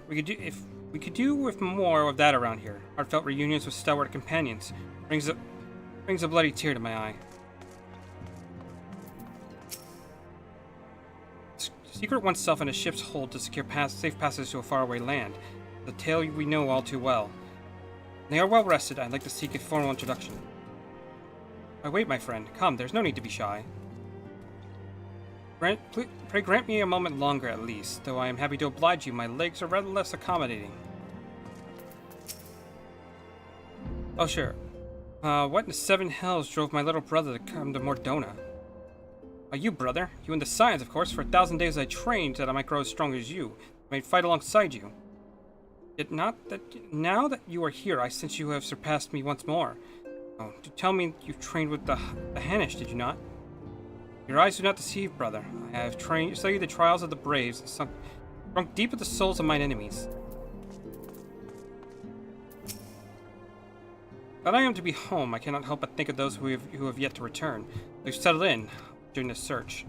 We could do with more of that around here. Heartfelt reunions with stalwart companions. Brings a bloody tear to my eye. Secret oneself in a ship's hold to secure safe passage to a faraway land. The tale we know all too well. They are well rested. I'd like to seek a formal introduction. Wait, my friend. Come, there's no need to be shy. Pray grant me a moment longer at least, though I am happy to oblige you. My legs are rather less accommodating. Oh, sure. What in the seven hells drove my little brother to come to Mordona? You, brother. You and the science, of course. For 1,000 days I trained that I might grow as strong as you. I might fight alongside you. Yet not that now that you are here, I sense you have surpassed me once more. Oh, to tell me you trained with the Hanish, did you not? Your eyes do not deceive, brother. I have studied the trials of the braves and sunk deep in the souls of mine enemies. But I am to be home. I cannot help but think of those who have yet to return. They've settled in during this search.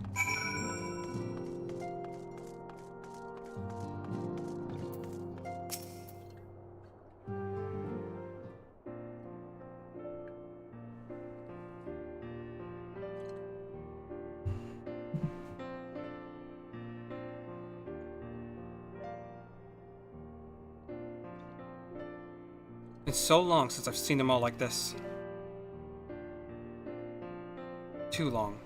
It's so long since I've seen them all like this. Too long.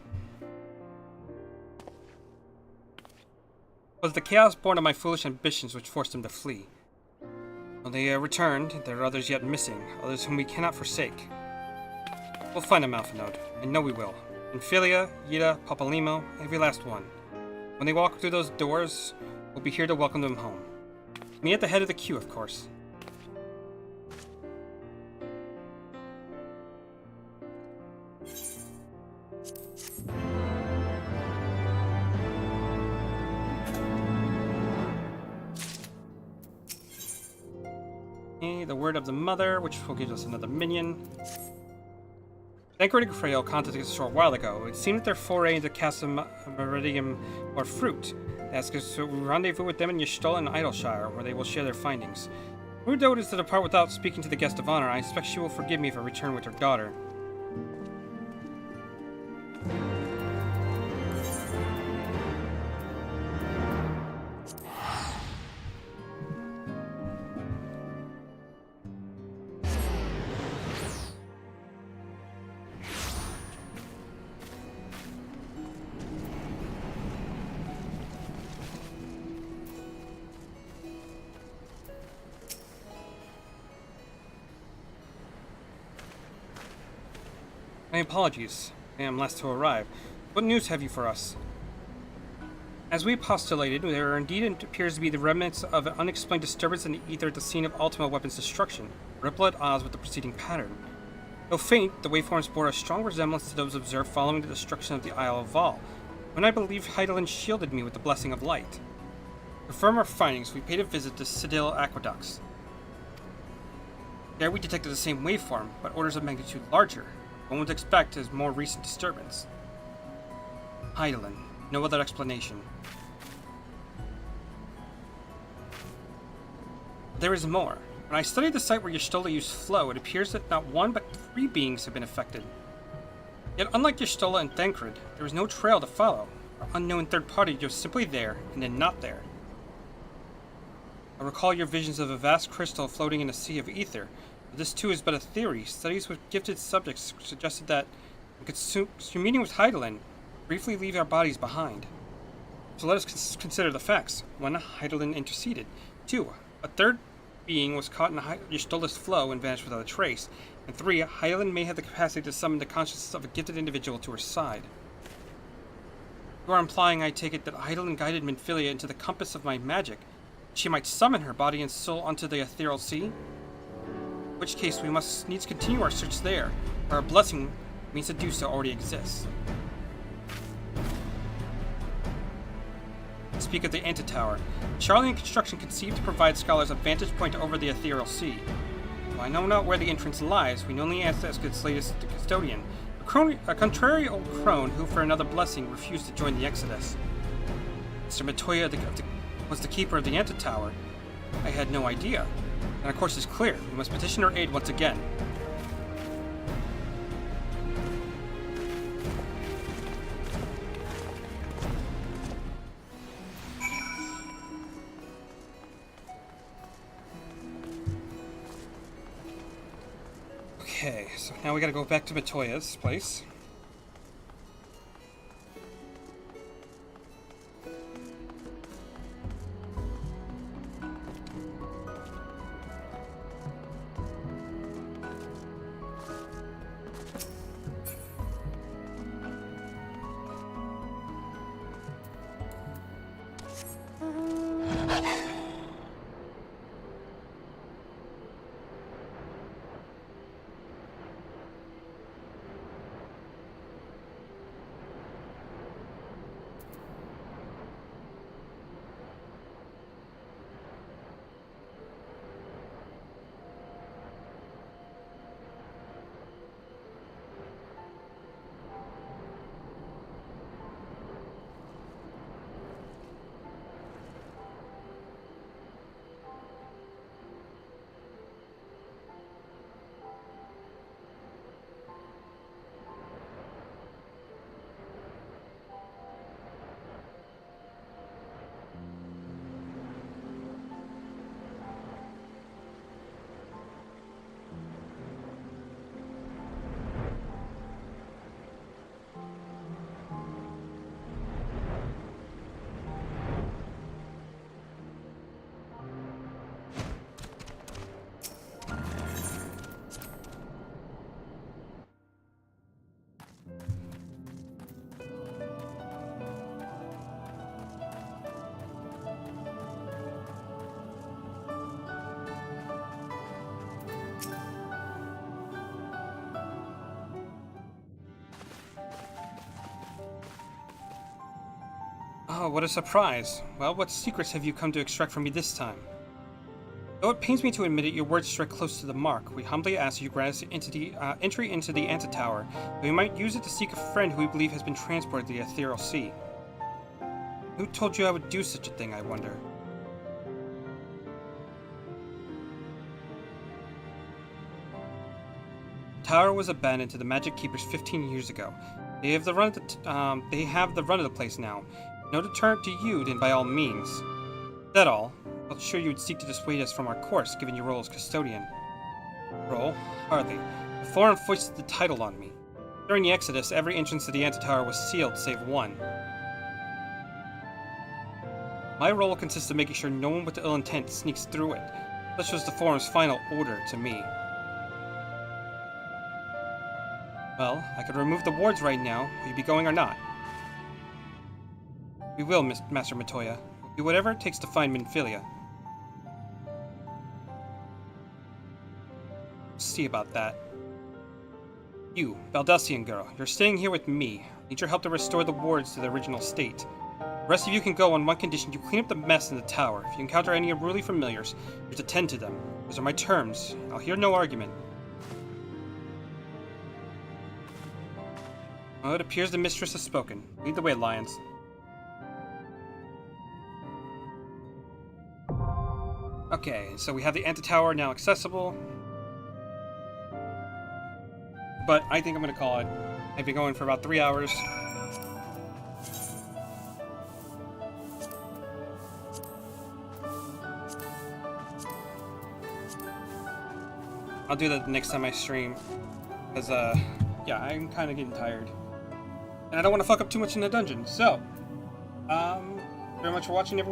It was the chaos born of my foolish ambitions which forced them to flee. When they returned, there are others yet missing, others whom we cannot forsake. We'll find them, Alphanode. I know we will. Infilia, Yida, Papalimo, every last one. When they walk through those doors, we'll be here to welcome them home. Me at the head of the queue, of course. The word of the mother, which will give us another minion. Thancred and Frail contacted us a short while ago. It seemed that their foray into Casa Meridium bore fruit. They asked us to rendezvous with them in Y'shtola and Idleshire, where they will share their findings. Rudote is to depart without speaking to the guest of honor. I expect she will forgive me if I return with her daughter. My apologies. I am last to arrive. What news have you for us? As we postulated, there indeed appears to be the remnants of an unexplained disturbance in the ether at the scene of Ultima Weapon's destruction, ripple at odds with the preceding pattern. Though faint, the waveforms bore a strong resemblance to those observed following the destruction of the Isle of Val, when I believe Hydaelyn shielded me with the blessing of light. To confirm our findings, we paid a visit to Citadel Aqueducts. There we detected the same waveform, but orders of magnitude larger. One would expect as more recent disturbance. Hydaelyn. No other explanation. There is more. When I studied the site where Y'shtola used flow, it appears that not one but 3 beings have been affected. Yet unlike Y'shtola and Thancred, there is no trail to follow. Our unknown third party just simply there, and then not there. I recall your visions of a vast crystal floating in a sea of ether. But this too is but a theory. Studies with gifted subjects suggested that your meeting with Hydaelyn briefly leave our bodies behind. So let us consider the facts. 1. Hydaelyn interceded. 2. A third being was caught in Y'shtola's flow and vanished without a trace. And 3. Hydaelyn may have the capacity to summon the consciousness of a gifted individual to her side. You are implying, I take it, that Hydaelyn guided Minfilia into the compass of my magic. She might summon her body and soul onto the ethereal sea? In which case we must needs continue our search there, where our blessing means to do so already exists. Speak of the Antitower. Charlian construction conceived to provide scholars a vantage point over the ethereal sea. While I know not where the entrance lies, we only ask its latest custodian, a contrary old crone who, for another blessing, refused to join the Exodus. Mr. Matoya was the keeper of the Antitower. I had no idea. And our course is clear. We must petition her aid once again. Okay, so now we gotta go back to Matoya's place. Oh, what a surprise. Well, what secrets have you come to extract from me this time? Though it pains me to admit it, your words strike close to the mark. We humbly ask you grant us entry into the Antitower, that we might use it to seek a friend who we believe has been transported to the Ethereal Sea. Who told you I would do such a thing, I wonder? The tower was abandoned to the Magic Keepers 15 years ago. They have the run of the place now. No deterrent to you, then by all means. Is that all? I felt sure you would seek to dissuade us from our course, given your role as custodian. Role? Hardly. The Forum foisted the title on me. During the Exodus, every entrance to the Antitower was sealed, save one. My role consists of making sure no one with ill intent sneaks through it. Such was the Forum's final order to me. Well, I could remove the wards right now. Will you be going or not? We will, Master Matoya. We'll do whatever it takes to find Minfilia. See about that. You, Baldusian girl, you're staying here with me. I need your help to restore the wards to their original state. The rest of you can go on one condition: you clean up the mess in the tower. If you encounter any unruly familiars, you're to tend to them. Those are my terms. I'll hear no argument. Well, it appears the mistress has spoken. Lead the way, Lions. Okay, so we have the Antitower now accessible. But I think I'm going to call it. I've been going for about 3 hours. I'll do that the next time I stream. Because, yeah, I'm kind of getting tired. And I don't want to fuck up too much in the dungeon. So, very much for watching, everyone.